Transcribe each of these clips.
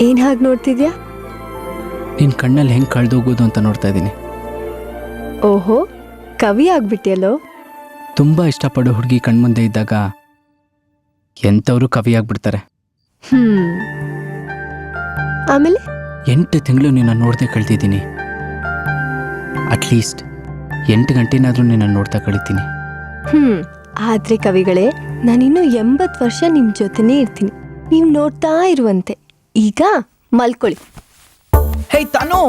ಏನ್ ಹಾಗೆ ನೋಡ್ತಿದ್ಯಾ? ನಿನ್ನ ಕಣ್ಣಲ್ಲಿ ಹೆಂಗೆ ಕಳೆದೋಗೋದು ಅಂತ ನೋಡ್ತಾ ಇದ್ದೀನಿ. ಓಹೋ, ಕವಿ ಆಗ್ಬಿಟ್ಟಿಯಲ್ಲೋ. ತುಂಬ ಇಷ್ಟಪಡೋ ಹುಡುಗಿ ಕಣ್ಮುಂದೆ ಇದ್ದಾಗ ಎಂಥವರು ಕವಿ ಆಗ್ಬಿಡ್ತಾರೆ. ಆಮೇಲೆ 8 ತಿಂಗಳು ನಿನ್ನ ನೋಡದೆ ಕಳ್ತಿದ್ದೀನಿ. ಅಟ್ಲೀಸ್ಟ್ 8 ಗಂಟೆನಾದರೂ ನಿನ್ನ ನೋಡ್ತಾ ಕಳಿತೀನಿ. ಆದ್ರೆ ಕವಿಗಳೇ, ನಾನಿನ್ನು 80 ವರ್ಷ ನಿಮ್ ಜೊತೆನೇ ಇರ್ತೀನಿ. ನೀವು ನೋಡ್ತಾ ಇರುವಂತೆ. ಈಗ ಮಲ್ಕೊಳ್ಳಿ. ಹೇ ತನು,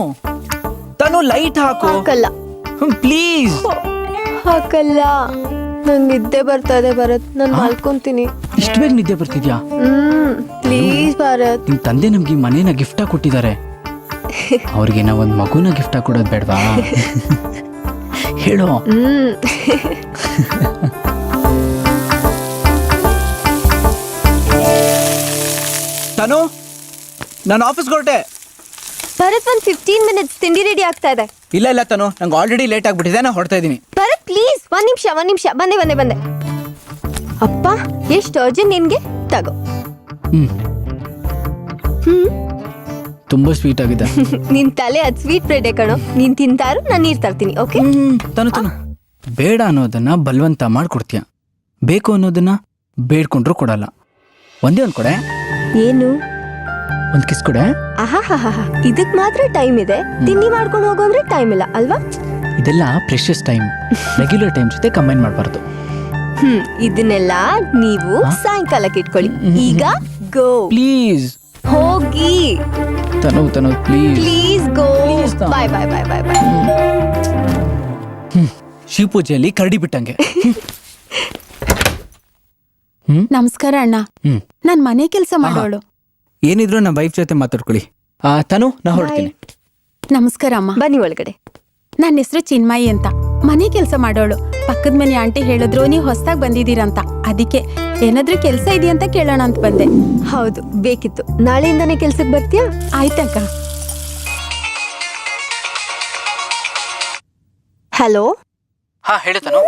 ತನು ಲೈಟ್ ಹಾಕು. ಹಾಕಲ್ಲ. ಪ್ಲೀಸ್ ಹಾಕಲ್ಲ. ನಂಗೆ ನಿದ್ದೆ ಬರ್ತಾ ಇದೆ ಭರತ್, ನಾನು ಮಲ್ಕೊಂತೀನಿ. ಇಷ್ಟು ಬೇಗ ನಿದ್ದೆ ಬರ್ತಿದ್ಯಾ? ಪ್ಲೀಸ್ ಭರತ್. ನಿಮ್ ತಂದೆ ನಮ್ಗೆ ಈ ಮನೇನ ಗಿಫ್ಟ್ ಆಗಿ ಕೊಟ್ಟಿದ್ದಾರೆ. ಅವ್ರಿಗೆ ನಾವು ಒಂದು ಮಗುನ ಗಿಫ್ಟ್ ಆಗಿ ಕೊಡೋದು ಬೇಡವಾ? ಹೇಳೋ. ತನು, ನಾನು ಆಫೀಸ್ಗೆ ಹೊರಟೆ. ಭರತ್, ಒಂದು 15 ಮಿನಿಟ್ಸ್ ತಿಂಡಿ ರೆಡಿ ಆಗ್ತಾ ಇದೆ. ಇಲ್ಲ ತನು, ನಂಗೆ ಆಲ್ರೆಡಿ ಲೇಟ್ ಆಗ್ಬಿಟ್ಟಿದೆ, ನಾನು ಹೊರಡ್ತಾ ಇದ್ದೀನಿ. ಭರತ್ ಪ್ಲೀಸ್, ಒಂದ್ ನಿಮಿಷ. ಬಂದೆ. ಅಪ್ಪ, ಎಷ್ಟು ಅರ್ಜೆಂಟ್ ನಿನ್ಗೆ? ತಗೋ. ತುಂಬಾ ಸ್ವೀಟ್ ಆಗಿದೆ. ನಿನ್ ತಲೆ ಅದು ಸ್ವೀಟ್ ಬ್ರೆಡ್ ಕಣೋ. ನೀನ್ ತಿಂತಾರು, ನಾನು ನೀರ್ ತರ್ತೀನಿ. ಓಕೆ? ತನು, ಬೇಡ ಅನ್ನೋದನ್ನ ಬಲವಂತ ಮಾಡ್ಕೊಡ್ತೀಯ, ಬೇಕು ಅನ್ನೋದನ್ನ ಬೇಡ್ಕೊಂಡ್ರು ಕೊಡಲ್ಲ. ಒಂದೇ ಒಂದು ಕೊಡೆ. ಏನು? ಒಂದು ಕಿಸ್ ಕೊಡೆ. ಇದಕ್ ಮಾತ್ರ ಟೈಮ್ ಇದೆ, ತಿಂಡಿ ಮಾಡ್ಕೊಂಡು ಹೋಗೋದ್ರೆ ಟೈಮ್ ಇಲ್ಲ ಅಲ್ವಾ? ಇದೆಲ್ಲ ಪ್ರೆಷಸ್ ಟೈಮ್, ರೆಗ್ಯುಲರ್ ಟೈಮ್ ಜೊತೆ ಕಂಬೈನ್ ಮಾಡಬಾರ್ದು. ಇದನ್ನೆಲ್ಲ ನೀವು ಸಾಯಂಕಾಲಕ್ಕೆ ಇಟ್ಕೊಳ್ಳಿ. ಈಗ ಗೋ ಪ್ಲೀಸ್. ಹೋಗಿ. ತನು ಪ್ಲೀಸ್ ಗೋ. ಬಾಯ್. ಶಿವಪೂಜೆಯಲ್ಲಿ ಕರಡಿ ಬಿಟ್ಟಂಗೆ. ನಮಸ್ಕಾರ ಅಣ್ಣ. ನಾನ್ ಮನೆ ಕೆಲಸ ಮಾಡೋಳು. ಏನಿದ್ರು ನಮ್ಮ ವೈಫ್ ಜೊತೆ ಮಾತಾಡ್ಕೊಳ್ಳಿ. ತನು, ನಾ ಹೊರಡ್ತೀನಿ. ನಮಸ್ಕಾರ ಅಮ್ಮ. ಬನ್ನಿ ಒಳಗಡೆ. ನನ್ನ ಹೆಸರು ಚಿನ್ಮಯಿ ಅಂತ, ಮನೆ ಕೆಲಸ ಮಾಡೋಳು. ಪಕ್ಕದ ಮನೆ ಆಂಟಿ ಹೇಳಿದ್ರು ನೀವು ಹೊಸದಾಗಿ ಬಂದಿದ್ದೀರಂತ, ಅದಕ್ಕೆ ಏನಾದ್ರೂ ಕೆಲಸ ಇದೆಯಂತ ಕೇಳೋಣ ಅಂತ ಬಂದೆ. ಹೌದು, ಬೇಕಿತ್ತು. ನಾಳೆಯಿಂದಾನೇ ಕೆಲ್ಸಕ್ಕೆ ಬರ್ತೀಯಾ? ಆಯ್ತಕ್ಕ. ಹಲೋ. ಹೇಳು ತನು.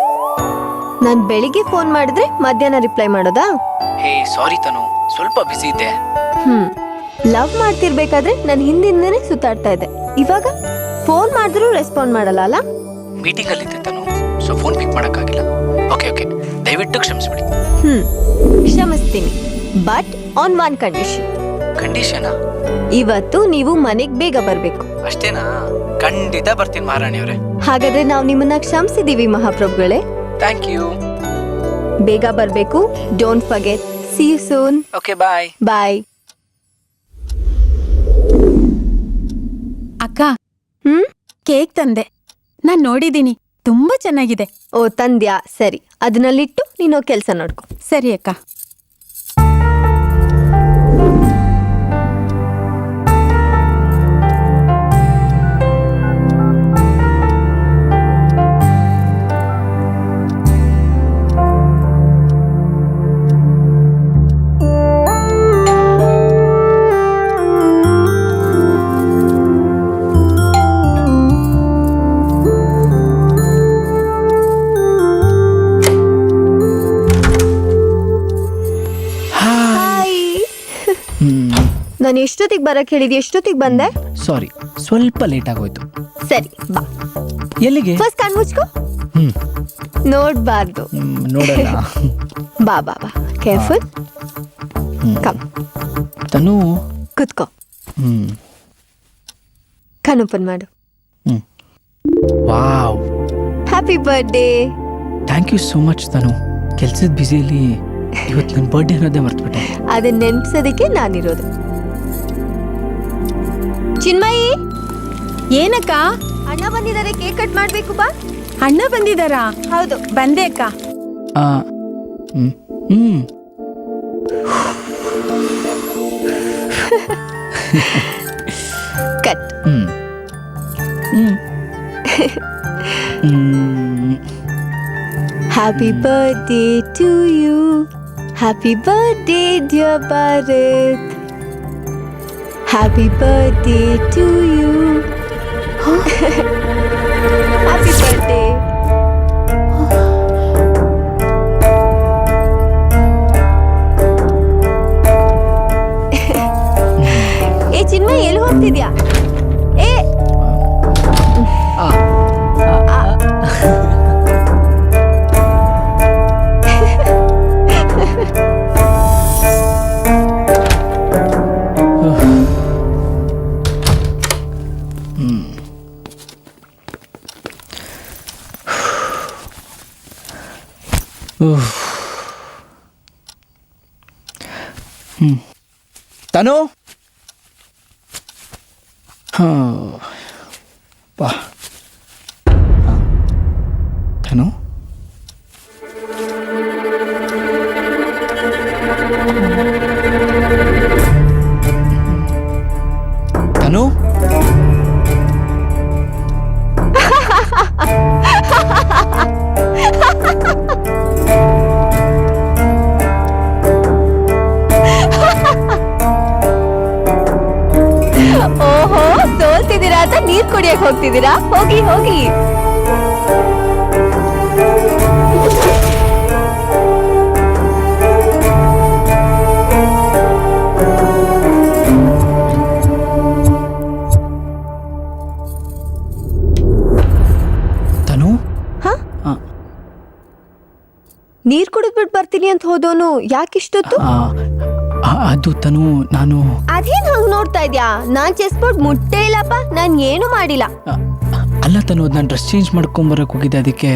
ನಾನ್ ಬೆಳಿಗ್ಗೆ ಫೋನ್ ಮಾಡಿದ್ರೆ ಮಧ್ಯಾಹ್ನ ರಿಪ್ಲೈ ಮಾಡೋದಾ? ಸಾರಿ ತನು, ಸ್ವಲ್ಪ ಬಿಸಿ ಇದ್ದೆ. ಲವ್ ಮಾಡ್ತಿರ್ಬೇಕಾದ್ರೆ ನಾನು ಹಿಂದಿಂದನೇ ಸುತ್ತಾಡ್ತಾ ಇದ್ದೆ. ಇವಾಗ ಫೋನ್ ಮಾಡಿದ್ರು ರೆಸ್ಪಾಂಡ್ ಮಾಡಲ್ಲ ಅಲ್ಲ? ಮೀಟಿಂಗ್ ಅಲ್ಲಿ ಇದ್ದೆ ತನು, ಸೊ ಫೋನ್ ಪಿಕ್ ಮಾಡಕ್ಕಾಗಿಲ್ಲ. ಓಕೆ, ದಯವಿಟ್ಟು ಕ್ಷಮಿಸ್ಬಿಡಿ. ಕ್ಷಮಿಸ್ತೀನಿ, ಬಟ್ ಆನ್ ಒನ್ ಕಂಡೀಷನ್. ಕಂಡೀಷನಾ? ಇವತ್ತು ನೀವು ಮನೆಗ್ ಬೇಗ ಬರ್ಬೇಕು. ಅಷ್ಟೇನಾ? ಖಂಡಿತ ಬರ್ತೀನಿ ಮಹಾರಾಣಿಯವರೇ. ಹಾಗಾದ್ರೆ ನಾವು ನಿಮ್ಮನ್ನ ಕ್ಷಮಿಸಿದೀವಿ ಮಹಾಪ್ರಭುಗಳೇ. Thank you. ಬೇಗ ಬರ್ಬೇಕು. Don't forget. See you soon. Okay, bye. Bye. ಅಕ್ಕ, ಕೇಕ್ ತಂದೆ. ನಾನ್ ನೋಡಿದೀನಿ, ತುಂಬಾ ಚೆನ್ನಾಗಿದೆ. ಓ, ತಂದ್ಯಾ? ಸರಿ, ಅದನ್ನಲ್ಲಿಟ್ಟು ನೀನು ಕೆಲಸ ನೋಡ್ಕೊ. ಸರಿ ಅಕ್ಕ. ನಾನು ಎಷ್ಟೊತ್ತಿಗೆ ಬರಕ್ ಹೇಳಿದ್ದೆ? ಎಷ್ಟೊತ್ತಿಗೆ ಬಂದೆ? ಸಾರಿ, ಸ್ವಲ್ಪ ಲೇಟ್ ಆಗೋಯ್ತು. ಸರಿ, ಬಾ. ಎಲ್ಲಿಗೆ? ಫಸ್ಟ್ ಕಣ್ ಮುಚ್ಕೋ. ನೋಡ್ಬಾರ್ದು. ನೋಡಲ್ಲ. ಬಾ. ಕೇರ್ಫುಲ್. ಕಮ್. ತನು, ಕುತ್ಕೋ. ಕಣ್ ಓಪನ್ ಮಾಡು. Wow, happy birthday. Thank you so much Tanu. ಕೆಲ್ಸದ ಬ್ಯುಸಿಯಲ್ಲಿ ಇವತ್ತು ನನ್ನ ಬರ್ಡೇ ಅನ್ನೋದೇ ಮರ್ತ್ಬಿಟ್ಟೆ. ಅದನ್ನ ನೆನ್ಪಿಸೋದಕ್ಕೆ ನಾನಿರೋದು. ಚಿನ್ಮಯಿ. ಏನಕ್ಕ? ಅಣ್ಣ ಬಂದಿದ್ದಾರೆ, ಕೇಕ್ ಕಟ್ ಮಾಡ್ಬೇಕು. ಬಾ. ಅಣ್ಣ ಬಂದಿದ್ದಾರಾ? ಹೌದು, ಬಂದೆ ಅಕ್ಕ. Cut. Happy birthday to you. Happy birthday, dear Bharat. Happy birthday to you. Happy birthday. ತನು ಬಾ ತನು ತನು ಓಹೋ, ಸೋಲ್ತಿದ್ದೀರಾ ಅಂತ ನೀರ್ ಕುಡಿಯಕ್ ಹೋಗ್ತಿದ್ದೀರಾ? ಹೋಗಿ ಹೋಗಿ. ತನು ಹ? ನೀರ್ ಕುಡಿದ್ಬಿಟ್ಟು ಬರ್ತೀನಿ ಅಂತ ಹೋದೋನು ಯಾಕಿಷ್ಟೊತ್ತು? ಅದು ತನು ನಾನು ಅದೇನ್ ಹಂಗ್ ನೋಡ್ತಾ ಇದ್ಯಾ? ನಾನ್ ಚೆಸ್ ಬೋರ್ಡ್ ಮುಟ್ಟೇ ಇಲ್ಲಪ್ಪ, ನಾನ್ ಏನು ಮಾಡಿಲ್ಲ. ಅಲ್ಲ ತನು ನಾನು ಡ್ರೆಸ್ ಚೇಂಜ್ ಮಾಡ್ಕೊಂಬರಕ್ ಹೋಗಿದ್ದೆ, ಅದಕ್ಕೆ.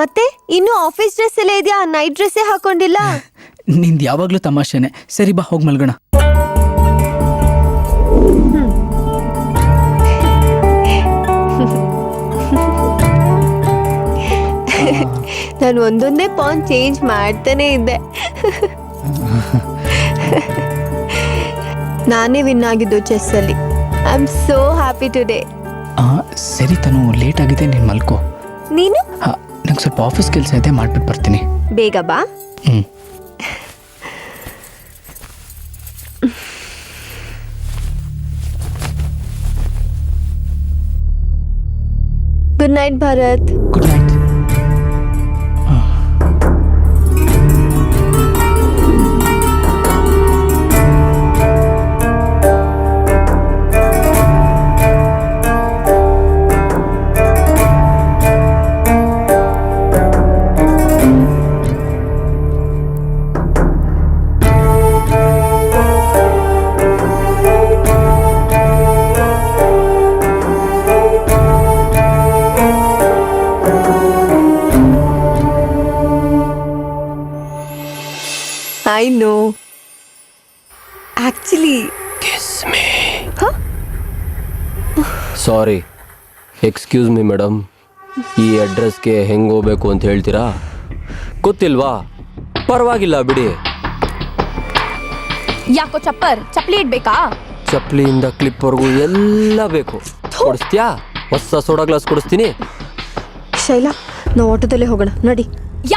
ಮತ್ತೆ ಇನ್ನು ಆಫೀಸ್ ಡ್ರೆಸ್ ಎಲ್ಲ ಇದೆಯಾ? ನೈಟ್ ಡ್ರೆಸ್ಸೇ ಹಾಕೊಂಡಿಲ್ಲ? ನಿಂದು ಯಾವಾಗ್ಲೂ ತಮಾಷೆನೆ. ಸರಿ ಬಾ, ಹೋಗಿ ಮಲ್ಗೋಣ. ನಾನು ಒಂದೊಂದೇ ಪಾನ್ ಚೇಂಜ್ ಮಾಡ್ತಾನೆ ಇದ್ದೆ. ನಾನೇ ವಿನ್ ಆಗಿದ್ದು ಚೆಸ್ ಅಲ್ಲಿ. I am so happy today. ಸರಿ ತನು, ಲೇಟ್ ಆಗಿದೆ, ನೀನು ಮಲ್ಕೋ. ನೀನು? ನಂಗೆ ಸ್ವಲ್ಪ ಆಫೀಸ್ ಕೆಲಸ ಇದೆ, ಮಾಡ್ಬಿಟ್ಟು ಬರ್ತೀನಿ. ಬೇಗ ಬಾ. Good night Bharat. Good night. I know. Actually. Kiss me. Sorry, excuse me madam, ಈ ಅಡ್ರೆಸ್ಗೆ ಹೆಂಗೆ ಹೋಗ್ಬೇಕು ಅಂತ ಹೇಳ್ತೀರಾ? ಗೊತ್ತಿಲ್ವಾ? ಪರವಾಗಿಲ್ಲ ಬಿಡಿ. ಯಾಕೋ ಚಪ್ಪಲಿ ಇಡ್ಬೇಕಾ? ಚಪ್ಪಲಿಯಿಂದ ಕ್ಲಿಪ್ವರೆಗೂ ಎಲ್ಲ ಬೇಕು. ಕೊಡಿಸ್ತೀಯಾ? ಹೊಸ ಸೋಡಾ ಗ್ಲಾಸ್ ಕೊಡಿಸ್ತೀನಿ. ಶೈಲಾ, ನಾವು ಆಟೋದಲ್ಲೇ ಹೋಗೋಣ, ನಡಿ.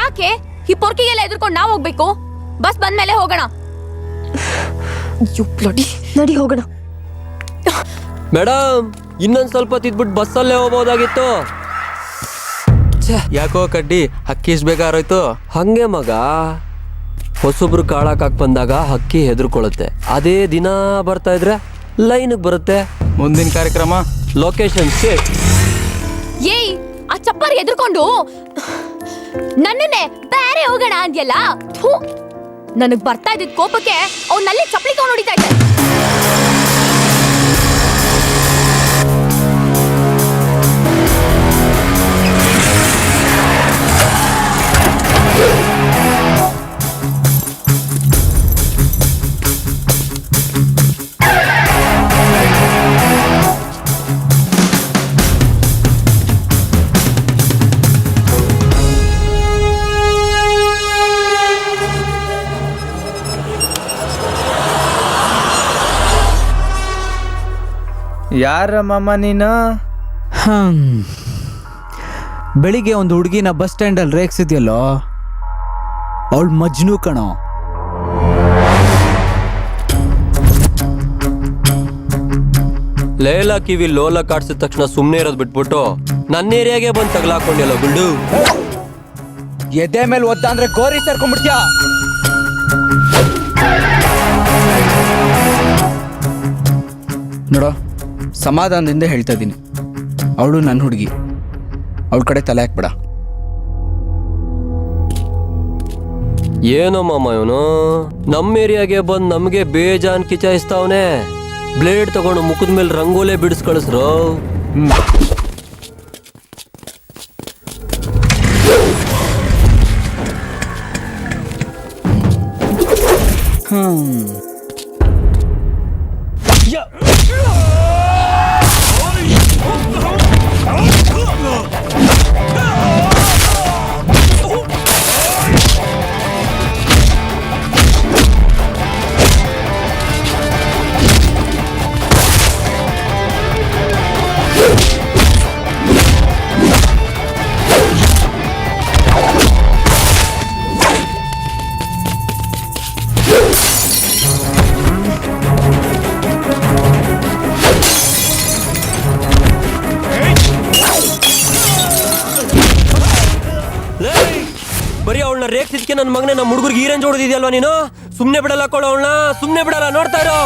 ಯಾಕೆ ಈ ಪೊರ್ಕಿಗೆಲ್ಲ ಎದುರ್ಕೊಂಡು ನಾವು ಹೋಗ್ಬೇಕು? ಬಸ್ ಬಂದ್ಮೇಲೆ ಹೋಗೋಣ. ನಡಿ ಹೋಗೋಣ. ಮೇಡಮ್, ಇನ್ನೊಂದು ಸ್ವಲ್ಪ ತಿದ್ಬಿಟ್ಟು ಬಸ್ಸಲ್ಲೇ ಹೋಗ್ಬೋದಾಗಿತ್ತು. ಯಾಕೋ ಕಡ್ಡಿ, ಹಕ್ಕಿ ಇಷ್ಟು ಬೇಗ ಆರೋಯ್ತು? ಹಂಗೆ ಮಗ, ಹೊಸೊಬ್ರು ಕಾಳಾಕಾಕ್ ಬಂದಾಗ ಹಕ್ಕಿ ಹೆದರ್ಕೊಳ್ಳುತ್ತೆ. ಅದೇ ದಿನ ಬರ್ತಾ ಇದ್ರೆ ಲೈನ್ಗೆ ಬರುತ್ತೆ. ಮುಂದಿನ ಕಾರ್ಯಕ್ರಮ ಲೊಕೇಶನ್ ಸೇಫ್. ಏಯ್, ಆ ಚಪ್ಪರ್ ಎದುರ್ಕೊಂಡು ನನ್ನನ್ನೇ ಬೇರೆ ಹೋಗೋಣ ಅಂದ್ಯಲ್ಲ. ನನಗ್ ಬರ್ತಾ ಇದ್ದಿದ್ ಕೋಪಕ್ಕೆ ಅವ್ನಲ್ಲಿ ಚಪ್ಪಲಿ ತಗೊಂಡು ಹೊಡಿತಾ ಇದ್ದೆ. ಯಾರಮ್ಮ ನೀನು? ಬೆಳಿಗ್ಗೆ ಒಂದು ಹುಡುಗಿನ ಬಸ್ ಸ್ಟ್ಯಾಂಡಲ್ಲಿ ರೇಗಿಸಿದ್ಯಲ್ಲೋ, ಅವಳು ಮಜ್ನು ಕಣೋ. ಲೇಲ ಕಿವಿ ಲೋಲ ಕಾಡ್ಸಿದ ತಕ್ಷಣ ಸುಮ್ಮನೆ ಇರೋದು ಬಿಟ್ಬಿಟ್ಟು ನನ್ನ ಏರಿಯಾಗೆ ಬಂದು ತಗಲಾಕೊಂಡಿಲ್ಲ ಗುಂಡು. ಎದೆ ಮೇಲೆ ಒದ್ದ ಅಂದ್ರೆ ಗೋರಿ ಸೇರ್ಕೊಂಡ್ಬಿಡ್ತೀಯಾ? ನೋಡೋ, ಸಮಾಧಾನದಿಂದ ಹೇಳ್ತಾ ಇದ್ದೀನಿ, ಅವಳು ನನ್ನ ಹುಡುಗಿ, ಅವಳ ಕಡೆ ತಲೆ ಹಾಕ್ಬೇಡ. ಏನೋ ಮಾಮ ಇವನು ನಮ್ಮ ಏರಿಯಾಗೆ ಬಂದು ನಮಗೆ ಬೇಜಾನ್ ಕಿಚಾಯಿಸ್ತಾವನೆ. ಬ್ಲೇಡ್ ತಗೊಂಡು ಮುಖದ ಮೇಲೆ ರಂಗೋಲೆ ಬಿಡಿಸ್ ಕಳಿಸ್ರೋ. ಬರೀ ಅವಳನ್ನ ರೇಗ್ಸಿದ್ಕೆ ನನ್ನ ಮಗನೇ ನಮ್ಮ ಹುಡುಗರಿಗೆ ಈರೇಂಜ್ ಹೊಡೆದಿದ್ಯಲ್ವಾ ನೀನು? ಸುಮ್ಮನೆ ಬಿಡಲ್ಲ ಕೊಡೋ ಅವಳನ್ನ, ಸುಮ್ಮನೆ ಬಿಡಲ್ಲ, ನೋಡ್ತಾ ಇರೋ.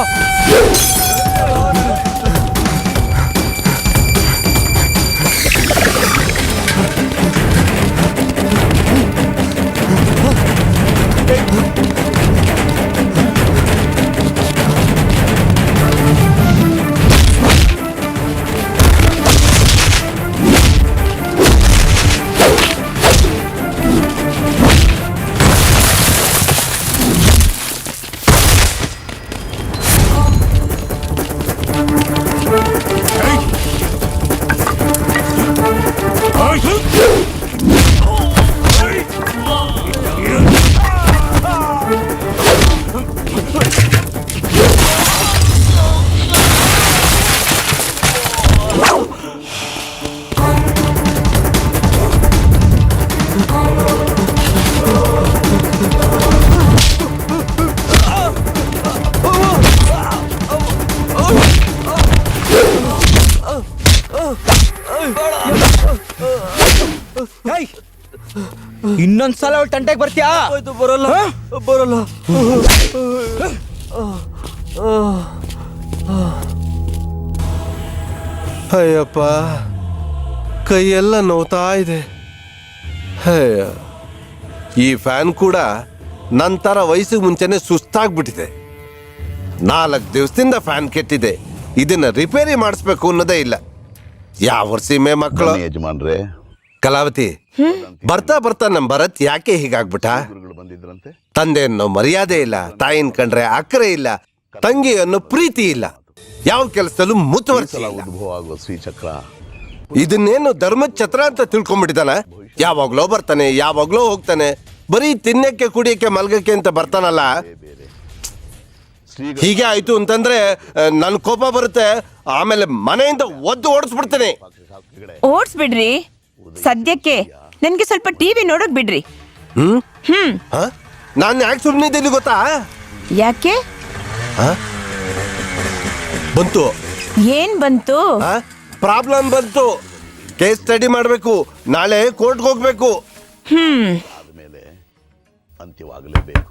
ಇನ್ನೊಂದ್ಸಲ ಅವಳು ತಂಟೆಗೆ ಬರ್ತೀಯಾ? ಬರೋಲ್ಲ ಬರೋಲ್ಲ. ಅಯ್ಯಪ್ಪ, ಕೈಯೆಲ್ಲ ನೋವ್ತಾ ಇದೆ. ಅಯ್ಯ, ಈ ಫ್ಯಾನ್ ಕೂಡ ನಂತರ ವಯಸ್ಸಿಗೆ ಮುಂಚೆನೆ ಸುಸ್ತಾಗ್ಬಿಟ್ಟಿದೆ. 4 ದಿವಸದಿಂದ ಫ್ಯಾನ್ ಕೆಟ್ಟಿದೆ. ಇದನ್ನ ರಿಪೇರಿ ಮಾಡಿಸ್ಬೇಕು ಅನ್ನೋದೇ ಇಲ್ಲ. ಯಾವ ಸೀಮೆ ಮಕ್ಕಳು. ಯಜಮಾನ್ರೆ, ಕಲಾವತಿ, ಬರ್ತಾ ಬರ್ತಾ ನಮ್ ಭರತ್ ಯಾಕೆ ಹೀಗಾಗ್ಬಿಟ್ಟ? ತಂದೆ ಅನ್ನೋ ಮರ್ಯಾದೆ ಇಲ್ಲ, ತಾಯಿನ ಕಂಡ್ರೆ ಅಕ್ಕರೆ ಇಲ್ಲ, ತಂಗಿ ಅನ್ನೋ ಪ್ರೀತಿ ಇಲ್ಲ, ಯಾವ ಕೆಲಸದಲ್ಲೂ ಮುತುವರ್ಜಿ ಇಲ್ಲ. ಉದ್ಭವ ಆಗುವ ಶ್ರೀಚಕ್ರ ಇದನ್ನೇನು ಧರ್ಮದ ಛತ್ರ ಅಂತ ತಿಳ್ಕೊಂಡ್ಬಿಟ್ಟಿದಾನ. ಯಾವಾಗ್ಲೋ ಬರ್ತಾನೆ, ಯಾವಾಗ್ಲೋ ಹೋಗ್ತಾನೆ, ಬರೀ ತಿನ್ನಕ್ಕೆ ಕುಡಿಯಕ್ಕೆ ಮಲ್ಗಕ್ಕೆ ಅಂತ ಬರ್ತಾನಲ್ಲ. ಹೀಗೆ ಆಯ್ತು ಅಂತಂದ್ರೆ ನನ್ ಕೋಪ ಬರುತ್ತೆ. ಆಮೇಲೆ ಮನೆಯಿಂದ ಒದ್ದು ಓಡಿಸ್ಬಿಡ್ತೇನೆ. ಓಡಿಸ್ಬಿಡ್ರಿ, ಸದ್ಯಕ್ಕೆ ನನ್ಗೆ ಸ್ವಲ್ಪ ಟಿವಿ ನೋಡಕ್ ಬಿಡ್ರಿ. ನಾನು ಯಾಕೆ ಸುಮ್ಮನಿದ್ದೀನಿ ಗೊತ್ತಾ? ಯಾಕೆ? ಬಂತು. ಏನ್ ಬಂತು? ಪ್ರಾಬ್ಲಮ್ ಬಂತು. ಕೇಸ್ ಸ್ಟಡಿ ಮಾಡ್ಬೇಕು, ನಾಳೆ ಕೋರ್ಟ್ಗೆ ಹೋಗ್ಬೇಕು. ಆದ್ಮೇಲೆ ಅಂತ್ಯವಾಗಲೇಬೇಕು.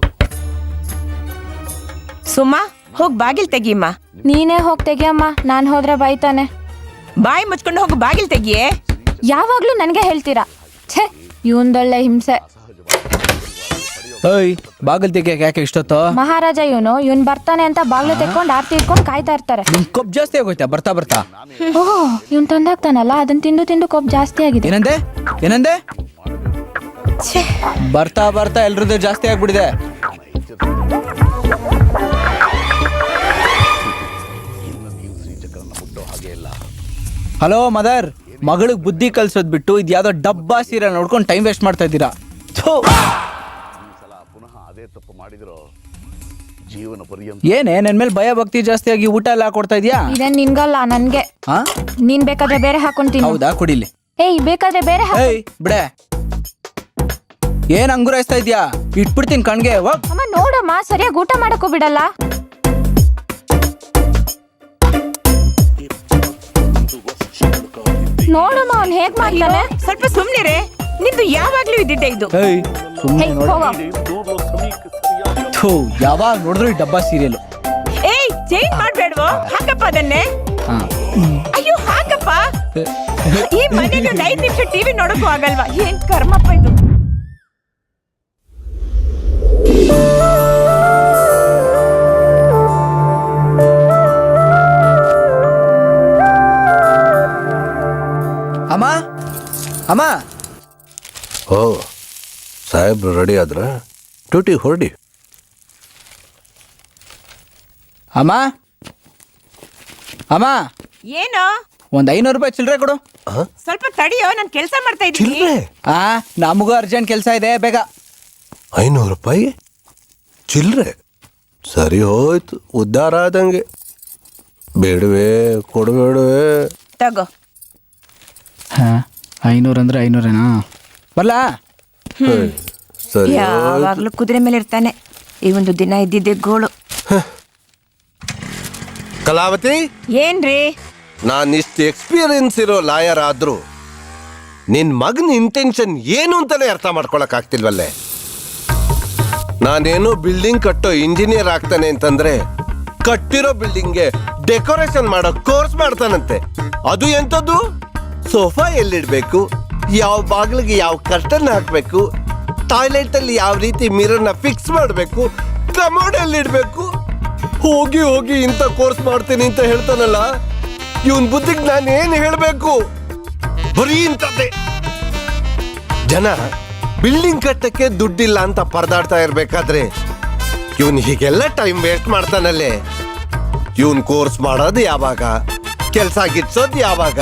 ಸುಮಾ, ಹೋಗ್ ಬಾಗಿಲ್ ತೆಗಿಯಮ್ಮ. ನೀನೇ ಹೋಗ್ ತೆಗಿಯಮ್ಮ, ನಾನ್ ಹೋದ್ರೆ ಬೈತಾನೆ. ಬಾಯಿ ಮುಚ್ಕೊಂಡು ಹೋಗು, ಬಾಗಿಲ್ ತೆಗಿಯೇ. ಯಾವಾಗ್ಲೂ ನನ್ಗೆ ಹೇಳ್ತೀರಾ, ಛೇ ಇವಂದೊಳ್ಳೆ ಹಿಂಸೆ. ಓಯ್, ಬಾಗಿಲು ತೆಗಿಯಕ್ಕೆ ಯಾಕೆ ಇಷ್ಟೊತ್ತು? ಮಹಾರಾಜ ಇವನ್ ಬರ್ತಾನೆ ಅಂತ ಬಾಗ್ಲು ತೆಕ್ಕೊಂಡು ಆರ್ತಿ ಇಟ್ಕೊಂಡು ಕಾಯ್ತಾ ಇರ್ತಾರೆ. ನಿಮ್ ಕೊಬ್ಬು ಜಾಸ್ತಿ ಆಗೋಯ್ತಾ ಬರ್ತಾ ಬರ್ತಾ? ಓಹ್, ಇವನ್ ತಂದಾಗ್ತಾನಲ್ಲ, ಅದನ್ನ ತಿಂದು ತಿಂದು ಕೊಬ್ಬು ಜಾಸ್ತಿ ಆಗಿದೆ. ಏನಂದೆ ಏನಂದೆ? ಬರ್ತಾ ಬರ್ತಾ ಎಲ್ರದ್ದು ಜಾಸ್ತಿ ಆಗ್ಬಿಟ್ಟಿದೆ. ಹಲೋ ಮದರ್, ಮಗಳಿಗೆ ಬುದ್ಧಿ ಕಲ್ಸೋದ್ ಬಿಟ್ಟು ಇದ್ಯಾವುದೋ ಡಬ್ಬಾ ಸೀರೆ ನೋಡ್ಕೊಂಡು ಟೈಮ್ ವೇಸ್ಟ್ ಮಾಡ್ತಾ ಇದ್ದೀರಾ. ಪುನಃ ಅದೇ ತಪ್ಪು ಮಾಡಿದ್ರು ಜೀವನ ಪರ್ಯಂತ. ಏನೇ ನನ್ ಮೇಲೆ ಭಯ ಭಕ್ತಿ ಜಾಸ್ತಿ ಆಗಿ ಊಟ ಎಲ್ಲ ಹಾಕೊಡ್ತಾ ಇದೀಯಾ? ಇದೇನ್ ನಿನ್ಗಲ್ಲ, ನನ್ಗೆ. ನೀನ್ ಬೇಕಾದ್ರೆ ಬೇರೆ ಹಾಕೊಂತೀನಿ. ಹೌದಾ, ಕುಡಿಲಿ. ಏಯ್, ಬೇಕಾದ್ರೆ ಬೇರೆ ಏಯ್ ಬಿಡೆ, ಏನ್ ಅಂಗುರಾಯಿಸ್ತಾ ಇದ್ಯಾ? ಇಟ್ಬಿಡ್ತೀನಿ ಕಣ್ಗೆ. ಅಮ್ಮ ನೋಡಮ್ಮ, ಸರಿಯಾಗಿ ಊಟ ಮಾಡಕ್ಕೂ ಬಿಡಲ್ಲ. ನೋಡಮ್ಮ ಅವ್ನ್ ಹೇಗ್ ಮಾಡ್ತಾನೆ. ಸ್ವಲ್ಪ ಸುಮ್ನಿರೆ, ನಿಂದು ಯಾವಾಗ್ಲೂ ಇದ್ದಿದ್ದೆ ಇದು. ಏಯ್ ಸುಮ್ಮನೆ ಹೇಯ್, ನೋಡ. ಹೋಗೋ. ಯಾವಾಗ ನೋಡಿದ್ರು ಈ ಡಬ್ಬಾ ಸೀರಿಯಲ್. ಏಯ್, ಚೇಂಜ್ ಮಾಡ್ಬೇಡ್ವೋ? ಹಾಕಪ್ಪ ಅದನ್ನೇ. ಅಯ್ಯೋ ಹಾಕಪ್ಪ. ಈ ಮನೇಲಿ 5 ನಿಮಿಷ ಟಿವಿ ನೋಡಕ್ಕೂ ಆಗಲ್ವಾ? ಏನ್ ಕರ್ಮಪ್ಪ ಇದು. ಅಮ್ಮ ಅಮ್ಮ ಓ ಸಾಹೇಬ್ರು ರೆಡಿ ಆದ್ರ ಡ್ಯೂಟಿ ಹೊರಡಿ. ಅಮ್ಮ ಅಮ್ಮ ಏನು ಒಂದು 500 ರೂಪಾಯಿ ಚಿಲ್ಲರೆ ಕೊಡು. ಸ್ವಲ್ಪ ತಡಿಯೋ, ನಾನು ಕೆಲಸ ಮಾಡ್ತಾ ಇದ್ದೀನಿ. ಚಿಲ್ರೆ ನಮಗೂ ಅರ್ಜೆಂಟ್ ಕೆಲಸ ಇದೆ, ಬೇಗ. 500 ರೂಪಾಯಿ ಚಿಲ್ರೆ? ಸರಿ ಹೋಯ್ತು, ಉದ್ಧಾರ ಆದಂಗೆ. ಬೇಡವೇ, ಕೊಡಬೇಡವೇ? ತಗೋ. 500 ಅಂದ್ರೆ 500ನಾ? ಬಲ್ಲ ಸರಿ ಯಾವಾಗ್ಲೂ ಕುದುರೆ ಮೇಲೆ ಇರ್ತಾನೆ. ಈ ಒಂದು ದಿನ ಇದ್ದಿದ್ದೆ ಗೋಳು. ಕಲಾವತಿ, ಏನ್ರಿ? ನಾನು ಇಷ್ಟು ಎಕ್ಸ್ಪೀರಿಯನ್ಸ್ ಇರೋ ಲಾಯರ್ ಆದ್ರೂ ನಿನ್ ಮಗನ ಇಂಟೆನ್ಷನ್ ಏನು ಅಂತಾನೆ ಅರ್ಥ ಮಾಡ್ಕೊಳಕ್ ಆಗ್ತಿಲ್ವಲ್ಲೇ. ನಾನೇನೋ ಬಿಲ್ಡಿಂಗ್ ಕಟ್ಟೋ ಇಂಜಿನಿಯರ್ ಆಗ್ತಾನೆ ಅಂತಂದ್ರೆ ಕಟ್ಟಿರೋ ಬಿಲ್ಡಿಂಗ್ಗೆ ಡೆಕೋರೇಷನ್ ಮಾಡೋ ಕೋರ್ಸ್ ಮಾಡ್ತಾನಂತೆ. ಅದು ಎಂತದ್ದು? ಸೋಫಾ ಎಲ್ಲಿಡ್ಬೇಕು, ಯಾವ ಬಾಗಿಲಿಗೆ ಯಾವ ಕರ್ಟನ್ ಹಾಕ್ಬೇಕು, ಟಾಯ್ಲೆಟ್ ಅಲ್ಲಿ ಯಾವ ರೀತಿ ಮಿರರ್ನ ಫಿಕ್ಸ್ ಮಾಡಬೇಕು, ಕಮೋಡ್ ಎಲ್ಲಿಡ್ಬೇಕು. ಹೋಗಿ ಹೋಗಿ ಇಂಥ ಕೋರ್ಸ್ ಮಾಡ್ತೀನಿ ಅಂತ ಹೇಳ್ತಾನಲ್ಲ, ಇವನ್ ಬುದ್ಧಿಗೆ ನಾನು ಏನ್ ಹೇಳ್ಬೇಕು? ಬರೀ ಇಂಥದ್ದೇ. ಜನ ಬಿಲ್ಡಿಂಗ್ ಕಟ್ಟಕ್ಕೆ ದುಡ್ಡಿಲ್ಲ ಅಂತ ಪರದಾಡ್ತಾ ಇರ್ಬೇಕಾದ್ರೆ ಇವನ್ ಹೀಗೆಲ್ಲ ಟೈಮ್ ವೇಸ್ಟ್ ಮಾಡ್ತಾನಲ್ಲೇ. ಇವನ್ ಕೋರ್ಸ್ ಮಾಡೋದು ಯಾವಾಗ, ಕೆಲ್ಸ ಗಿಟ್ಸೋದು ಯಾವಾಗ,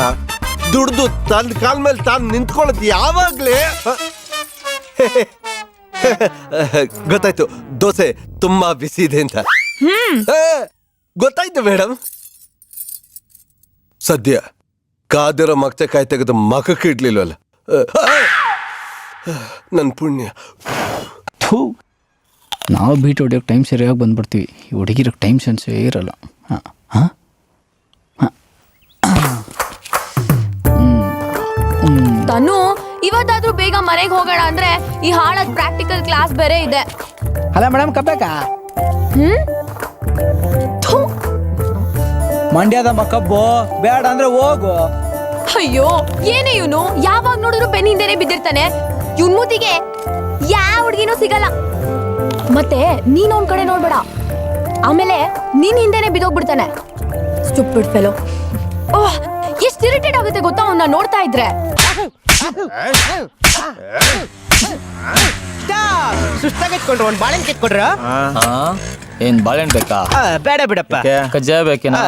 ದುಡ್ದು ತನ್ನ ಕಾಲ್ ಮೇಲೆ ತಾನು ನಿಂತ್ಕೊಳ್ಳೋದು ಯಾವಾಗ್ಲೇ? ಗೊತ್ತಾಯ್ತು, ದೋಸೆ ತುಂಬಾ ಬಿಸಿ ಇದೆ ಅಂತ. ಗೊತ್ತಾಯ್ತು ಮೇಡಮ್. ಸದ್ಯ ಕಾದಿರೋ ಮಗ್ಚಕಾಯಿ ತೆಗೆದು ಮಖಕ್ಕೆ ಇಡ್ಲಿಲ್ವಲ್ಲ, ನನ್ನ ಪುಣ್ಯ. ನಾವು ಬೀಟ್ ಹೊಡಿಯೋಕೆ ಟೈಮ್ ಸರಿಯಾಗಿ ಬಂದ್ಬಿಡ್ತೀವಿ. ಈ ಹುಡುಗಿರೋಕ್ಕೆ ಟೈಮ್ ಸೆನ್ಸೇ ಇರಲ್ಲ. ಹಾಂ ಹಾಂ ತನು, ಇವತ್ತಾದ್ರೂ ಬೇಗ ಮನೆಗೆ ಹೋಗೋಣ ಅಂದ್ರೆ ಈ ಹಾಳಾದ ಪ್ರಾಕ್ಟಿಕಲ್ ಕ್ಲಾಸ್ ಬೇರೆ ಇದೆ. ಅಲ್ಲ ಮೇಡಮ್, ಕಬ್ಬಬೇಕಾ? ಥು, ಮಂಡ್ಯದ ಕಬ್ಬು ಬೇಡ ಅಂದ್ರೆ ಹೋಗು. ಅಯ್ಯೋ, ಏನೇ ಇವನು, ಯಾವಾಗ ನೋಡಿದ್ರು ಬೆನ್ನ ಹಿಂದೆನೆ ಬಿದ್ದಿರ್ತಾನೆ. ಇವನ್ ಮೂತಿಗೆ ಯಾವ ಹುಡುಗಿನೂ ಸಿಗಲ್ಲ. ಮತ್ತೆ ನೀನ್ ಅವನ್ ಕಡೆ ನೋಡ್ಬೇಡ, ಆಮೇಲೆ ನೀನ್ ಹಿಂದೆನೆ ಬಿದ್ದೋಗ್ಬಿಡ್ತಾನೆ. Stupid fellow. ಓಹ್, ಎಷ್ಟು ಇರಿಟೇಟ್ ಆಗುತ್ತೆ ಗೊತ್ತಾ ಅವನ್ನ ನೋಡ್ತಾ ಇದ್ರೆ. ಸುಸ್ತಾಗಿಟ್ಕೊಂಡ್ರು ಒಂದ್ ಬಾಳೆಹಣ್ಣು ಕಿತ್ಕೊಡ್ರ. ಏನ್ ಬಾಳೆಹಣ್ಣು ಬೇಕಾ? ಬೇಡ ಬಿಡಪ್ಪ, ಕಜ್ಜಾಯ ಬೇಕೇನಾ?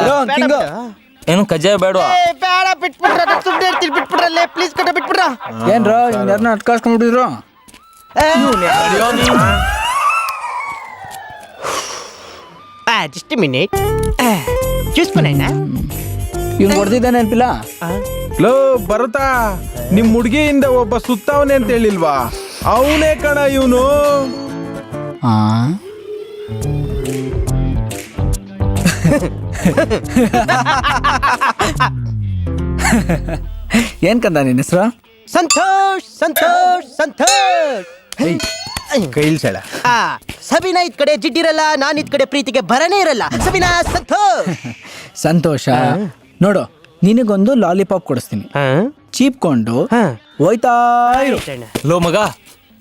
ಏನು ಕಜ್ಜಾಯ ಬೇಡವಾ? ಬೇಡ, ಬಿಟ್ಬಿಡ್ರ. ಸುಮ್ಮನೆ ಇರ್ತೀನಿ, ಬಿಟ್ಬಿಡ್ರಲ್ಲೇ ಪ್ಲೀಸ್ ಕಟ್ಟ ಬಿಟ್ಬಿಡ್ರ. ಏನ್ರ ಯಾರನ್ನ ಅಟ್ಕಾಸ್ಕೊಂಡ್ಬಿಟ್ಟಿದ್ರು? ಜಸ್ಟ್ ಮಿನಿಟ್, ಜ್ಯೂಸ್ ಬನಾಯ್ನ? ಇವ್ನು ಹೊಡೆದಿದ್ದ ನೆನಪಿಲ್ಲ? ಲೋ ಬರುತ್ತಾ, ನಿಮ್ ಹುಡುಗಿಯಿಂದ ಒಬ್ಬ ಸುತ್ತವನೆ ಅಂತ ಹೇಳಿಲ್ವಾ? ಅವನೇ ಕಣ ಇವನು. ಏನ್ ಕಂದ ನಿನ್ನ ಹೆಸರು? ಸಂತೋಷ್ ಸಂತೋಷ್ ಸಂತೋಷ್. ಕೈಲ್ ಸೆಳ. ಸಬಿನಾ ಇದ್ ಕಡೆ ಜಿಡ್ಡಿರಲ್ಲ, ನಾನ್ ಇದ್ ಕಡೆ ಪ್ರೀತಿಗೆ ಬರನೇ ಇರಲ್ಲ. ಸಬಿನಾ ಸಂತೋಷ್. ಸಂತೋಷ. ನೋಡು, ನಿನಗೊಂದು ಲಾಲಿಪಾಪ್ ಕೊಡಿಸ್ತೀನಿ, ಚೀಪ್ಕೊಂಡು ಹೋಯ್ತಾ ಇರು. ಲೋ ಮಗ,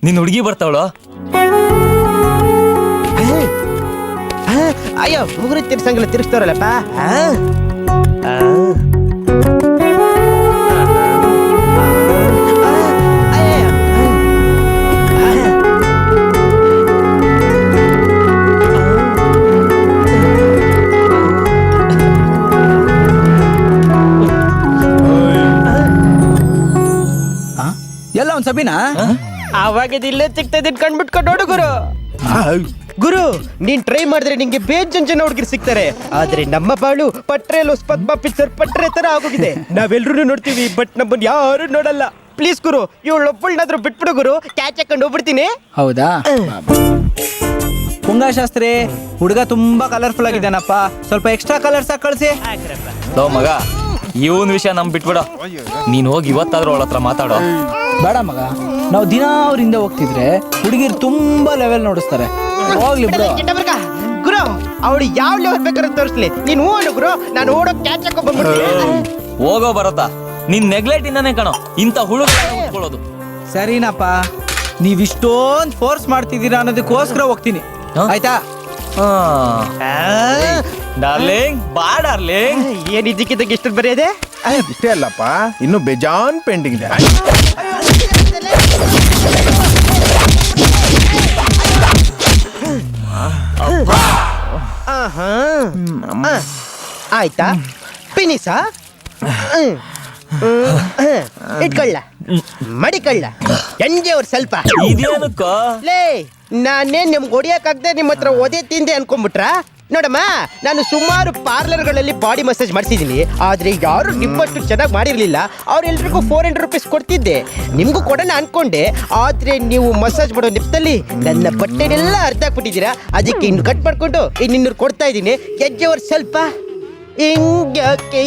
ನಿನ್ ಹುಡುಗಿ ಬರ್ತಾವಳು. ಅಯ್ಯೋ, ಮುಗುರಿ ತಿರ್ಸಂಗಿಲ್ಲ, ತಿರ್ಸ್ತಾರಲ್ಲಪ್ಪ. ಎಲ್ಲ ಒಂದ್ ಸಬಿನಾ ಅವಾಗಿದ್ ಇಲ್ಲೇ ಸಿಗ್ತದ ಕಣ್ಬಿಟ್ಕೊಂಡು ನೋಡು ಗುರು. ಗುರು, ನೀನ್ ಟ್ರೈ ಮಾಡಿದ್ರೆ ನಿಂಗೆ ಬೇಜನ್ ಜನ ಹುಡುಗಿರು ಸಿಗ್ತಾರೆ. ಆದ್ರೆ ನಮ್ಮ ಬಾಳು ಪಟ್ರೇಲು ಪದ್ಮ ಪಿಕ್ಚರ್ ಪಟ್ರೆ ತರ ಆಗೋಗಿದೆ. ನಾವೆಲ್ರೂ ನೋಡ್ತೀವಿ, ಬಟ್ ನಮ್ಮನ್ ಯಾರು ನೋಡಲ್ಲ. ಪ್ಲೀಸ್ ಗುರು, ಇವಳೊಬ್ಬಳನ್ನಾದ್ರೂ ಬಿಟ್ಬಿಡು ಗುರು, ಕ್ಯಾಚ್ ಹಾಕೊಂಡು ಹೋಗ್ಬಿಡ್ತೀನಿ. ಹೌದಾ? ಪುಂಗಶಾಸ್ತ್ರಿ, ಹುಡುಗ ತುಂಬಾ ಕಲರ್ಫುಲ್ ಆಗಿದ್ದಾನಪ್ಪ, ಸ್ವಲ್ಪ ಎಕ್ಸ್ಟ್ರಾ ಕಲರ್ಸ್ ಹಾಕಿ ಕಳ್ಸಿ. ಲೋ ಮಗ, ಇವನ್ ವಿಷಯ ನಮ್ ಬಿಟ್ಬಿಡ. ನೀನ್ ಹೋಗಿ ಇವತ್ತಾದ್ರೂ ಅವಳ ಹತ್ರ ಮಾತಾಡೋ. ಬೇಡ ಮಗ, ನಾವು ದಿನ ಅವ್ರಿಂದ ಹೋಗ್ತಿದ್ರೆ ಹುಡುಗಿರು ತುಂಬಾ ಲೆವೆಲ್ ನೋಡಿಸ್ತಾರೆ. ಹೋಗ್ಲಿ ಬಿಡು. ಗುರು, ಅವಳು ಯಾವ ಲೆವೆಲ್ ಬೇಕಾದ್ರೆ ತೋರಿಸ್ಲಿ, ನೀನ್ ಓಡು ಗುರು, ನಾನು ಓಡೋ ಕ್ಯಾಚ್ ಹಾಕೋ ಬಂದ್ಬಿಡ್ತೀನಿ. ಹೋಗೋ ಬರತ್ತಾ, ನಿನ್ ನೆಗ್ಲೆಕ್ಟ್ ಇಂದಾನೆ ಕಣೋ ಇಂಥ ಹುಡುಕೊಳ್ಳೋದು. ಸರಿನಪ್ಪ, ನೀವ್ ಇಷ್ಟೊಂದು ಫೋರ್ಸ್ ಮಾಡ್ತಿದ್ದೀರಾ ಅನ್ನೋದಕ್ಕೋಸ್ಕರ ಹೋಗ್ತೀನಿ, ಆಯ್ತಾ? ಡಾರ್ಲಿಂಗ್ ಬಾ ಡಾರ್ಲಿಂಗ್. ಏನ್ ಇದಕ್ಕಿದ್ದಾಗ ಎಷ್ಟು ಬರೆಯದೆ? ಇಷ್ಟೇ ಅಲ್ಲಪ್ಪ, ಇನ್ನು ಬೇಜಾನ್ ಪೆಂಡಿಂಗ್ ಇದೆ. ಆಯ್ತಾ ಪಿನಿಸ ಇಟ್ಕೊಳ್ಳ ಮಡಿಕೊಳ್ಳ ಎಂಜೆ ಅವ್ರು ಸ್ವಲ್ಪ ಇದೇನಕ್ಕೋ? ಲೇ ನಾನೇನ್ ನಿಮ್ಗೆ ಹೊಡಿಯಕ್ಕಾಗದೆ ನಿಮ್ಮ ಹತ್ರ ಒದೆ ತಿಂದೆ ಅನ್ಕೊಂಡ್ಬಿಟ್ರ? ನೋಡಮ್ಮ, ನಾನು ಸುಮಾರು ಪಾರ್ಲರ್ಗಳಲ್ಲಿ ಬಾಡಿ ಮಸಾಜ್ ಮಾಡಿಸಿದ್ದೀನಿ, ಆದ್ರೆ ಯಾರು ನಿಮ್ಮಷ್ಟು ಚೆನ್ನಾಗಿ ಮಾಡಿರ್ಲಿಲ್ಲ. ಅವ್ರೆಲ್ರಿಗೂ 400 ರುಪೀಸ್ ಕೊಡ್ತಿದ್ದೆ, ನಿಮ್ಗೂ ಕೊಡೋಣ ಅನ್ಕೊಂಡೆ. ಆದ್ರೆ ನೀವು ಮಸಾಜ್ ಮಾಡೋ ನಿಪ್ತಲ್ಲಿ ನನ್ನ ಬಟ್ಟೆನೆಲ್ಲ ಅರ್ಧಾಕ್ಬಿಟ್ಟಿದ್ದೀರಾ. ಅದಕ್ಕೆ ಇನ್ನು ಕಟ್ ಮಾಡ್ಕೊಂಡು ಇನ್ನೂರು ಕೊಡ್ತಾ ಇದ್ದೀನಿ. ಹೆಜ್ಜೆಯವ್ರು ಸ್ವಲ್ಪ ಹಿಂಗ್ಯಾಕೆ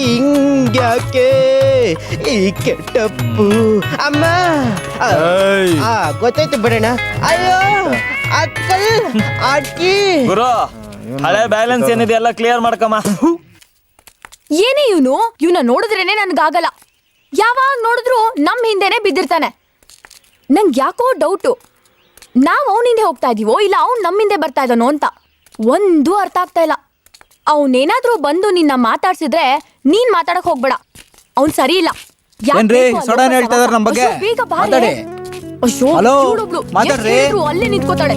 ಈ ಕೆಟ್ಟಪ್ಪು ಅಮ್ಮ. ಗೊತ್ತಾಯ್ತು ಬಿಡೋಣ. ಅಯ್ಯೋ ಅಕ್ಕಲ್ ಆಟಿ ಗುರು, ಹಳೆ ಬ್ಯಾಲೆನ್ಸ್ ಏನಿದೆ ಎಲ್ಲ ಕ್ಲಿಯರ್ ಮಾಡ್ಕಮ್ಮ. ಏನೇ ಇವನ ನೋಡಿದ್ರೇನೆ ನನ್ಗಾಗಲ್ಲ. ಯಾವಾಗ ನೋಡಿದ್ರು ನಮ್ ಹಿಂದೆನೆ ಬಿದ್ದಿರ್ತಾನೆ. ನಂಗೆ ಯಾಕೋ ಡೌಟು, ನಾವ್ ಅವನ ಹಿಂದೆ ಹೋಗ್ತಾ ಇದೀವೋ ಇಲ್ಲ ಅವ್ನ್ ನಮ್ ಹಿಂದೆ ಬರ್ತಾ ಇದ್ದಾನೋ ಅಂತ ಒಂದು ಅರ್ಥ ಆಗ್ತಾ ಇಲ್ಲ. ಅವನೇನಾದ್ರೂ ಬಂದು ನಿನ್ನ ಮಾತಾಡ್ಸಿದ್ರೆ ನೀನ್ ಮಾತಾಡಕ್ ಹೋಗ್ಬೇಡ, ಅವ್ನ್ ಸರಿ ಇಲ್ಲ. ಏನ್ರಿ ಸಡನ್ ಹೇಳ್ತಾ ಇದಾರೆ ನಮ್ ಬಗ್ಗೆ? ಬೇಗ ಬಾರೆ. ಮಾತಾಡಿ. ಅಯ್ಯೋ, ಹಲೋ, ಇವ್ಳೊಬ್ಳು ಮಾತಾಡ್ರಿ. ಎಷ್ಟ್ ಹೇಳಿದ್ರು ಅಲ್ಲೇ ನಿಂತ್ಕೋತಾಳೆ.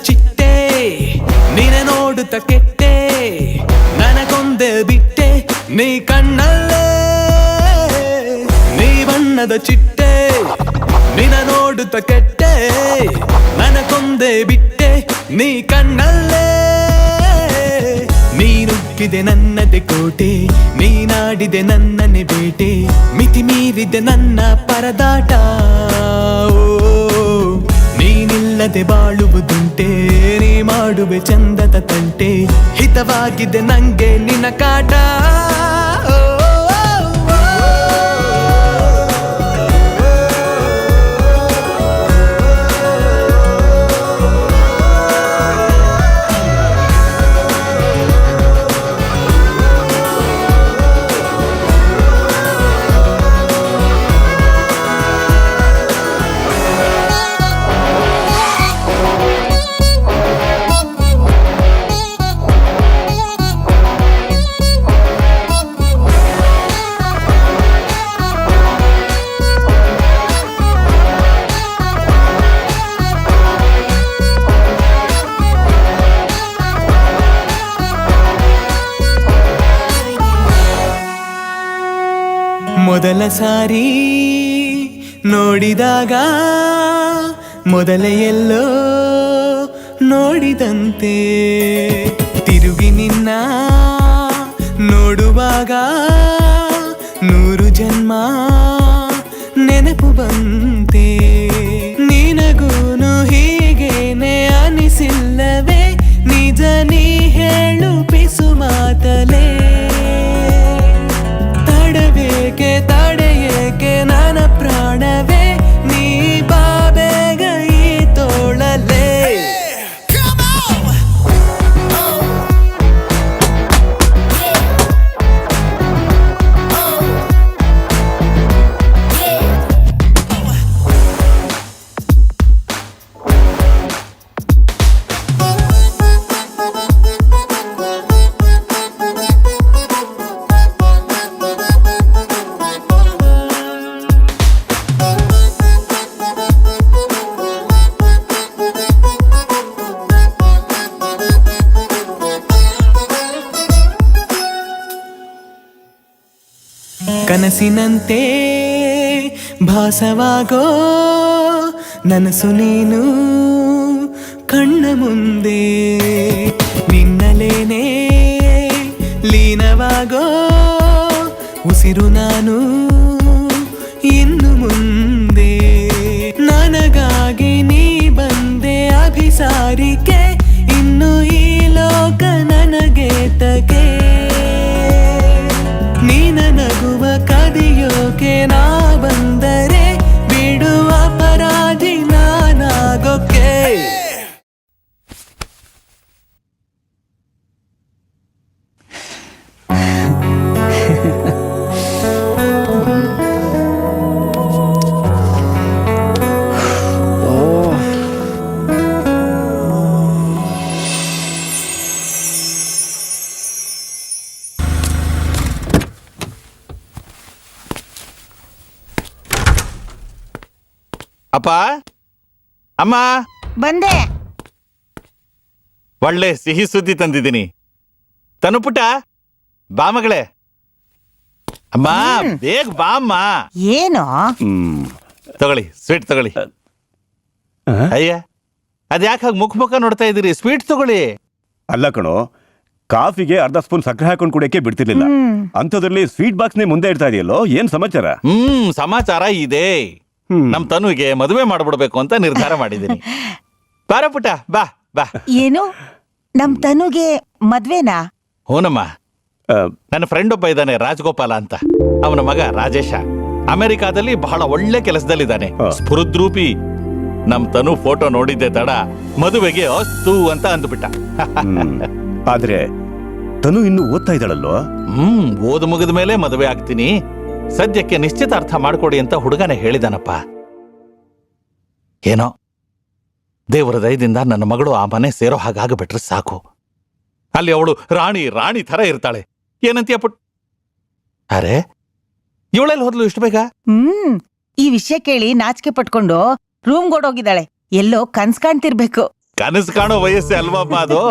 ಚಿಟ್ಟೆ ನೀನೆ ನೋಡುತ್ತ ಕೆಟ್ಟೆ, ನನಗೊಂದೆ ಬಿಟ್ಟೆ ನೀ ಕಣ್ಣಲ್ಲೇ. ನೀ ಬಣ್ಣದ ಚಿಟ್ಟೆ ನಿನ ನೋಡುತ್ತ ಕೆಟ್ಟೆ, ನನಗೊಂದೆ ಬಿಟ್ಟೆ ನೀ ಕಣ್ಣಲ್ಲೇ. ನೀನುಗ್ಗಿದೆ ನನ್ನದೆ ಕೋಟೆ, ನೀನಾಡಿದೆ ನನ್ನನೆ ಬೇಟೆ, ಮಿತಿ ಮೀರಿದೆ ನನ್ನ ಪರದಾಟ. ನೀನಿಲ್ಲದೆ ಬಾಳುವುದುಂಟೆ, ನೀ ಮಾಡುವೆ ಚಂದದ ತಂಟೆ, ಹಿತವಾಗಿದೆ ನಂಗೆ ನಿನ್ನ ಕಾಟ. ಮೊದಲ ಸಾರಿ ನೋಡಿದಾಗ ಮೊದಲೇ ಎಲ್ಲೋ ನೋಡಿದಂತೆ, ತಿರುಗಿ ನಿನ್ನ ನೋಡುವಾಗ 100 ಜನ್ಮ ನೆನಪು ಬಂತೆ. ನಿನಗೂನು ಹೀಗೇನೆ ಅನಿಸಿಲ್ಲವೇ, ನಿಜ ನೀ ಹೇಳು ಪಿಸು ಮಾತಲೇ. ತಡಬೇಕೆ ತಡೆಯೇಕೆ ನನ್ನ ಪ್ರಾಣವೇ, ನೀ ಬಾಬೇಗ ಈ ತೋಳಲೇ. ಕನಸಿನಂತೆ ಭಾಸವಾಗೋ ನನಸು ನೀನು ಕಣ್ಣ ಮುಂದೆ, ನಿನ್ನಲೇನೆ ಲೀನವಾಗೋ ಉಸಿರು ನಾನು ಇನ್ನು ಮುಂದೆ. ಅಭಿಸಾರಿಕೆ ಇನ್ನು ಈ ಲೋಕ ನನಗೆ ತಗೆ ನೀನ ನಗುವ ಕದಿಯೋಕೆ ನಾ ಬಂದರೆ ಬಿಡುವ ಅಪರಾಧಿ ನಾನಾಗೋಕೆ ಅಪ್ಪ ಅಮ್ಮ ಬಂದೆ. ಒಳ್ಳೆ ಸಿಹಿ ಸುದ್ದಿ ತಂದಿದ್ದೀನಿ. ತನುಪುಟ ಬಾ ಮಗಳೇ. ಅಮ್ಮ ಬೇಗ ಬಾ ಅಮ್ಮ. ಏನು? ತಗೊಳ್ಳಿ ಸ್ವೀಟ್ ತಗೊಳ್ಳಿ. ಅಯ್ಯ ಅದ್ಯಾಕೆ ಹಾಗೆ ಮುಖ ನೋಡ್ತಾ ಇದ್ದೀರಿ? ಸ್ವೀಟ್ ತಗೊಳ್ಳಿ. ಅಲ್ಲ ಕಣೋ, ಕಾಫಿಗೆ ಅರ್ಧ ಸ್ಪೂನ್ ಸಕ್ಕರೆ ಹಾಕೊಂಡು ಕುಡಿಯಕ್ಕೆ ಬಿಡ್ತಿರ್ಲಿಲ್ಲ. ಅಂಥದ್ರಲ್ಲಿ ಸ್ವೀಟ್ ಬಾಕ್ಸ್ ಮುಂದೆ ಇಡ್ತಾ ಇದೆಯಲ್ಲೋ, ಏನ್ ಸಮಾಚಾರ? ಸಮಾಚಾರ ಇದೆ. ನಮ್ ತನುಗೆ ಮದುವೆ ಮಾಡ್ಬಿಡ್ಬೇಕು ಅಂತ ನಿರ್ಧಾರ ಮಾಡಿದ್ದೀನಿ. ಬಾರ ಪುಟ ಬಾ ಬಾ. ಏನು ನಮ್ ತನುಗೆ ಮದ್ವೆನಾ? ಹೂನಮ್ಮ. ನನ್ನ ಫ್ರೆಂಡ್ ಒಬ್ಬ ಇದ್ದಾನೆ, ರಾಜಗೋಪಾಲ ಅಂತ. ಅವನ ಮಗ ರಾಜೇಶ ಅಮೆರಿಕಾದಲ್ಲಿ ಬಹಳ ಒಳ್ಳೆ ಕೆಲಸದಲ್ಲಿದ್ದಾನೆ, ಸ್ಫುರುದ್ರೂಪಿ. ನಮ್ ತನು ಫೋಟೋ ನೋಡಿದ್ದೆ ತಡ ಮದುವೆಗೆ ಅಸ್ತು ಅಂತ ಅಂದ್ಬಿಟ್ಟ. ಆದ್ರೆ ತನು ಇನ್ನು ಓದ್ತಾ ಇದ್ದಾಳಲ್ವ? ಓದು ಮುಗಿದ ಮೇಲೆ ಮದುವೆ ಆಗ್ತೀನಿ, ಸದ್ಯಕ್ಕೆ ನಿಶ್ಚಿತಾರ್ಥ ಮಾಡ್ಕೊಡಿ ಅಂತ ಹುಡುಗನೇ ಹೇಳಿದಾನಪ್ಪ. ಏನೋ ದೇವರ ದಯದಿಂದ ನನ್ನ ಮಗಳು ಆ ಮನೆ ಸೇರೋ ಹಾಗಾಗ್ಬಿಟ್ರೆ ಸಾಕು. ಅಲ್ಲಿ ಅವಳು ರಾಣಿ ಥರ ಇರ್ತಾಳೆ. ಏನಂತೀಯ ಪುಟ್? ಅರೆ ಇವಳೆಲ್ಲಿ ಹೋದ್ಲು ಇಷ್ಟು ಬೇಗ? ಈ ವಿಷಯ ಕೇಳಿ ನಾಚಿಕೆ ಪಟ್ಕೊಂಡು ರೂಮ್ಗೋಡೋಗಿದ್ದಾಳೆ. ಎಲ್ಲೋ ಕನ್ಸ್ ಕಾಣ್ತಿರ್ಬೇಕು. ಕನಸು ಕಾಣೋ ವಯಸ್ಸೆ ಅಲ್ವಪ್ಪ ಅದು.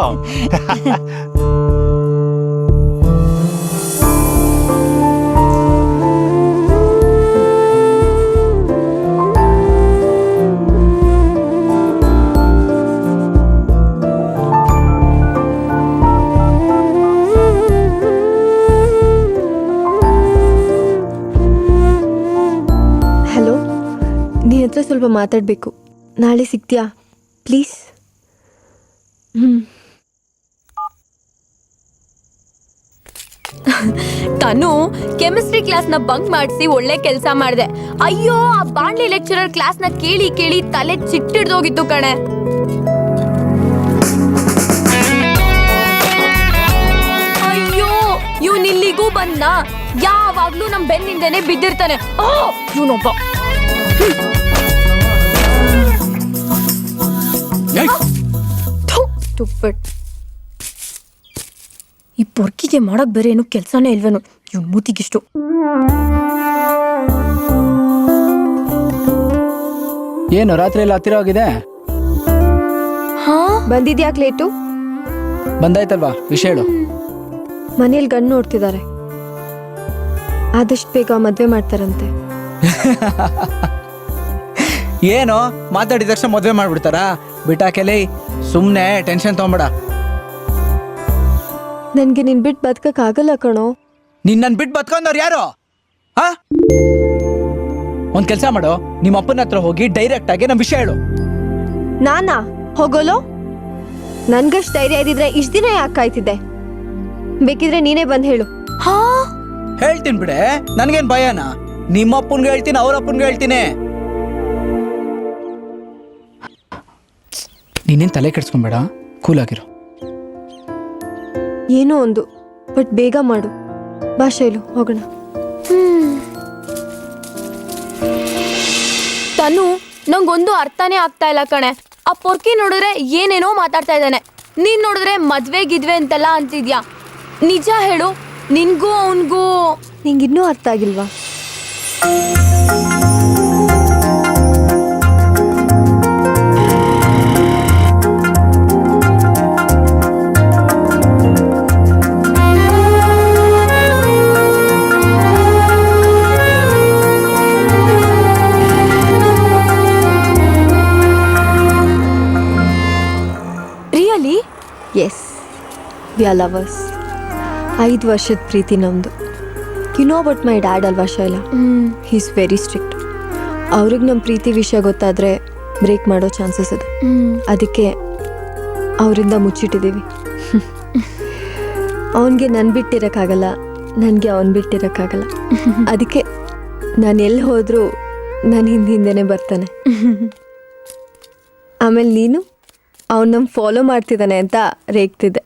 ಹಲೋ, ನಿನ್ನ ಹತ್ರ ಸ್ವಲ್ಪ ಮಾತಾಡಬೇಕು. ನಾಳೆ ಸಿಗ್ತೀಯಾ ಪ್ಲೀಸ್? ತನು ಕೆಮಿಸ್ಟ್ರಿ ಕ್ಲಾಸ್ನ ಬಂಕ್ ಮಾಡಿಸಿ ಒಳ್ಳೆ ಕೆಲಸ ಮಾಡಿದೆ. ಅಯ್ಯೋ, ಆ ಬಾಂಡ್ಲಿ ಲೆಕ್ಚರರ್ ಕ್ಲಾಸ್ನ ಕೇಳಿ ಕೇಳಿ ತಲೆ ಚಿಟ್ಟಿಡ್ದೋಗಿತ್ತು ಕಣೆ. ಅಯ್ಯೋ, ಇವನ್ ಇಲ್ಲಿಗೂ ಬಂದ. ಯಾವಾಗ್ಲೂ ನಮ್ ಬೆನ್ನಿಂದನೇ ಬಿದ್ದಿರ್ತಾನೆ. ಇವನೊಬ್ಬ. ಈ ಪೊರ್ಕಿಗೆ ಮಾಡಕ್ ಬೇರೆ ಏನು ಕೆಲ್ಸನೇ ಇಲ್ವೇನು ಇವ್ ಮೂತಿಗಿಷ್ಟು. ಏನು ರಾತ್ರಿ ಎಲ್ಲ ಹತ್ತಿರ ಹೋಗಿದೆ? ಬಂದಿದ್ಯಾಕ್ ಲೇಟು? ಬಂದಾಯ್ತಲ್ವಾ, ವಿಷಯ ಹೇಳು. ಮನೇಲಿ ಗಂಡು ನೋಡ್ತಿದ್ದಾರೆ, ಆದಷ್ಟು ಬೇಗ ಮದ್ವೆ ಮಾಡ್ತಾರಂತೆ. ಏನು ಮಾತಾಡಿದ ತಕ್ಷಣ ಮದುವೆ ಮಾಡ್ಬಿಡ್ತಾರಾ? ಬಿಟ್ಟಾಕೆಲೆ, ಸುಮ್ಮನೆ ಟೆನ್ಷನ್ ತಗೊಂಬೇಡ. ನನ್ಗೆ ನಿನ್ ಬಿಟ್ಟು ಬದುಕಕ್ ಆಗಲ್ಲ ಕಣೋ. ನಿನ್ನನ್ ಬಿಟ್ಟು ಬದುಕೊಂಡವ್ರು ಯಾರು? ಒಂದ್ ಕೆಲ್ಸ ಮಾಡೋ, ನಿಮ್ಮ ಅಪ್ಪನ ಹತ್ರ ಹೋಗಿ ಡೈರೆಕ್ಟ್ ಆಗಿ ನಮ್ ವಿಷಯ ಹೇಳು. ನಾನಾ ಹೋಗೋಲೋ? ನನ್ಗಷ್ಟು ಧೈರ್ಯ ಇದ್ದಿದ್ರೆ ಇಷ್ಟ ದಿನ ಯಾಕೆ ಕಾಯ್ತಿದ್ದೆ? ಬೇಕಿದ್ರೆ ನೀನೇ ಬಂದ್ ಹೇಳು. ಹೇಳ್ತೀನಿ ಬಿಡೆ, ನನ್ಗೇನ್ ಭಯನಾ? ನಿಮ್ಮ ಅಪ್ಪನ್ಗೆ ಹೇಳ್ತೀನಿ, ಅವ್ರ ಅಪ್ಪನ್ಗೆ ಹೇಳ್ತೀನಿ. ನೀನೇನ್ ತಲೆ ಕೆಡ್ಸ್ಕೊಂಬೇಡ, ಕೂಲ್ ಆಗಿರು. ಏನೋ ಒಂದು, ಬಟ್ ಬೇಗ ಮಾಡು. ಬಾ ಶೈಲು, ಹೋಗೋಣ. ತನು, ನಂಗೊಂದು ಅರ್ಥನೇ ಆಗ್ತಾ ಇಲ್ಲ ಕಣೆ. ಆ ಪೊರ್ಕಿ ನೋಡಿದ್ರೆ ಏನೇನೋ ಮಾತಾಡ್ತಾ ಇದ್ದಾನೆ. ನೀನ್ ನೋಡಿದ್ರೆ ಮದ್ವೆ ಗಿದ್ವೆ ಅಂತೆಲ್ಲ ಅಂತಿದ್ಯಾ. ನಿಜ ಹೇಳು, ನಿನ್ಗೂ ಅವನ್ಗೂ ನಿಂಗಿನ್ನೂ ಅರ್ಥ ಆಗಿಲ್ವಾ? Really? Yes, we are lovers. 5 ವರ್ಷದ ಪ್ರೀತಿ ನಮ್ದು. You know but my dad ಅಲ್ವಾ Shaila? He is very strict. ಅವ್ರಿಗೆ ನಮ್ಮ ಪ್ರೀತಿ ವಿಷಯ ಗೊತ್ತಾದರೆ ಬ್ರೇಕ್ ಮಾಡೋ ಚಾನ್ಸಸ್ ಇದೆ. ಅದಕ್ಕೆ ಅವರಿಂದ ಮುಚ್ಚಿಟ್ಟಿದ್ದೀವಿ. ಅವನಿಗೆ ನನ್ನ ಬಿಟ್ಟಿರೋಕ್ಕಾಗಲ್ಲ, ನನಗೆ ಅವನು ಬಿಟ್ಟಿರೋಕ್ಕಾಗಲ್ಲ. ಅದಕ್ಕೆ ನಾನು ಎಲ್ಲಿ ಹೋದರೂ ನಾನು ಹಿಂದೆನೇ ಬರ್ತಾನೆ. ಆಮೇಲೆ ನೀನು ಅವನು ನಮ್ಮ ಫಾಲೋ ಮಾಡ್ತಿದ್ದಾನೆ ಅಂತ ರೇಗ್ತಿದ್ದೆ.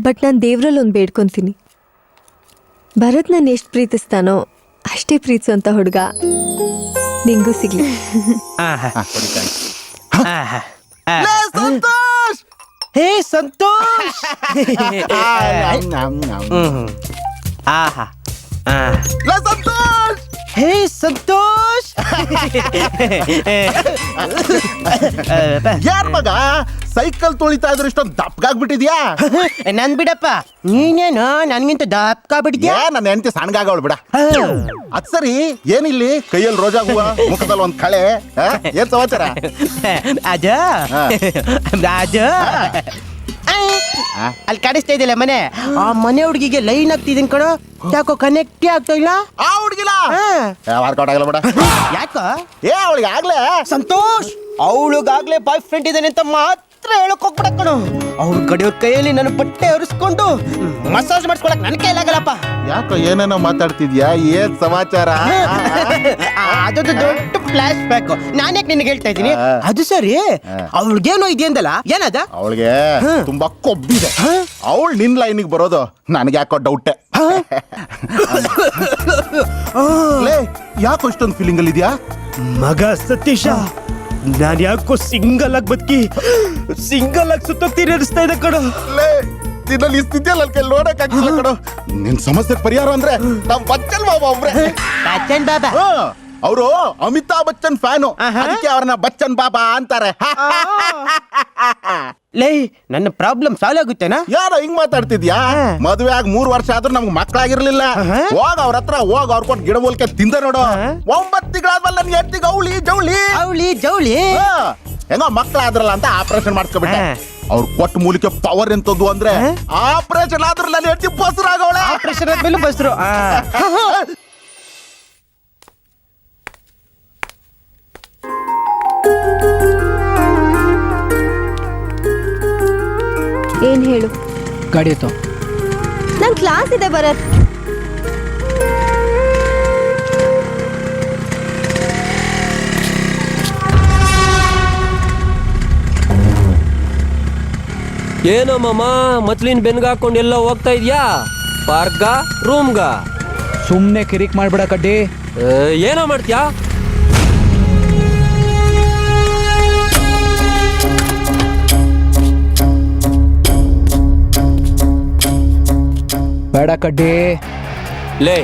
ಬಟ್ ನಾನು ದೇವ್ರಲ್ಲಿ ಒಂದು ಬೇಡ್ಕೊತೀನಿ, ಭರತ್ ನಾನು ಎಷ್ಟು ಪ್ರೀತಿಸ್ತಾನೋ ಅಷ್ಟೇ ಪ್ರೀತಿಸೋಂಥ ಹುಡುಗ ನಿಂಗೂ ಸಿಗ್ಲಿ. ಹೇ ಸಂತೋಷ್. ಆಹಾ ಸಂತೋಷ್. ಹೇ ಸಂತೋಷ್. ಯಾರ್ ಮಗ ಸೈಕಲ್ ತೊಳಿತಾ ಇದ್ರು ಇಷ್ಟೊಂದು ದಪ್ಪಗಾಗ್ಬಿಟ್ಟಿದ್ಯಾ? ನನ್ ಬಿಡಪ್ಪ, ನೀನೇನು ನನ್ಗಿಂತ ದಪ್ಕ ಬಿಟ್ಟಿದ್ಯಾ? ನನ್ನ ಹೆಂಡತಿ ಸಣ್ಣಗಾಗವಳು ಬಿಡ. ಅದ್ ಸರಿ, ಏನಿಲ್ಲಿ ಕೈಯಲ್ಲಿ ರೋಜಾ ಹೂವ, ಮುಖದಲ್ಲಿ ಒಂದ್ ಕಳೆ, ಏನ್ ಸಮಾಚಾರ? ಅದ ಅಲ್ಲಿ ಕಾಣಿಸ್ತಾ ಇದೆಯಲ್ಲ ಮನೆ, ಆ ಮನೆ ಹುಡುಗಿಗೆ ಲೈನ್ ಆಗ್ತಿದ್ದೀನಿ ಕಣೋ. ಯಾಕೋ ಕನೆಕ್ಟೇ ಆಗ್ತಾ ಇಲ್ಲ. ಆ ಹುಡುಗಿಲ ವರ್ಕೌಟ್ ಆಗಲ್ಲ ಬಿಡ. ಯಾಕ? ಅವಳಿಗೆ ಆಗ್ಲೇ ಸಂತೋಷ್ ಅವಳಿಗಾಗ್ಲೇ ಬಾಯ್ ಫ್ರೆಂಡ್ ಇದ್ದಾನೆ ಅಂತ ಮಾತ್ರ ಹೇಳಕ್ ಹೋಗ್ಬಿಡ ಕಣೋ. ಅವ್ರ ಕಡೆಯವ್ರ ಕೈಯಲ್ಲಿ ನನ್ನ ಬಟ್ಟೆ ಒರೆಸ್ಕೊಂಡು ಮಸಾಜ್ ಮಾಡಿಸ್ಕೊಳಕ್ ನನ್ ಕೈಲಾಗಲ್ಲಪ್ಪ. ಯಾಕೋ ಏನೇನೋ ಮಾತಾಡ್ತಿದ್ಯಾ? ಏನ್ ಸಮಾಚಾರ? ಅದೊಂದು ದೊಡ್ಡ ಫ್ಲಾಶ್ ಬ್ಯಾಕ್. ನಾನ್ಯಾಕೆ ನಿನ್ಗೆ ಹೇಳ್ತಾ ಇದ್ದೀನಿ. ಅದು ಸರಿ, ಅವಳಿಗೇನೋ ಇದೆಯಂದಲ್ಲ, ಏನದ? ಅವಳಿಗೆ ತುಂಬಾ ಕೊಬ್ಬಿದೆ. ಅವಳು ನಿನ್ ಲೈನಿಗೆ ಬರೋದು ನನ್ಗೆ ಯಾಕೋ ಡೌಟೆ. ಯಾಕೋ ಇಷ್ಟೊಂದು ಫೀಲಿಂಗ್ ಅಲ್ಲಿ ಇದೆಯಾ? ಮಗ ಸತೀಶ, ನಾನ್ ಯಾಕೋ ಸಿಂಗಲ್ ಆಗಿ ಬದುಕಿ ಸಿಂಗಲ್ ಆಗಿ ಸುತ್ತೋಗ್ತೀನಿ ಅನಿಸ್ತಾ ಇದೆ ಕಣೋ. ನಿನ್ನಲ್ಲಿ ಸ್ಥಿತಿಯಲ್ಲಿ ಕೈ ನೋಡಕ್ ಆಗ್ತಿಲ್ಲ ಕಣೋ. ನಿನ್ ಸಮಸ್ಯೆ ಪರಿಹಾರ ಅಂದ್ರೆ ನಮ್ ಬಚ್ಚನ್ ಬಾಬಾ ಒಬ್ರೆ. ಬಚ್ಚನ್ ಬಾಬಾ ಅವರು ಅಮಿತಾಬ್ ಬಚ್ಚನ್ ಫ್ಯಾನು, ಅದಕ್ಕೆ ಅವ್ರನ್ನ ಬಚ್ಚನ್ ಬಾಬಾ ಅಂತಾರೆ. ಲೇ, ನನ್ನ ಪ್ರಾಬ್ಲಮ್ ಸಾಲ್ವ್ ಆಗುತ್ತೇನಾ? ಯಾರೋ ಹಿಂಗ್ ಮಾತಾಡ್ತಿದ್ಯಾ? ಮದುವೆ ಆಗಿ 3 ವರ್ಷ ಆದ್ರೂ ನಮ್ಗೆ ಮಕ್ಕಳಾಗಿರ್ಲಿಲ್ಲ. ಹೋಗ ಅವ್ರ ಹತ್ರ ಹೋಗ, ಅವ್ರ ಕೊಟ್ಟು ಗಿಡ ಮೂಲಿಕೆ ತಿಂದ ನೋಡು. 9 ತಿಂಗಳಾದ್ಮೇಲೆ ನನ್ ಹೆಂಡ್ತಿಗೆ ಅವಳಿ ಜವಳಿ ಹೆಂಗೋ ಮಕ್ಕಳಾದ್ರಲ್ಲ ಅಂತ ಆಪರೇಷನ್ ಮಾಡಿಸ್ಕೊಬಿಟ್ಟೆ. ಅವ್ರು ಕೊಟ್ಟ ಮೂಲಿಕೆ ಪವರ್ ಎಂತದ್ದು ಅಂದ್ರೆ ಆಪರೇಷನ್ ಆದ್ರೂ ನನ್ನ ಹೆಂಡ್ತಿ ಬಸ್ರಾಗವಳೆ. ಆಪರೇಷನ್ ಆದ್ಮೇಲೆ ಬಸ್ರು. ಏನ್ ಹೇಳು? ಗಾಡಿ ಎತ್ತೋ. ನನ್ ಕ್ಲಾಸ್ ಇದೆ ಭರತ್. ಏನೋ ಮಾಮ, ಮತ್ಲಿನ ಬೆನ್ಗ ಹಾಕೊಂಡು ಎಲ್ಲ ಹೋಗ್ತಾ ಇದ್ಯಾ? ಪಾರ್ಕ್ಗ, ರೂಮ್ಗ? ಸುಮ್ಮನೆ ಕಿರಿಕ್ ಮಾಡ್ಬೇಡ ಕಡ್ಡಿ. ಏನೋ ಮಾಡ್ತೀಯಾ? ಬೇಡ ಕಡ್ಡಿ. ಲೇ,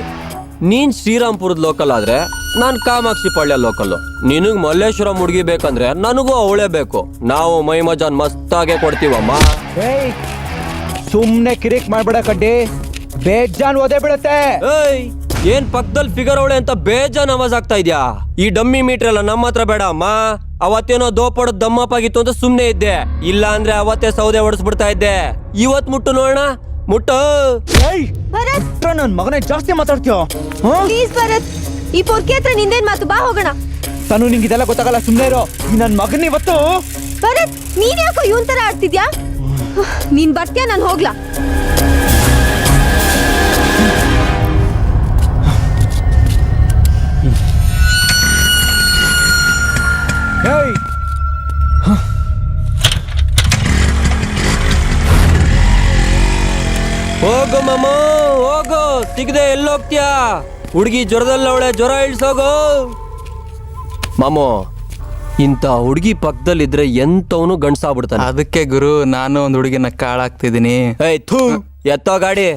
ನೀನ್ ಶ್ರೀರಾಮ್ಪುರದ ಲೋಕಲ್ ಆದ್ರೆ ನಾನ್ ಕಾಮಾಕ್ಷಿ ಪಾಳ್ಯ ಲೋಕಲ್. ನಿನಗ್ ಮಲ್ಲೇಶ್ವರಂ ಹುಡುಗಿ ಬೇಕಂದ್ರೆ ನನಗೂ ಅವಳೇ ಬೇಕು. ನಾವು ಮೈ ಮಜಾನ್ ಮಸ್ತಾಗೆ ಕೊಡ್ತೀವಮ್ಮ. ಸುಮ್ನೆ ಕಿರಿಕ್ ಮಾಡ್ಬೇಡ ಕಡ್ಡಿ, ಬೇಜಾನ್ ಓದೇ ಬೀಳುತ್ತೆ. ಏಯ್, ಏನ್ ಪಕ್ಕದಲ್ಲಿ ಫಿಗರ್ ಅವಳೆ ಅಂತ ಬೇಜಾನ್ ಆವಾಜ್ ಆಗ್ತಾ ಇದ್ಯಾ? ಈ ಡಮ್ಮಿ ಮೀಟರ್ ಎಲ್ಲ ನಮ್ಮ ಹತ್ರ ಬೇಡ ಅಮ್ಮ. ಅವತ್ತೇನೋ ದೋಪಡೋದ್ ದಮ್ಮಪ್ಪಾಗಿತ್ತು ಅಂತ ಸುಮ್ನೆ ಇದ್ದೆ, ಇಲ್ಲ ಅಂದ್ರೆ ಅವತ್ತೇ ಸೌದೆ ಹೊಡೆಸ್ಬಿಡ್ತಾ ಇದ್ದೆ. ಇವತ್ ಮುಟ್ಟು ನೋಡೋಣ, ಮುಟ್ಟು. ನನ್ ಮಗನೇ ಜಾಸ್ತಿ ಮಾತಾಡ್ತೀಯೋ? ಪ್ಲೀಸ್ ಭರತ್, ಈ ಪೊರ್ಕೆ ಹತ್ರ ನಿಂದೇನ್ ಮಾತು? ಬಾ ಹೋಗೋಣ. ತಾನು ನಿಂಗೆ ಇದೆಲ್ಲ ಗೊತ್ತಾಗಲ್ಲ, ಸುಮ್ನೆ ಇರೋ. ಈ ನನ್ ಮಗನ್ ಇವತ್ತು. ಭರತ್, ನೀನ್ ಯಾಕೋ ಇವನ್ ತರ ಆಡ್ತಿದ್ಯಾ? ನೀನ್ ಬರ್ತೀಯಾ, ನಾನು ಹೋಗ್ಲಾ? ಹೋಗು ಮಾಮ, ಹೋಗು. ಸಿಗದೆ ಎಲ್ಲೋಗ್ತೀಯಾ? ಹುಡುಗಿ ಜ್ವರದಲ್ಲವಳೆ, ಜ್ವರ ಇಳ್ಸೋಗು. ಮಾಮೋ, ಇಂಥ ಹುಡುಗಿ ಪಕ್ಕದಲ್ಲಿದ್ರೆ ಎಂತವನು ಗಂಡ್ಸಾಗ್ಬಿಡ್ತಾನೆ. ಅದಕ್ಕೆ ಗುರು, ನಾನು ಒಂದು ಹುಡುಗಿನ ಕಾಳಾಗ್ತಿದ್ದೀನಿ. ಏಯ್ ಥೂ, ಎತ್ತೋ ಗಾಡಿ.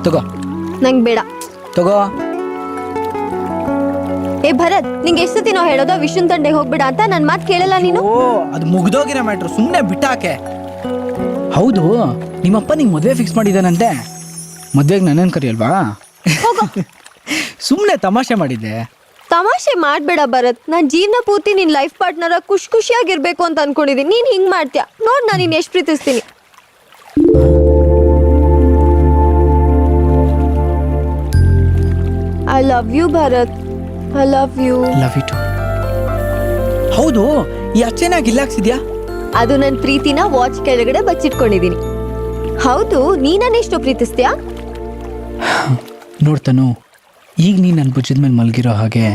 ತಗೋ. ನಂಗೆ ಬೇಡ. ತಗೋ. ಏ ಭರತ್, ನಿಂಗೆ ಎಷ್ಟು ಸತಿ ನಾವು ಹೇಳೋದು ವಿಷ್ಣು ತಂಡೆಗೆ ಹೋಗ್ಬಿಡ ಅಂತ? ನನ್ ಮಾತು ಕೇಳಲ್ಲ ನೀನು. ಅದು ಮುಗ್ದೋಗಿರೋ ಮ್ಯಾಟ್ರು, ಸುಮ್ಮನೆ ಬಿಟ್ಟಾಕೆ. ಹೌದು, ನಿಮ್ಮಪ್ಪ ನಿಂಗೆ ಮದುವೆ ಫಿಕ್ಸ್ ಮಾಡಿದ್ದಾನಂತೆ. ಮದುವೆಗೆ ನನ್ನನ್ನು ಕರಿಯಲ್ವಾ? ಸುಮ್ಮನೆ ತಮಾಷೆ ಮಾಡಿದ್ದೆ. ತಮಾಷೆ ಮಾಡ್ಬೇಡ ಭರತ್. ನಾನ್ ಜೀವನ ಪೂರ್ತಿ ನಿನ್ ಲೈಫ್ ಪಾರ್ಟ್ನರ ಖುಷಿಯಾಗಿರ್ಬೇಕು ಅಂತ ಅನ್ಕೊಂಡಿದೀನಿ. ನೀನ್ ಹಿಂಗ್ ಮಾಡ್ತೀಯ ನೋಡ್, ನಾನು ನಿನ್ ಎಷ್ಟು ಪ್ರೀತಿಸ್ತೀನಿ. I love you Bharat, I love you. Love you too. ಹೌದು, ಈ ಅಚ್ಚೆನಾಗಿ ಇಲ್ಲಾಕ್ಸಿದ್ಯಾ? ಅದು ನನ್ನ ಪ್ರೀತಿನ ವಾಚ್ ಕೆಳಗಡೆ ಬಚ್ಚಿಟ್ಕೊಂಡಿದೀನಿ. ಹೌದು, ನೀ ನನ್ನ ಎಷ್ಟು ಪ್ರೀತಿಸ್ತೀಯಾ? ನೋಡ್ತಾನು, ಈಗ ನೀ ನನ್ನ ಭುಜದ ಮೇಲೆ ಮಲಗಿರೋ ಹಾಗೆ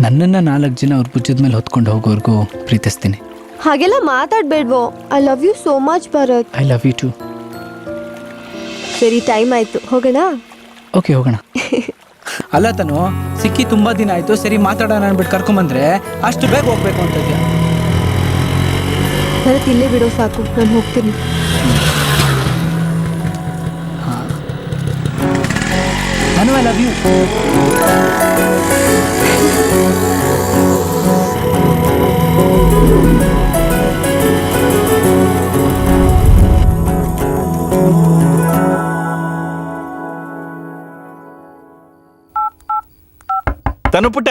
ನನ್ನನ್ನು 4 ಜನ ಅವ್ರ ಭುಜದ ಮೇಲೆ ಹೊತ್ಕೊಂಡು ಹೋಗೋರ್ಗೂ ಪ್ರೀತಿಸ್ತೀನಿ. ಹಾಗೆಲ್ಲ ಮಾತಾಡ್ಬೇಡ್ವೋ. I love you so much Bharat. I love you too. ಸರಿ, ಟೈಮ್ ಆಯ್ತು, ಹೋಗೋಣ. ಓಕೆ, ಹೋಗೋಣ. ಅಲ್ಲ ತನು, ಸಿಕ್ಕಿ ತುಂಬಾ ದಿನ ಆಯ್ತು, ಸರಿ ಮಾತಾಡೋಣ ಅನ್ಬಿಟ್ಟು ಕರ್ಕೊಂಬಂದ್ರೆ ಅಷ್ಟು ಬೇಗ ಹೋಗ್ಬೇಕು ಅಂತ ಇದೆಯಾ? ಭರತ್, ಇಲ್ಲೇ ಬಿಡೋ ಸಾಕು, ನಾನು ಹೋಗ್ತೀನಿ. ನಾನು ಐ ಲವ್ ಯು. ತನು ಪುಟ್ಟ,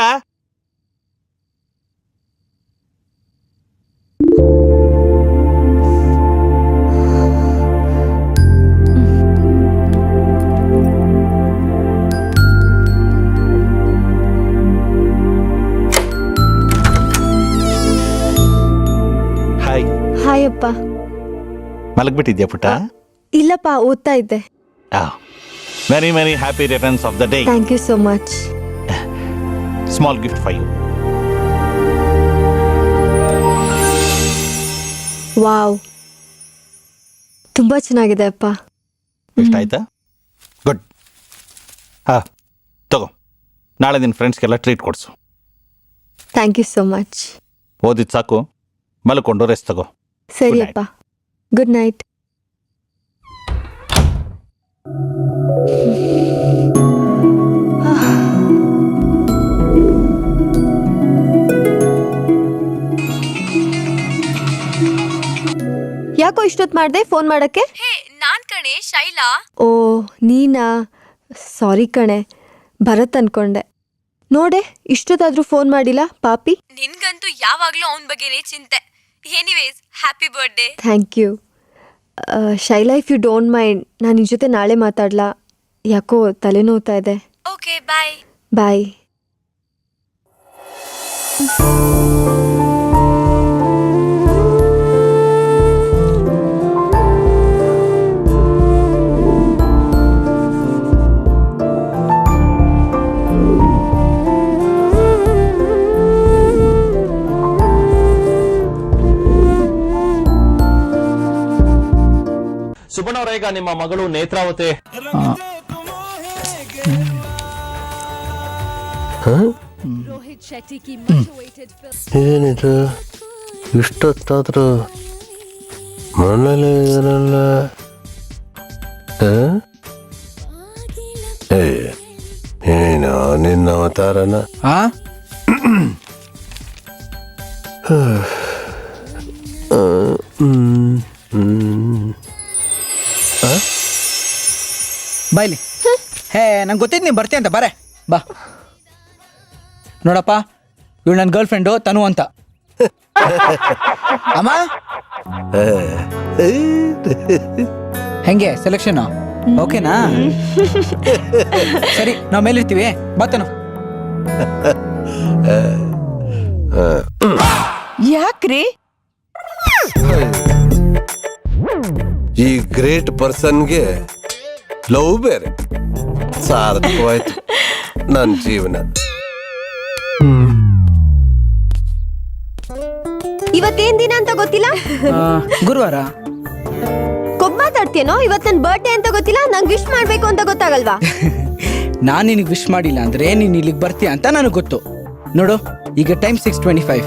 ಹಾಯ್. ಹಾಯ್ ಅಪ್ಪ. ಮಲಗ್ಬಿಟ್ಟಿದ್ಯಾ ಪುಟ್ಟ? ಇಲ್ಲಪ್ಪ, ಓದ್ತಾ ಇದ್ದೆ. Very very happy returns of the day. Thank you so much. Small gift for you. Wow, ತುಂಬಾ ಚೆನ್ನಾಗಿದೆ ಅಪ್ಪ. ಇಷ್ಟ ಆಯ್ತಾ? ಗುಡ್. ತಗೋ, ನಾಳೆ ನಿನ್ನ ಫ್ರೆಂಡ್ಸ್ಗೆಲ್ಲ ಟ್ರೀಟ್ ಕೊಡ್ಸು. Thank you so much. ಓದಿದ್ ಸಾಕು, ಮಲ್ಕೊಂಡು ರೆಸ್ಟ್ ತಗೋ. ಸರಿ ಅಪ್ಪ, ಗುಡ್ ನೈಟ್. ಯಾಕೋ ಇಷ್ಟೊತ್ತು ಮಾಡ್ದೆ ಫೋನ್ ಮಾಡಕ್ಕೆ? ನಾನ್ ಕಣೆ ಶೈಲಾ. ಓ, ನೀನಾ? ಸಾರಿ ಕಣೆ, ಭರತ್ ಅನ್ಕೊಂಡೆ. ನೋಡೆ, ಇಷ್ಟೊತ್ತಾದ್ರೂ ಫೋನ್ ಮಾಡಿಲ್ಲ ಪಾಪಿ. ನಿನ್ಗಂತೂ ಯಾವಾಗ್ಲೂ ಅವನ ಬಗ್ಗೆನೇ ಚಿಂತೆ. Anyways, happy birthday. Thank you. Shaila, if you don't mind, ನಾನು ನಿನ್ನ ಜೊತೆ ನಾಳೆ ಮಾತಾಡ್ಲಾ? ಯಾಕೋ ತಲೆನೋವ್ತಾ ಇದೆ. Okay, bye. ಬಾಯ್. ಸುಬಣ್ಣವ್ರ, ಈಗ ನಿಮ್ಮ ಮಗಳು ನೇತ್ರಾವತಿ ಏನಿದು ಇಷ್ಟೊತ್ತಾದ್ರೂ ಮನೇಲಿ ಇರಲ್ಲ? ಏನೋ ನಿನ್ನ ಅವತಾರನ. ಬಾಯ್ಲಿ. ಹೇ, ನಂಗೆ ಗೊತ್ತಿದ್ದು ನೀನು ಬರ್ತೀಯ ಅಂತ. ಬಾರೆ ಬಾ. ನೋಡಪ್ಪ, ಇವಳು ನನ್ನ ಗರ್ಲ್ ಫ್ರೆಂಡು ತನು ಅಂತ. ಅಮ್ಮ, ಹೆಂಗೆ ಸೆಲೆಕ್ಷನ್? ಓಕೆನಾ? ಸರಿ, ನಾವು ಮೇಲಿರ್ತೀವಿ. ಬಾ ತನು. ಯಾಕ್ರಿ? ಈ ಗ್ರೇಟ್ ಪರ್ಸನ್ಗೆ ಲವ್ ಬೇರೆ ಸಾರ್ಥಕವಾಯ್ತು ನನ್ನ ಜೀವನ. ಇವತ್ತೇನ್ ದಿನ ಅಂತ ಗೊತ್ತಿಲ್ಲ? ಗುರುವಾರ. ಕೊಬ್ಬ ಮಾತಾಡ್ತೀಯನೋ? ಇವತ್ತು ನನ್ನ ಬರ್ಡೇ ಅಂತ ಗೊತ್ತಿಲ್ಲ, ನಂಗೆ ವಿಶ್ ಮಾಡ್ಬೇಕು ಅಂತ ಗೊತ್ತಾಗಲ್ವಾ? ನಾನು ನಿನಗೆ ವಿಶ್ ಮಾಡಿಲ್ಲ ಅಂದ್ರೆ ನೀನು ಇಲ್ಲಿಗೆ ಬರ್ತೀಯ ಅಂತ ನನಗೆ ಗೊತ್ತು. ನೋಡು, ಈಗ ಟೈಮ್ 6:25.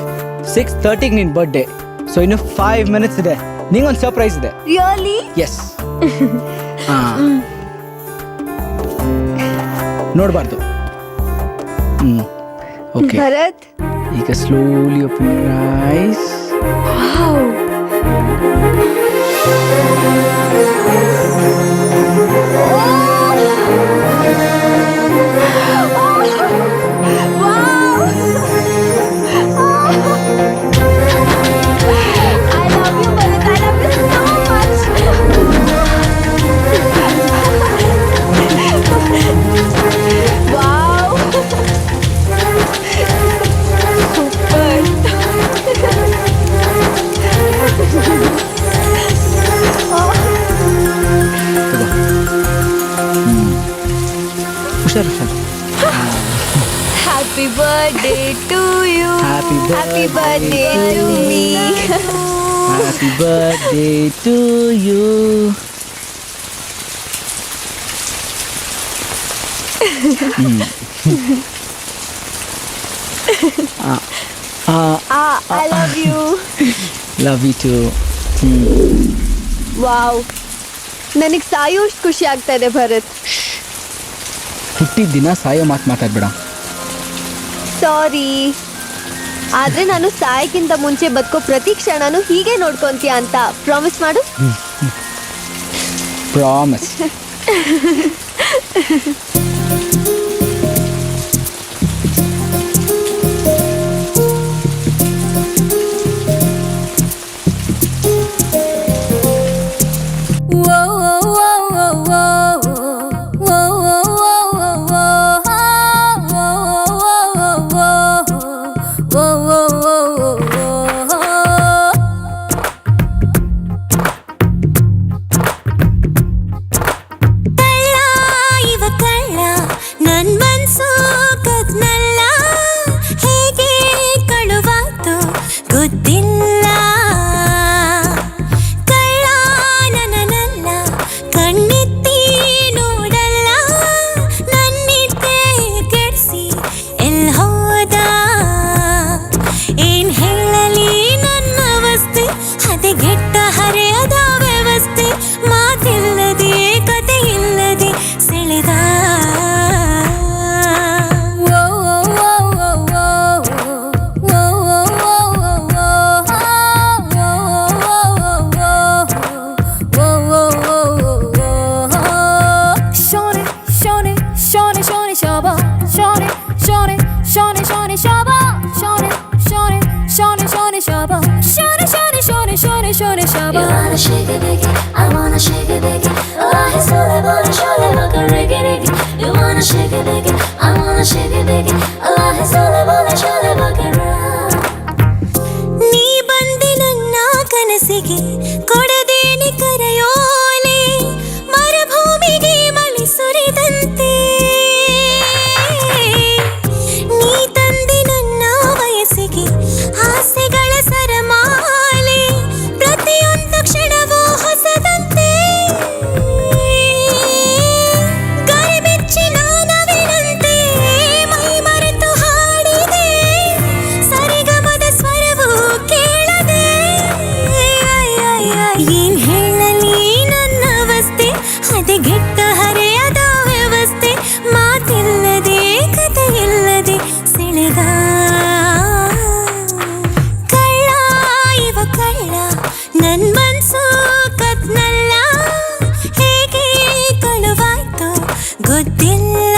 6:30ಗೆ ನಿನ್ನ ಬರ್ಡೇ. ಸೊ ಇನ್ನು 5 ಮಿನಿಟ್ಸ್ ಇದೆ. ನಿಂಗೊಂದು ಸರ್ಪ್ರೈಸ್ ಇದೆ. ರಿಯಲಿ? ಎಸ್. ನೋಡಬಾರ್ದು. ಓಕೆ. ಭರತ್, ಈಗ slowly open your eyes. Wow. ಹುಷಾರು happy birthday to you. Happy happy birthday to me. Happy birthday to you. I love you. Love you too. Wow, ನನಗೆ ಸಾಯೋಷ್ಟು ಖುಷಿ ಆಗ್ತಾ ಇದೆ ಭರತ್. ಹುಟ್ಟಿದ ದಿನ ಸಾಯೋ ಮಾತು ಮಾತಾಡ್ಬೇಡ. ಸಾರಿ, ಆದ್ರೆ ನಾನು ಸಾಯಕ್ಕಿಂತ ಮುಂಚೆ ಬದುಕೋ ಪ್ರತಿ ಕ್ಷಣನೂ ಹೀಗೆ ನೋಡ್ಕೊಂತೀಯ ಅಂತ ಪ್ರಾಮಿಸ್ ಮಾಡು. ಪ್ರಾಮಿಸ್. ನೀ ಬಂದೆ ನನ್ನ ಕನಸಿಗೆ ಕೊಡದೇನೆ ಕರೆಯೋಲೆ ಮರುಭೂಮಿಗೆ ಮಳೆ ಸುರಿದಂತೆ. ನೀ ತಂದೆ ನನ್ನ ವಯಸ್ಸಿಗೆ ಆಸೆಗಳ ಸರಮಾಲೆ ಪ್ರತಿಯೊಂದು ಕ್ಷಣವೂ ಹೊಸದಂತೆ. ಗರಿಬಿಚ್ಚಿ ನಾನವಿನಂತೆ ಮೈ ಮರೆತು ಹಾಡಿದೆ ಸರಿಗಮದ ಸ್ವರವು ಕೇಳದೆ. ಏನ್ ಹೇಳಲಿ ನನ್ನ ಅವಸ್ಥೆ ಹದಗೆಟ್ಟ ಹರೆಯದ ವ್ಯವಸ್ಥೆ ಮಾತಿಲ್ಲದೆ ಕಥೆ ಇಲ್ಲದೆ ಸೆಳೆದ ಕಳ್ಳ ಇವ ಕಳ್ಳ ನನ್ ಮನ್ಸು ಕತ್ನಲ್ಲ ಹೇಗೆ ಕಳುವಾಯ್ತು ಗೊತ್ತಿಲ್ಲ.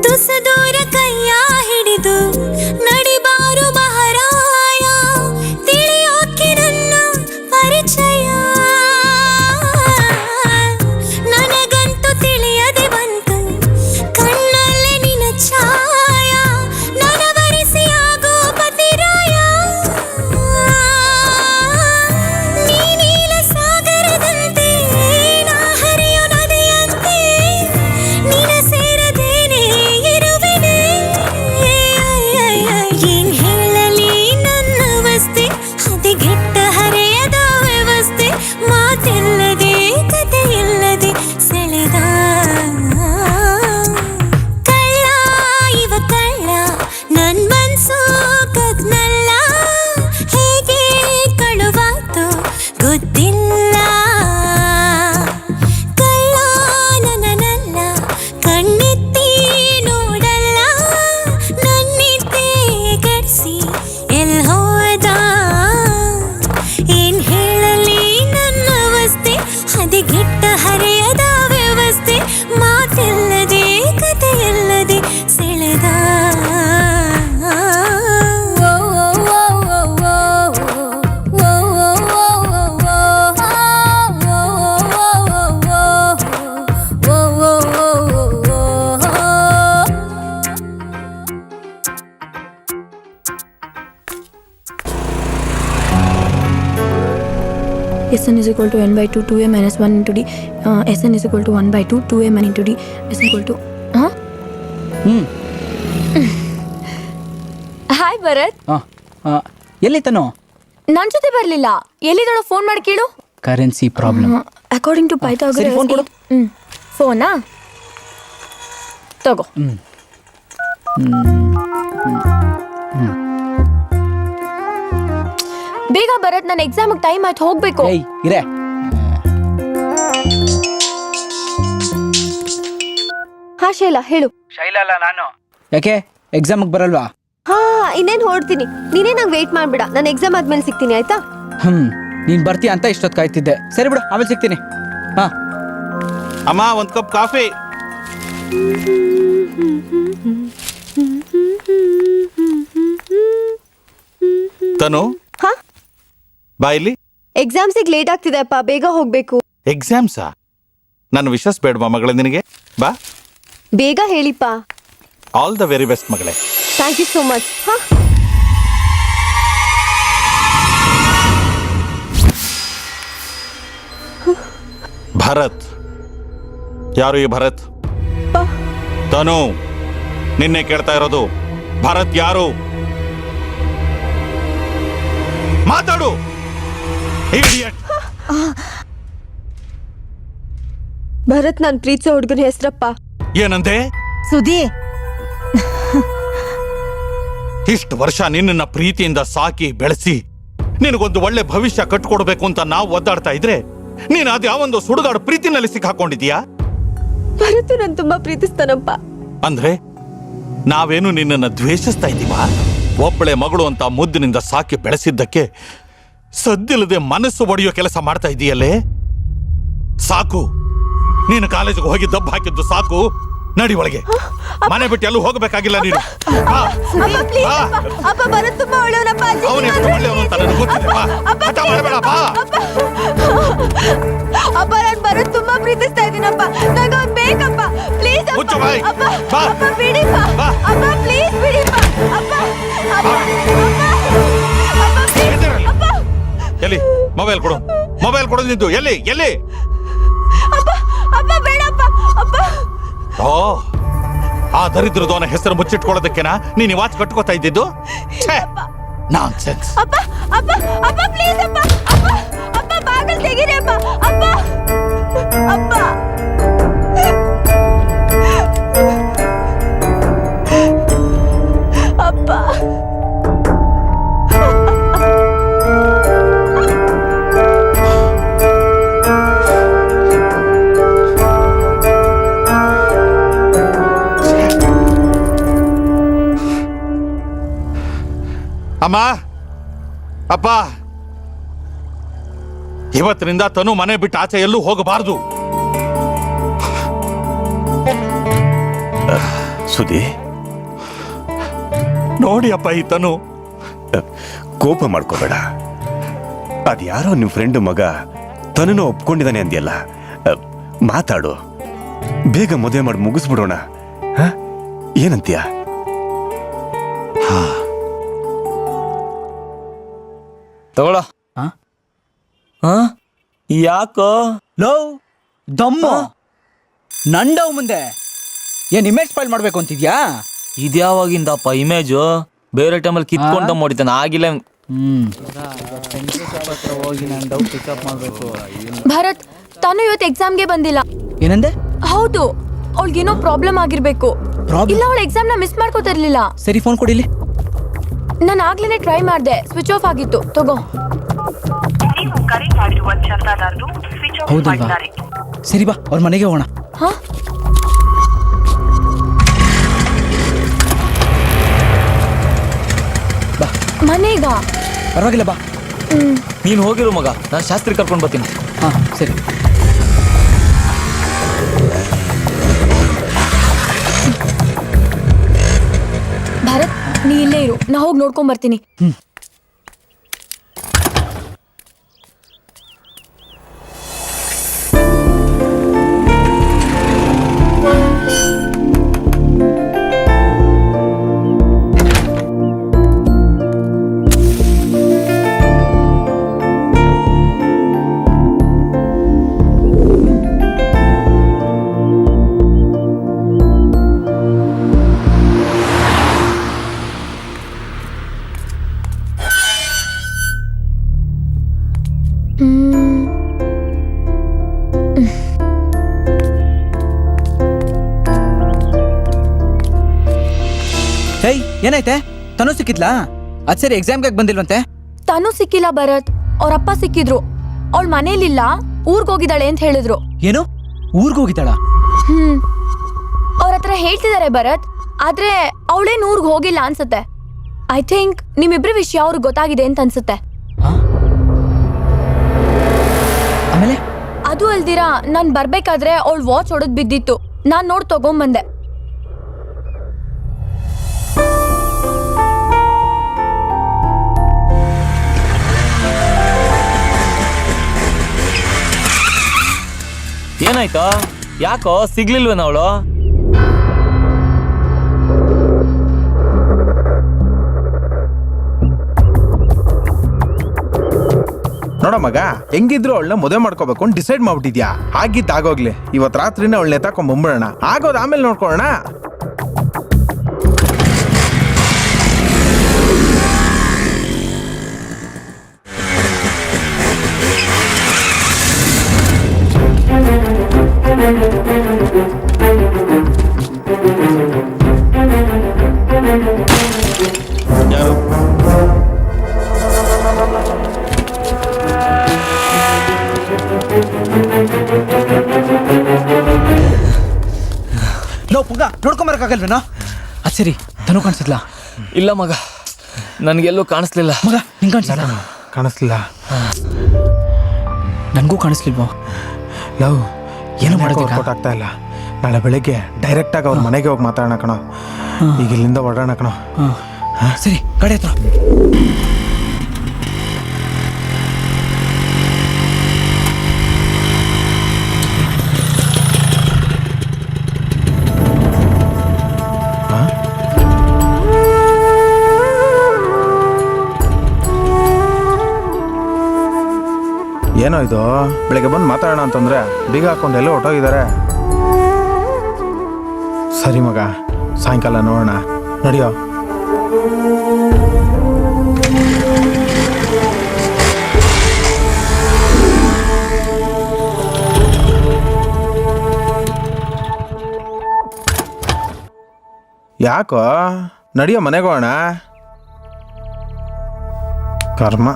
ತುಸದೂರ ಕೈಯ ಹಿಡಿದು ನಡಿಬಾರು ಮಹಾರಾಯ ತಿಳಿಯೋಕೆ ನನ್ನ ಪರಿಚಯ. ನನಗಂತೂ ತಿಳಿಯದೆ ಬಂತು ಕಣ್ಣಲ್ಲೇ ನಿನ್ನ ಛಾಯ ನನವರಿಸಿ ಆಗೋ ಪತಿರಾಯ. Sn is equal to n by 2 2a minus 1 into d. Sn is equal to 1 by 2 2a minus into d is equal to hi Bharat. ಎಲ್ಲಿ ತನು? ನನ್ನ ಜೊತೆ ಬರಲಿಲ್ಲ. ಎಲ್ಲಿದ್ದಾಳೋ ಫೋನ್ ಮಾಡಿ ಕೇಳು. Currency problem. ಅಕಾರ್ಡಿಂಗ್ ಟು ಸರಿ, phone ಕೊಡು. ಫೋನಾ ತಗೋ. ಬೇಗ ಭರತ್, ನನ್ನ ಎಕ್ಸಾಮ್ ಟೈಮ್ ಆಯ್ತು, ಹೋಗ್ಬೇಕು. ಏಯ್ ಇರೇ. ಹಾ ಶೈಲಾ ಹೇಳು. ಶೈಲಾ ಅಲ್ಲ ನಾನು. ಯಾಕೆ ಎಕ್ಸಾಮ್ಗೆ ಬರಲ್ವಾ? ಹಾ ಇನ್ನೇನ್ ಹೊರಡ್ತೀನಿ. ನೀನೇ ನಂಗೆ ವೇಟ್ ಮಾಡ್ಬಿಡ. ನಾನು ಎಕ್ಸಾಮ್ ಆದ್ಮೇಲೆ ಸಿಗ್ತೀನಿ ಆಯ್ತಾ? ನೀನ್ ಬರ್ತೀಯ ಅಂತ ಇಷ್ಟೊತ್ತು ಕಾಯ್ತಿದ್ದೆ. ಸರಿ ಬಿಡು, ಆಮೇಲೆ ಸಿಗ್ತೀನಿ. ಹಾ ಅಮ್ಮ, ಒಂದ್ ಕಪ್ ಕಾಫಿ. ತನು, ಹಾ ಬಾ ಇಲ್ಲಿ. ಎಕ್ಸಾಮ್ಸಿಗೆ ಲೇಟ್ ಆಗ್ತಿದೆ ಅಪ್ಪ, ಬೇಗ ಹೋಗ್ಬೇಕು. ಎಕ್ಸಾಮ್ಸಾ? ನನ್ನ ವಿಶ್ವಾಸ ಬೇಡವಾ ಮಗಳೇ ನಿನಗೆ? ಬಾ. ಬೇಗ ಹೇಳಿಪ್ಪ. ಆಲ್ ದ ವೆರಿ ಬೆಸ್ಟ್ ಮಗಳೇ. Thank you so much. ಹಾ ಭರತ್. ಯಾರು ಈ ಭರತ್? ತನು, ನಿನ್ನೆ ಕೇಳ್ತಾ ಇರೋದು ಭರತ್ ಯಾರು? ಮಾತಾಡು. Idiot. ಭರತ್ ನಾನು ಪ್ರೀತಿಸೋ ಹುಡುಗನ ಹೆಸರಪ್ಪ. ಏನಂದೆ? ಸುಧಿ, ಇಷ್ಟು ವರ್ಷ ನಿನ್ನ ಪ್ರೀತಿಯಿಂದ ಸಾಕಿ ಬೆಳೆಸಿ ನಿನಗೊಂದು ಒಳ್ಳೆ ಭವಿಷ್ಯ ಕಟ್ಕೊಡ್ಬೇಕು ಅಂತ ನಾವು ಒದ್ದಾಡ್ತಾ ಇದ್ರೆ ನೀನು ಅದು ಯಾವೊಂದು ಸುಡುಗಾಡು ಪ್ರೀತಿನಲ್ಲಿ ಸಿಕ್ಕಾಕೊಂಡಿದ್ಯಾ? ಭರತ್ ನಾನು ತುಂಬಾ ಪ್ರೀತಿಸ್ತಾನಪ್ಪ. ಅಂದ್ರೆ ನಾವೇನು ನಿನ್ನನ್ನು ದ್ವೇಷಿಸ್ತಾ ಇದ್ದೀವಾ? ಒಬ್ಬಳೆ ಮಗಳು ಅಂತ ಮುದ್ದಿನಿಂದ ಸಾಕಿ ಬೆಳೆಸಿದ್ದಕ್ಕೆ ಸದ್ದಿಲ್ಲದೆ ಮನಸ್ಸು ಒಡೆಯೋ ಕೆಲಸ ಮಾಡ್ತಾ ಇದೀಯಲ್ಲೇ? ಸಾಕು, ನೀನು ಕಾಲೇಜಿಗೆ ಹೋಗಿ ದಬ್ಬ ಹಾಕಿದ್ದು ಸಾಕು. ನಡಿ ಒಳಗೆ. ಮನೆ ಬಿಟ್ಟು ಎಲ್ಲೂ ಹೋಗಬೇಕಾಗಿಲ್ಲ ನೀನು. ಅವನೆಷ್ಟು ಒಳ್ಳೆಯವನು ಅಂತ ನನಗೆ ಗೊತ್ತಿದೆ. ಹಠ ಮಾಡಬೇಡ, ಬಾ. ಅಪ್ಪ ನಾನು ಭರತ್ ತುಂಬಾ ಪ್ರೀತಿಸ್ತಾ ಇದ್ದೀನಪ್ಪ. ನನಗೆ ಅವ್ನು ಬೇಕಪ್ಪ. ಪ್ಲೀಸ್ ಮುಚ್ಚು ಬಾಯಿ. ಬಾ. ಅಪ್ಪ ಬಿಡಿಪ್ಪ. ಬಾ. ಅಪ್ಪ ಪ್ಲೀಸ್ ಬಿಡಿಪ್ಪ. ಅಪ್ಪ ಅಪ್ಪ ಎದ್ದೇಳಲ್ಲಿ. ಎಲ್ಲಿ ಮೊಬೈಲ್ ಕೊಡು. ಮೊಬೈಲ್ ಕೊಡು ನಿಂತು. ಎಲ್ಲಿ ಎಲ್ಲಿ? ಅಪ್ಪ ಅಪ್ಪ ಬೇಡಪ್ಪ. ಅಪ್ಪ ಓ, ಆ ದರಿದ್ರದವನ ಹೆಸರು ಮುಚ್ಚಿಟ್ಕೊಳ್ಳೋದಕ್ಕೆನಾ ನೀನು ಈ ವಾಚ್ ಕಟ್ಕೋತಾ ಇದ್ದಿದ್ದು? ನಾನ್ಸೆನ್ಸ್. ಅಪ್ಪ ಅಪ್ಪ ಅಪ್ಪ ಪ್ಲೀಸ್ ಅಪ್ಪ. ಅಪ್ಪ ಅಪ್ಪ ಬಾಗಿಲು ತೆಗೀರಿ ಅಪ್ಪ. ಅಪ್ಪ ಅಪ್ಪ ಅಪ್ಪ ಅಮ್ಮ, ಅಪ್ಪ, ಇವತ್ತಿನಿಂದ ತನು ಮನೆ ಬಿಟ್ಟು ಆಚೆ ಎಲ್ಲೂ ಹೋಗಬಾರದು. ಸುದಿ, ನೋಡಿ ಅಪ್ಪ, ಈ ತನು ಕೋಪ ಮಾಡ್ಕೋಬೇಡ. ಅದ್ಯಾರೋ ನಿಮ್ ಫ್ರೆಂಡ್ ಮಗ ತನನು ಒಪ್ಕೊಂಡಿದ್ದಾನೆ ಅಂದ್ಯಲ್ಲ, ಮಾತಾಡು. ಬೇಗ ಮದುವೆ ಮಾಡಿ ಮುಗಿಸ್ಬಿಡೋಣ. ಏನಂತೀಯ? ತಗೊಳ. ಯಾಕೋ ಲೋ ದಮ್ಮು ನಂಡವ್ ಮುಂದೆ ಏನ್ ಇಮೇಜ್ ಫೈಲ್ ಮಾಡ್ಬೇಕು ಅಂತಿದ್ಯಾ? ಇದ್ಯಾವಾಗಿಂದಪ್ಪ ಇಮೇಜು? ಬೇರೆ ಟೈಮಲ್ಲಿ ಕಿತ್ಕೊಂಡು ದಮ್ ಹೊಡಿತಾನೆ, ಆಗಿಲ್ಲ. ಭರತ್, ತಾನು ಇವತ್ತು ಎಕ್ಸಾಮ್ಗೆ ಬಂದಿಲ್ಲ. ಏನಂದೆ? ಹೌದು, ಅವಳಿಗೇನೋ ಪ್ರಾಬ್ಲಮ್ ಆಗಿರ್ಬೇಕು. ಇಲ್ಲ, ಅವಳ ಎಕ್ಸಾಮ್ ನ ಮಿಸ್ ಮಾಡ್ಕೋತಿರ್ಲಿಲ್ಲ. ಸರಿ, ಫೋನ್ ಕೊಡಿಲಿ. ನಾನು ಆಗ್ಲೇನೆ ಟ್ರೈ ಮಾಡಿದೆ, ಸ್ವಿಚ್ ಆಫ್ ಆಗಿತ್ತು. ತಗೋ. ಹೌದಲ್ವಾ? ಸರಿ ಬಾ, ಅವ್ರ ಮನೆಗೆ ಹೋಗೋಣ. ಹಾ ಬಾ. ಮನೆಗ? ಪರವಾಗಿಲ್ಲ, ಬಾ. ನೀನು ಹೋಗಿರು ಮಗ, ನಾನು ಶಾಸ್ತ್ರಿ ಕರ್ಕೊಂಡು ಬರ್ತೀನಿ. ಹಾ ಸರಿ. ಭರತ್, ನೀ ಇಲ್ಲೇ ಇರು, ನಾ ಹೋಗಿ ನೋಡ್ಕೊಂಡ್ ಬರ್ತೀನಿ. ಹೇಯ್ ಏನಾಯ್ತೆ? ತನು ಸಿಕ್ಕಿದ್ಲಾ? ಅದ್ ಸರಿ ಎಕ್ಸಾಮ್ಗೆ ಬಂದಿಲ್ವಂತೆ? ತಾನು ಸಿಕ್ಕಿಲ್ಲ ಭರತ್, ಅವ್ರಪ್ಪ ಸಿಕ್ಕಿದ್ರು. ಅವಳ ಮನೇಲಿಲ್ಲ, ಊರ್ಗೋಗಿದ್ದಾಳೆ ಅಂತ ಹೇಳಿದ್ರು. ಏನು ಊರ್ಗೋಗಿದ್ದಾಳ? ಅವ್ರ ಹತ್ರ ಹೇಳ್ತಿದ್ದಾರೆ ಭರತ್, ಆದ್ರೆ ಅವಳೇನ್ ಊರ್ಗ್ ಹೋಗಿಲ್ಲ ಅನ್ಸುತ್ತೆ. ಐ ಥಿಂಕ್ ನಿಮ್ಮಿಬ್ರ ವಿಷಯ ಅವ್ರಿಗೆ ಗೊತ್ತಾಗಿದೆ ಅಂತ ಅನ್ಸುತ್ತೆ. ಆಮೇಲೆ ಅದು ಅಲ್ದಿರಾ ನಾನ್ ಬರ್ಬೇಕಾದ್ರೆ ಅವಳ ವಾಚ್ ಹೊಡೆದ್ ಬಿದ್ದಿತ್ತು. ನಾನ್ ನೋಡ್ ತಗೊಂಬಂದೆ. ಏನಾಯ್ತು? ಯಾಕೋ ಸಿಗ್ಲಿಲ್ವೇನ ಅವಳು? ನೋಡ ಮಗ, ಹೆಂಗಿದ್ರು ಅವಳನ್ನ ಮದುವೆ ಮಾಡ್ಕೋಬೇಕು ಅಂತ ಡಿಸೈಡ್ ಮಾಡ್ಬಿಟ್ಟಿದ್ಯಾ. ಆಗಿದ್ದಾಗೋಗ್ಲಿ, ಇವತ್ ರಾತ್ರಿನೇ ಅವಳನ್ನ ಎತ್ತಾಕೊಂಡ್ ಬಂದ್ಬಿಡೋಣ. ಆಗೋದು ಆಮೇಲೆ ನೋಡ್ಕೊಳ್ಳೋಣ. ಯಾರು? ಲೋ ಪುಂಗ, ನೋಡ್ಕೊಂಬರಕ್ಕಾಗಲ್ವೇನೋ? ಅದ್ ಸರಿ, ತನು ಕಾಣಿಸಿದ್ಲಾ? ಇಲ್ಲ ಮಗ, ನನ್ಗೆಲ್ಲೂ ಕಾಣಿಸ್ಲಿಲ್ಲ. ಮಗ ನಿಂಗೆ ಕಾಣಿಸಿಲ್ಲ? ಕಾಣಿಸ್ಲಿಲ್ಲ. ನನಗೂ ಕಾಣಿಸ್ಲಿಲ್ವೋ? ಲವ್ ಏನು ಮಾಡೋದಕ್ಕೆ ಆಗ್ತಾ ಇಲ್ಲ. ನಾಳೆ ಬೆಳಿಗ್ಗೆ ಡೈರೆಕ್ಟ್ ಆಗಿ ಅವ್ರ ಮನೆಗೆ ಹೋಗಿ ಮಾತಾಡೋಣ ಕಣೋ. ಈಗ ಇಲ್ಲಿಂದ ಹೊರಡೋಣ ಕಣೋ. ಸರಿ, ಗಾಡಿ ಹತ್ರ. ಏನೋ ಇದು, ಬೆಳಿಗ್ಗೆ ಬಂದು ಮಾತಾಡೋಣ ಅಂತಂದ್ರೆ ಬೀಗ ಹಾಕೊಂಡು ಎಲ್ಲೋ ಹೊಟ್ಟೋಗಿದ್ದಾರೆ. ಸರಿ ಮಗ, ಸಾಯಂಕಾಲ ನೋಡೋಣ. ನಡಿಯೋ. ಯಾಕೋ ನಡಿಯೋ, ಮನೆಗೆ ಹೋಗೋಣ. ಕರ್ಮ.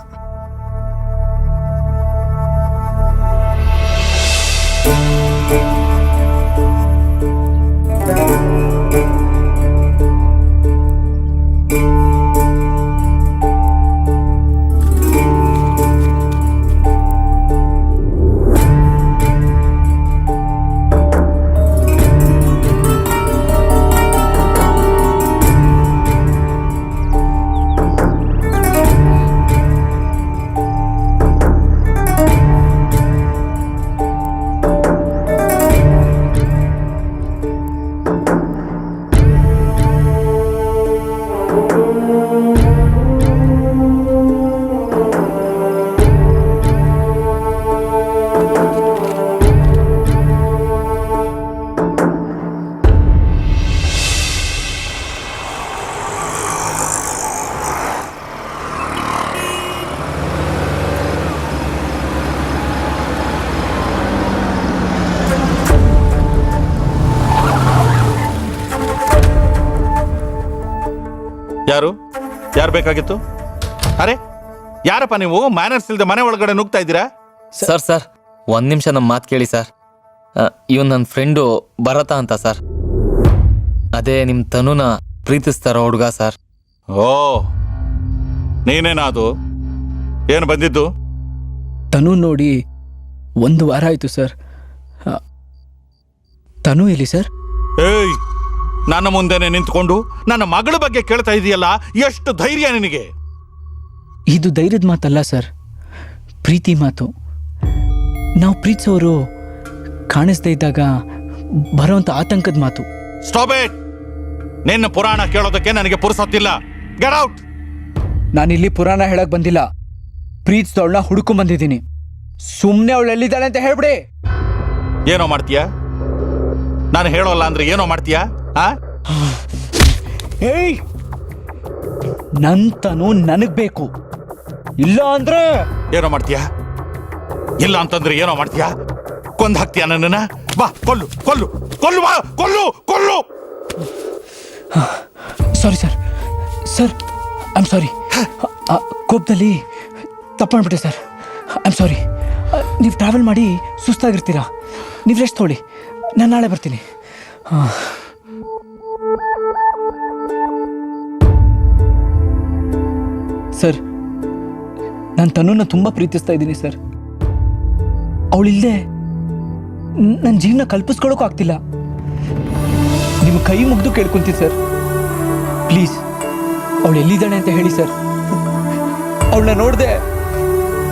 ಯಾರು? ಯಾರು ಬೇಕಾಗಿತ್ತು? ಅರೆ ಯಾರಪ್ಪ ನೀವು? ಮ್ಯಾನರ್ಸ್ ಇಲ್ದೆ ಮನೆ ಒಳಗಡೆ ನುಗ್ತಾ ಇದ್ದೀರಾ? ಸರ್ ಒಂದ್ ನಿಮಿಷ ನಮ್ಮ ಮಾತು ಕೇಳಿ ಸರ್. ಇವನ್ ನನ್ನ ಫ್ರೆಂಡು ಭರತ ಅಂತ ಸರ್. ಅದೇ ನಿಮ್ ತನುನ ಪ್ರೀತಿಸ್ತಾರ ಹುಡುಗ ಸರ್. ಓ, ನೀನೇನಾ ಅದು? ಏನು ಬಂದಿದ್ದು? ತನು ನೋಡಿ 1 ವಾರ ಆಯ್ತು ಸರ್. ತನು ಎಲ್ಲಿ ಸರ್? ಏಯ್, ನನ್ನ ಮುಂದೆನೆ ನಿಂತ್ಕೊಂಡು ನನ್ನ ಮಗಳ ಬಗ್ಗೆ ಕೇಳ್ತಾ ಇದೆಯಲ್ಲ, ಎಷ್ಟು ಧೈರ್ಯ ನಿನಗೆ? ಇದು ಧೈರ್ಯದ ಮಾತಲ್ಲ ಸರ್, ಪ್ರೀತಿ ಮಾತು. ನಾವು ಪ್ರೀತಿಸೋರು ಕಾಣಿಸ್ದೇ ಇದ್ದಾಗ ಬರೋಂಥ ಆತಂಕದ ಮಾತು. Stop it! ನಿನ್ನ ಪುರಾಣ ಕೇಳೋದಕ್ಕೆ ನನಗೆ ಪುರುಸೊತ್ತಿಲ್ಲ. Get out! ನಾನಿಲ್ಲಿ ಪುರಾಣ ಹೇಳಕ್ ಬಂದಿಲ್ಲ, ಪ್ರೀತಿಸೋಳನ್ನ ಹುಡುಕೊಂಡ್ ಬಂದಿದ್ದೀನಿ. ಸುಮ್ಮನೆ ಅವಳು ಎಲ್ಲಿದ್ದಾಳೆ ಅಂತ ಹೇಳ್ಬಿಡಿ. ಏನೋ ಮಾಡ್ತೀಯಾ? ನಾನು ಹೇಳೋಲ್ಲ ಅಂದ್ರೆ ಏನೋ ಮಾಡ್ತೀಯಾ? ಏಯ್, ನಂತನು ನನಗ್ ಬೇಕು, ಇಲ್ಲ ಅಂದ್ರೆ ಏನೋ ಮಾಡ್ತೀಯಾ? ಇಲ್ಲ ಅಂತಂದ್ರೆ ಏನೋ ಮಾಡ್ತೀಯಾ? ಕೊಂದ್ ಹಾಕ್ತೀಯಾ ನನ್ನನ್ನ? ಬಾ, ಕೊಲ್ಲು ಕೊಲ್ಲು ಕೊಲ್ಲು, ಬಾ, ಕೊಲ್ಲು ಕೊಲ್ಲು. Sorry sir. Sir I am sorry. ಕೋಪದಲ್ಲಿ ತಪ್ಪು ಮಾಡ್ಬಿಟ್ಟೆ ಸರ್. I am sorry. ನೀವು ಟ್ರಾವೆಲ್ ಮಾಡಿ ಸುಸ್ತಾಗಿರ್ತೀರಾ, ನೀವು ರೆಸ್ಟ್ ತೊಗೊಳ್ಳಿ, ನಾನು ನಾಳೆ ಬರ್ತೀನಿ. ಸರ್, ನಾನು ತನ್ನನ್ನು ತುಂಬ ಪ್ರೀತಿಸ್ತಾ ಇದ್ದೀನಿ ಸರ್. ಅವಳಿಲ್ಲದೆ ನನ್ನ ಜೀವನ ಕಲ್ಪಿಸ್ಕೊಳ್ಳೋಕ್ಕೂ ಆಗ್ತಿಲ್ಲ. ನಿಮ್ಮ ಕೈ ಮುಗ್ದು ಕೇಳ್ಕೊಂತೀನಿ ಸರ್, ಪ್ಲೀಸ್ ಅವಳು ಎಲ್ಲಿದ್ದಾಳೆ ಅಂತ ಹೇಳಿ ಸರ್. ಅವಳನ್ನ ನೋಡಿದೆ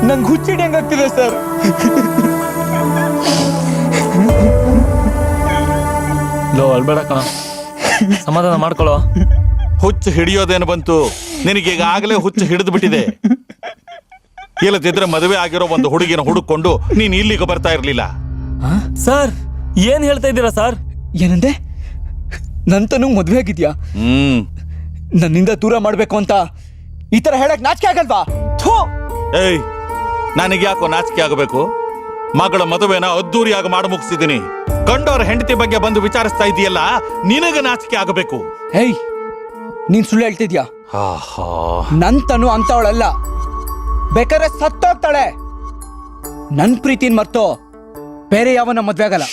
ನಂಗೆ ಹುಚ್ಚಿಡಿಯಂಗಾಗ್ತಿದೆ ಸರ್. ಲೋ ಅಲ್ಬೇಡ ಕಣ, ಸಮಾಧಾನ ಮಾಡ್ಕೊಳ್ಳೋ. ಹುಚ್ಚು ಹಿಡಿಯೋದೇನು ಬಂತು ನಿನಗೀಗ? ಆಗಲೇ ಹುಚ್ಚು ಹಿಡಿದು ಬಿಟ್ಟಿದೆ. ಇಲ್ಲದಿದ್ರೆ ಮದುವೆ ಆಗಿರೋ ಒಂದು ಹುಡುಗಿನ ಹುಡುಕೊಂಡು ನೀನ್ ಇಲ್ಲಿಗೆ ಬರ್ತಾ ಇರ್ಲಿಲ್ಲ. ಸರ್ ಏನ್ ಹೇಳ್ತಾ ಇದ್ದೀರಾ ಸರ್? ಏನಂದೆ? ನಂತನೂ ಮದುವೆ ಆಗಿದ್ಯಾ? ನನ್ನಿಂದ ದೂರ ಮಾಡ್ಬೇಕು ಅಂತ ಈ ತರ ಹೇಳಕ್ ನಾಚಿಕೆ ಆಗಲ್ವಾ? ಏಯ್, ನನಗೆ ಯಾಕೋ ನಾಚಿಕೆ ಆಗಬೇಕು? ಮಗಳ ಮದುವೆನ ಅದ್ದೂರಿಯಾಗಿ ಮಾಡಿ ಮುಗಿಸಿದ್ದೀನಿ. ಕಂಡೋರ ಹೆಂಡತಿ ಬಗ್ಗೆ ಬಂದು ವಿಚಾರಿಸ್ತಾ ಇದೆಯಲ್ಲ, ನಿನಗೆ ನಾಚಿಕೆ ಆಗಬೇಕು. ಏಯ್, ನೀನ್ ಸುಳ್ಳು ಹೇಳ್ತಿದ್ಯಾ? ನಂತನು ಅಂತವಳಲ್ಲ, ಬೇಕಾದ್ರೆ ಸತ್ತೋಗ್ತಾಳೆ. ನನ್ ಪ್ರೀತಿನ್ ಮರ್ತು ಬೇರೆ ಯಾವನ ಮದ್ವೆ ಆಗಲ್ಲ.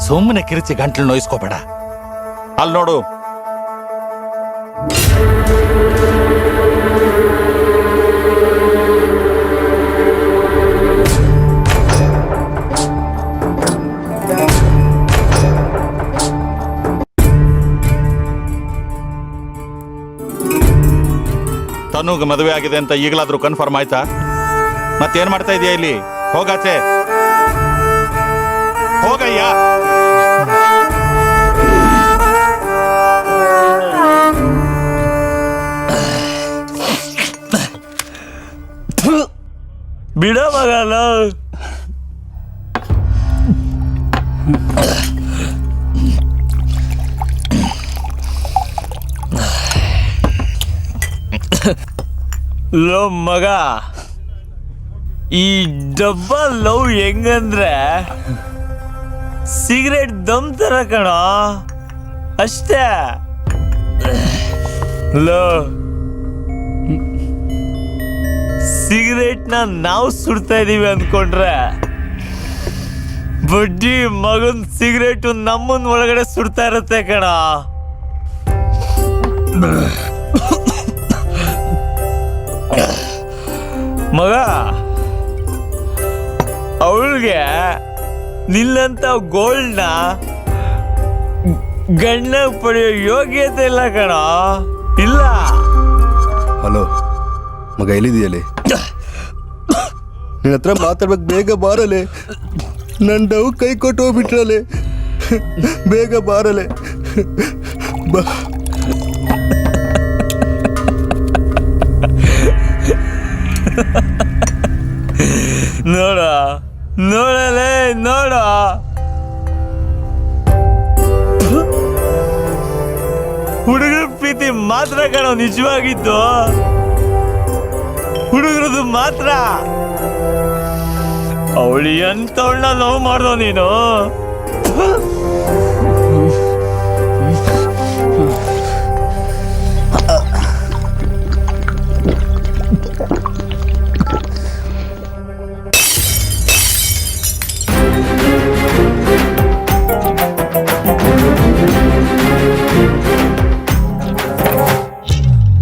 ಸುಮ್ಮನೆ ಕಿರಿಚಿ ಗಂಟ್ಲು ನೋಯಿಸ್ಕೋಬೇಡ. ಅಲ್ಲಿ ನೋಡು, ತನುಗ್ ಮದುವೆ ಆಗಿದೆ ಅಂತ ಈಗಲಾದ್ರೂ ಕನ್ಫರ್ಮ್ ಆಯ್ತಾ? ಮತ್ತೇನ್ ಮಾಡ್ತಾ ಇದೀಯ ಇಲ್ಲಿ? ಹೋಗಾಚೆ ಹೋಗಯ್ಯ. ಬಿಡ ಮಗಲ್ಲ. ಲೋ ಮಗ, ಈ ಡಬ್ಬ ಲವ್ ಹೆಂಗಂದ್ರೆ ಸಿಗರೇಟ್ ದಮ್ ತರ ಕಣ, ಅಷ್ಟೇ. ಲೋ, ಸಿಗರೇಟ್ನ ನಾವು ಸುಡ್ತಾ ಇದೀವಿ ಅಂದ್ಕೊಂಡ್ರೆ ಬಡ್ಡಿ ಮಗನ್ ಸಿಗರೇಟು ನಮ್ಮನ್ ಒಳಗಡೆ ಸುಡ್ತಾ ಇರತ್ತೆ ಕಣ. ಮಗ, ಅವಳಿಗೆ ನಿನ್ನಂತ ಗೋಲ್ಡ್ನ ಗಂಡ ಪಡೆಯೋ ಯೋಗ್ಯತೆ ಇಲ್ಲ ಕಣ, ಇಲ್ಲ. ಹಲೋ ಮಗ, ಎಲ್ಲಿದೆಯಲ್ಲಿ? ನಿನ್ನ ಹತ್ರ ಮಾತಾಡ್ಬೇಕು, ಬೇಗ ಬಾರಲೆ. ನನ್ನ ಡವ್ ಕೈ ಕೊಟ್ಟು ಹೋಗ್ಬಿಟ್ರಲೆ, ಬೇಗ ಬಾರಲೆ. ಬಾ. ನೋಡ ನೋಡಲೇ, ನೋಡ ಹುಡುಗರ ಪ್ರೀತಿ ಮಾತ್ರ ಕಣೋ ನಿಜವಾಗಿದ್ದು, ಹುಡುಗರದು ಮಾತ್ರ. ಅವಳು ಎಂತವಳನ್ನ ಲವ್ ಮಾಡ್ದೋ ನೀನು?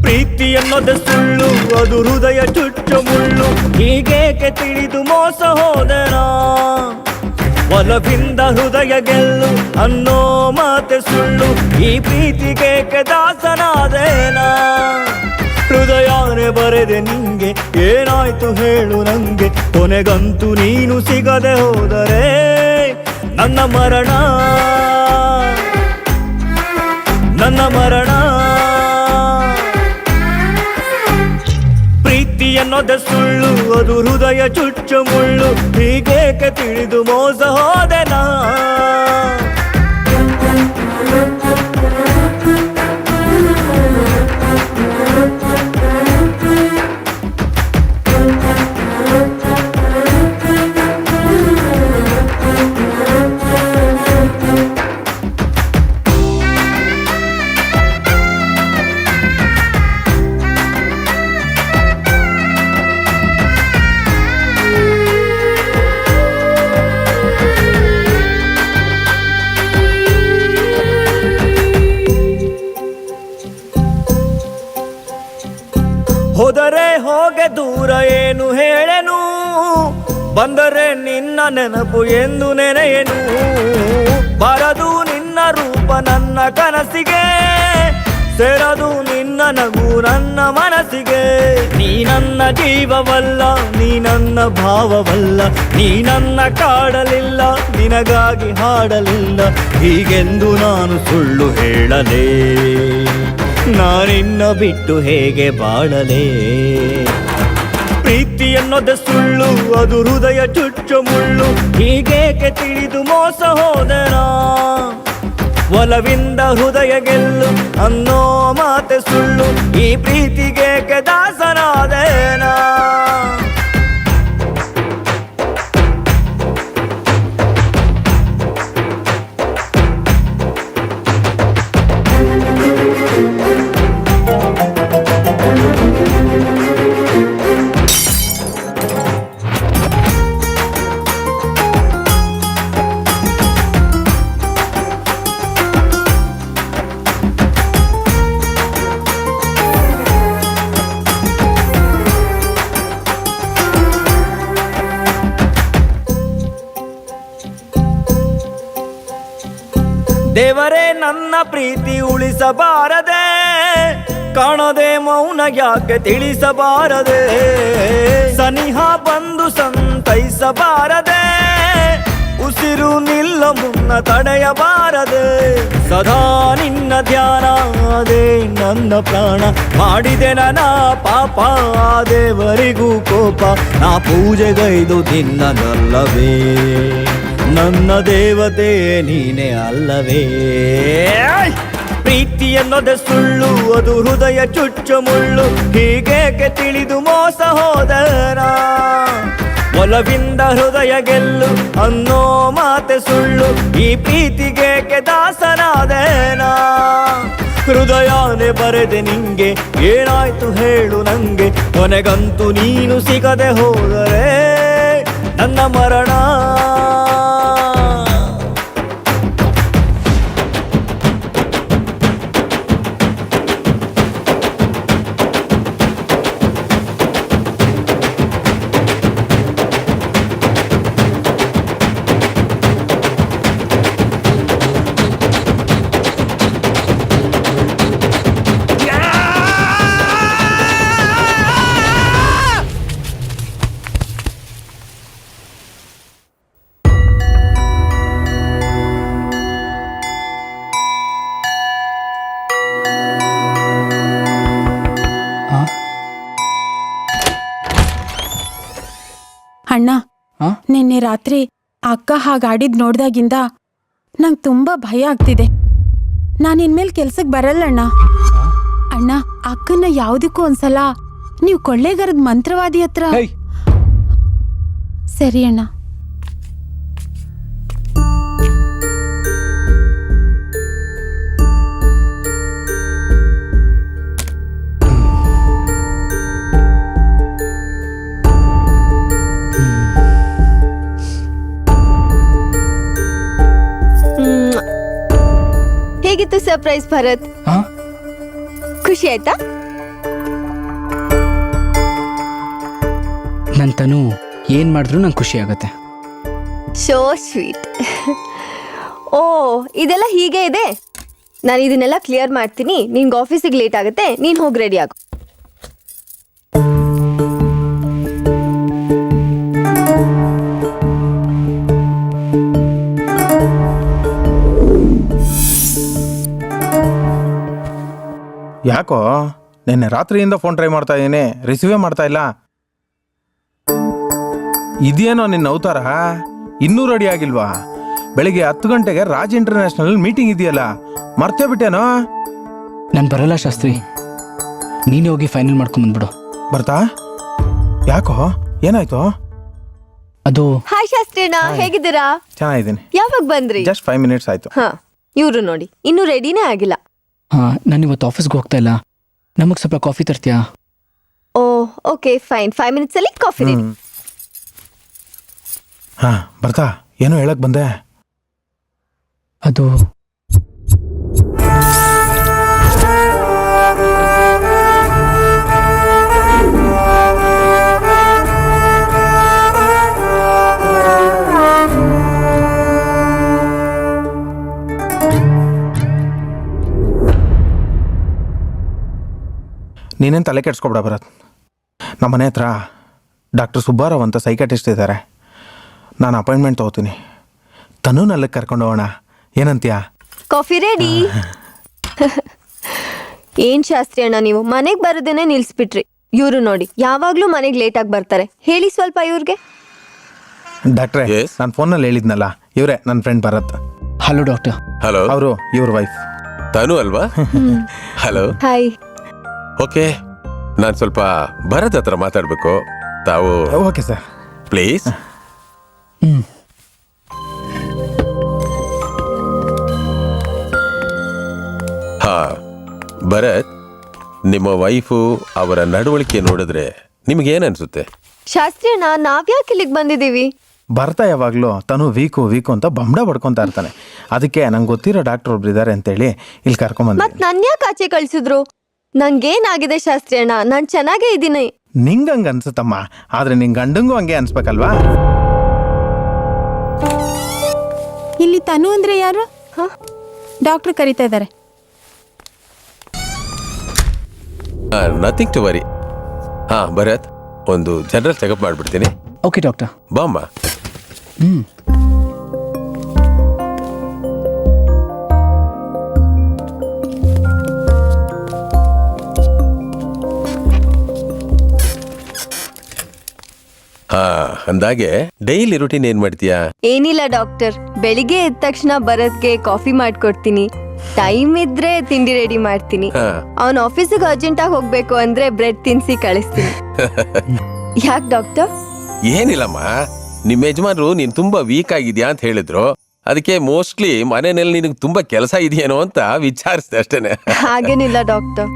ಪ್ರೀತಿ ಅನ್ನೋದು ಸುಳ್ಳು, ಅದು ಹೃದಯ ಚುಚ್ಚು ಮುಳ್ಳು. ಹೀಗೇಕೆ ತಿಳಿದು ಮೋಸ ಹೋದೆನಾ? ಒಲವಿಂದ ಹೃದಯ ಗೆಲ್ಲು ಅನ್ನೋ ಮಾತೆ ಸುಳ್ಳು. ಈ ಪ್ರೀತಿಗೇಕೆ ದಾಸನಾದೇನಾ? ಹೃದಯನೇ ಬರೆದೆ ನಿಂಗೆ, ಏನಾಯ್ತು ಹೇಳು ನಂಗೆ? ಕೊನೆಗಂತೂ ನೀನು ಸಿಗದೆ ಹೋದರೆ ನನ್ನ ಮರಣ, ನನ್ನ ಮರಣ. ಪ್ರೀತಿ ಅನ್ನೋದು ಸುಳ್ಳು, ಅದು ಹೃದಯ ಚುಚ್ಚು ಮುಳ್ಳು. ಹೀಗೇಕೆ ತಿಳಿದು ಮೋಸ ಹೋದೆನಾ? ಹೋದರೆ ಹೋಗೆ ದೂರ ಏನು ಹೇಳೆನು, ಬಂದರೆ ನಿನ್ನ ನೆನಪು ಎಂದು ನೆನೆಯನು. ಬರದು ನಿನ್ನ ರೂಪ ನನ್ನ ಕನಸಿಗೆ, ಸೇರದು ನಿನ್ನ ನಗು ನನ್ನ ಮನಸ್ಸಿಗೆ. ನೀ ನನ್ನ ಜೀವವಲ್ಲ, ನೀ ನನ್ನ ಭಾವವಲ್ಲ, ನೀ ನನ್ನ ಕಾಡಲಿಲ್ಲ, ನಿನಗಾಗಿ ಹಾಡಲಿಲ್ಲ. ಹೀಗೆಂದು ನಾನು ಸುಳ್ಳು ಹೇಳಲೇ, ನಾನಿನ್ನ ಬಿಟ್ಟು ಹೇಗೆ ಬಾಳಲೇ. ಪ್ರೀತಿ ಅನ್ನೋದೆ ಸುಳ್ಳು, ಅದು ಹೃದಯ ಚುಚ್ಚು ಮುಳ್ಳು. ಹೀಗೇಕೆ ತಿಳಿದು ಮೋಸ ಹೋದೆನಾ, ಒಲವಿಂದ ಹೃದಯ ಗೆಲ್ಲು ಅನ್ನೋ ಮಾತೆ ಸುಳ್ಳು. ಈ ಪ್ರೀತಿಗೇಕೆ ದಾಸನಾದೇನಾ. ದೇವರೇ ನನ್ನ ಪ್ರೀತಿ ಉಳಿಸಬಾರದೆ, ಕಾಣದೆ ಮೌನ ಯಾಕೆ ತಿಳಿಸಬಾರದೆ. ಸನಿಹ ಬಂದು ಸಂತೈಸಬಾರದೆ, ಉಸಿರು ನಿಲ್ಲ ಮುನ್ನ ತಡೆಯಬಾರದೆ. ಸದಾ ನಿನ್ನ ಧ್ಯಾನ ಅದೇ ನನ್ನ ಪ್ರಾಣ, ಮಾಡಿದೆ ನನ್ನ ಪಾಪ ದೇವರಿಗೂ ಕೋಪ. ನಾ ಪೂಜೆಗೈದು ನಿನ್ನದಲ್ಲವೇ, ನನ್ನ ದೇವತೆ ನೀನೇ ಅಲ್ಲವೇ. ಪ್ರೀತಿ ಅನ್ನೋದೆ ಸುಳ್ಳು, ಅದು ಹೃದಯ ಚುಚ್ಚು ಮುಳ್ಳು. ಹೀಗೇಕೆ ತಿಳಿದು ಮೋಸ ಹೋದರಾ, ಒಲವಿಂದ ಹೃದಯ ಗೆಲ್ಲು ಅನ್ನೋ ಮಾತೆ ಸುಳ್ಳು. ಈ ಪ್ರೀತಿಗೇಕೆ ದಾಸನಾದೇನಾ. ಹೃದಯನೇ ಬರೆದೆ ನಿಂಗೆ, ಏನಾಯ್ತು ಹೇಳು ನಂಗೆ. ಕೊನೆಗಂತೂ ನೀನು ಸಿಗದೆ ಹೋದರೆ ನನ್ನ ಮರಣ. ಅಣ್ಣ, ನಿನ್ನೆ ರಾತ್ರಿ ಅಕ್ಕ ಹಾಗಾಡಿದ್ ನೋಡ್ದಾಗಿಂದ ನಂಗೆ ತುಂಬಾ ಭಯ ಆಗ್ತಿದೆ. ನಾನು ಇನ್ಮೇಲೆ ಕೆಲ್ಸಕ್ಕೆ ಬರಲ್ಲಣ್ಣ. ಅಣ್ಣ, ಅಕ್ಕನ ಯಾವುದಕ್ಕೂ ಒಂದ್ಸಲ ನೀವು ಕೊಳ್ಳೇಗಾರದ ಮಂತ್ರವಾದಿ ಹತ್ರ. ಸರಿ ಅಣ್ಣ. ಹೇಗಿತ್ತು ಸರ್ಪ್ರೈಸ್ ಭರತ್? ಖುಷಿ ಆಯ್ತಾ? ನನ್ನ ತನು ಏನ್ ಮಾಡಿದ್ರು ನಂಗೆ ಖುಷಿ ಆಗುತ್ತೆ. Show sweet. ಓ, ಇದೆಲ್ಲ ಹೀಗೆ ಇದೆ. ನಾನು ಇದನ್ನೆಲ್ಲ ಕ್ಲಿಯರ್ ಮಾಡ್ತೀನಿ. ನಿನ್ಗೆ ಆಫೀಸಿಗೆ ಲೇಟ್ ಆಗುತ್ತೆ, ನೀನು ಹೋಗಿ ರೆಡಿ ಆಗು. ಯಾಕೋ ನಿನ್ನೆ ರಾತ್ರಿಯಿಂದ ಫೋನ್ ಟ್ರೈ ಮಾಡ್ತಾ ಇದ್ದೀನಿ, ರಿಸೀವೇ ಮಾಡ್ತಾ ಇಲ್ಲ. ಇದೇನೋ ನಿನ್ನ ಅವತಾರ, ಇನ್ನೂ ರೆಡಿ ಆಗಿಲ್ವಾ? ಬೆಳಿಗ್ಗೆ 10 ಗಂಟೆಗೆ ರಾಜ್ ಇಂಟರ್ನ್ಯಾಷನಲ್ ಮೀಟಿಂಗ್ ಇದೆಯಲ್ಲ, ಮರ್ತೇ ಬಿಟ್ಟೇನೋ? ನಾನು ಬರಲ್ಲ ಶಾಸ್ತ್ರಿ, ನೀನೇ ಹೋಗಿ ಫೈನಲ್ ಮಾಡ್ಕೊಂಬಂದ್ಬಿಡು. ಬರ್ತಾ? ಯಾಕೋ ಏನಾಯ್ತು? ಅದು ಹಾಯ್ ಶಾಸ್ತ್ರಿನಾ, ಹೇಗಿದ್ದೀರಾ? ಚೆನ್ನಾಗಿದ್ದೀನಿ. ಯಾವಾಗ ಬಂದ್ರಿ? ಜಸ್ಟ್ 5 ಮಿನಿಟ್ಸ್ ಆಯ್ತು. ಹಾ, ಇವ್ರು ನೋಡಿ ಇನ್ನೂ ರೆಡಿನೇ ಆಗಿಲ್ಲ. ನಾನು ಇವತ್ತು ಆಫೀಸ್ಗೆ ಹೋಗ್ತಾ ಇಲ್ಲ, ನಮಗೆ ಸ್ವಲ್ಪ ಕಾಫಿ ತರ್ತೀಯಾ? ಓ ಓಕೆ ಫೈನ್, 5 ಮಿನಿಟ್ಸ್ ಅಲ್ಲಿ ಕಾಫಿ ರೆಡಿ. ಹಾ, ಬರ್ತಾ? ಏನೋ ಹೇಳಕ್ ಬಂದೆ? ಅದು ನೀನೇನು ತಲೆ ಕೆಡ್ಸ್ಕೊಬೇಡ ಭರತ್. ನಮ್ಮ ಮನೆ ಹತ್ರ ಡಾಕ್ಟರ್ ಸುಬ್ಬಾರಾವ್ ಅಂತ ಸೈಕಾಟಿಸ್ಟ್ ಇದ್ದಾರೆ. ನಾನು ಅಪಾಯಿಂಟ್ಮೆಂಟ್ ತೊಗೋತೀನಿ. ತನ್ನೂನಲ್ಲಿಗೆ ಕರ್ಕೊಂಡು ಹೋಗೋಣ, ಏನಂತೀಯಾ? Coffee ready. ಏನ್ ಶಾಸ್ತ್ರಿ ಅಣ್ಣ ನೀವು ಮನೆಗೆ ಬರೋದೇನೆ ನಿಲ್ಸ್ಬಿಟ್ರಿ. ಇವರು ನೋಡಿ ಯಾವಾಗ್ಲೂ ಮನೆಗೆ ಲೇಟಾಗಿ ಬರ್ತಾರೆ. ಹೇಳಿ ಸ್ವಲ್ಪ ಇವ್ರಿಗೆ. ಡಾಕ್ಟ್ರೇ, ನಾನು ಫೋನಲ್ಲಿ ಹೇಳಿದ್ನಲ್ಲ, ಇವರೇ ನನ್ನ friend Bharat. Hello doctor. Hello. ಅವರು ಇವ್ರ ವೈಫ್ ತನು ಅಲ್ವಾ? ಹಲೋ. ಹಾಯ್. ಓಕೆ, ನಾನು ಸ್ವಲ್ಪ ಭರತ್ ಹತ್ರ ಮಾತಾಡ್ಬೇಕು. ತಾವು ಓಕೆ ಸರ್, ಪ್ಲೀಸ್. ಹಾ ಭರತ್, ನಿಮ್ಮ ವೈಫು ಅವರ ನಡವಳಿಕೆ ನೋಡಿದ್ರೆ ನಿಮ್ಗೇನ್ ಅನ್ಸುತ್ತೆ? ಶಾಸ್ತ್ರಿ ಅಣ್ಣ ನಾವ್ಯಾಕೆ ಇಲ್ಲಿಗೆ ಬಂದಿದ್ದೀವಿ? ಬರ್ತಾ ಯಾವಾಗಲೂ ತನು ವೀಕು ಅಂತ ಬಂಬಡ ಬಡ್ಕೊತಾ ಇರ್ತಾನೆ. ಅದಕ್ಕೆ ನಂಗೆ ಗೊತ್ತಿರೋ ಡಾಕ್ಟರ್ ಒಬ್ರು ಇದ್ದಾರೆ ಅಂತೇಳಿ ಇಲ್ಲಿ ಕರ್ಕೊಂಬಂದ. ಮತ್ ನನ್ ಯಾಕೆ ಆಚೆ ಕಳ್ಸಿದ್ರು? ನಂಗೇನಾಗಿದೆ ಶಾಸ್ತ್ರಿ ಅಣ್ಣ? ನಾನ್ ಚೆನ್ನಾಗೇ ಇದ್ದೀನಿ. ನಿಂಗೆ ಹಂಗೆ ಅನ್ಸುತ್ತಮ್ಮ, ಆದ್ರೆ ನಿನ್ ಗಂಡಂಗೂ ಹಂಗೆ ಅನ್ಸ್ಬೇಕಲ್ವಾ? ಇಲ್ಲಿ ತನು ಅಂದ್ರೆ ಯಾರು? ಡಾಕ್ಟರ್ ಕರೀತಾ ಇದ್ದಾರೆ. Nothing to worry. ಹಾ ಭರತ್, ಒಂದು ಜನರಲ್ ಚೆಕಪ್ ಮಾಡ್ಬಿಡ್ತೀನಿ. Okay doctor. ಬಾಮ್ಮ. ಹಾ, ಅಂದಾಗೆ ಡೈಲಿ ರುಟೀನ್ ಏನ್ ಮಾಡ್ತೀಯಾ? ಏನಿಲ್ಲ ಡಾಕ್ಟರ್, ಬೆಳಿಗ್ಗೆ ಎದ್ದ ತಕ್ಷಣ ಭರತ್ಗೆ ಕಾಫಿ ಮಾಡ್ಕೊಡ್ತೀನಿ. ಟೈಮ್ ಇದ್ರೆ ತಿಂಡಿ ರೆಡಿ ಮಾಡ್ತೀನಿ. ಅವನ್ ಆಫೀಸಿಗೆ ಅರ್ಜೆಂಟ್ ಆಗಿ ಹೋಗ್ಬೇಕು ಅಂದ್ರೆ ಬ್ರೆಡ್ ತಿನ್ಸಿ ಕಳಿಸ್ತೀನಿ. ಯಾಕೆ ಡಾಕ್ಟರ್? ಏನಿಲ್ಲಮ್ಮ, ನಿಮ್ ಯಜಮಾನ್ರು ನೀನ್ ತುಂಬಾ ವೀಕ್ ಆಗಿದ್ಯಾ ಅಂತ ಹೇಳಿದ್ರು. ಅದಕ್ಕೆ ಮೋಸ್ಟ್ಲಿ ಮನೆಯಲ್ಲಿ ನಿನಗೆ ತುಂಬಾ ಕೆಲಸ ಇದೆಯೇನೋ ಅಂತ ವಿಚಾರಿಸಿದೆ ಅಷ್ಟೇನೆ. ಹಾಗೇನಿಲ್ಲ ಡಾಕ್ಟರ್.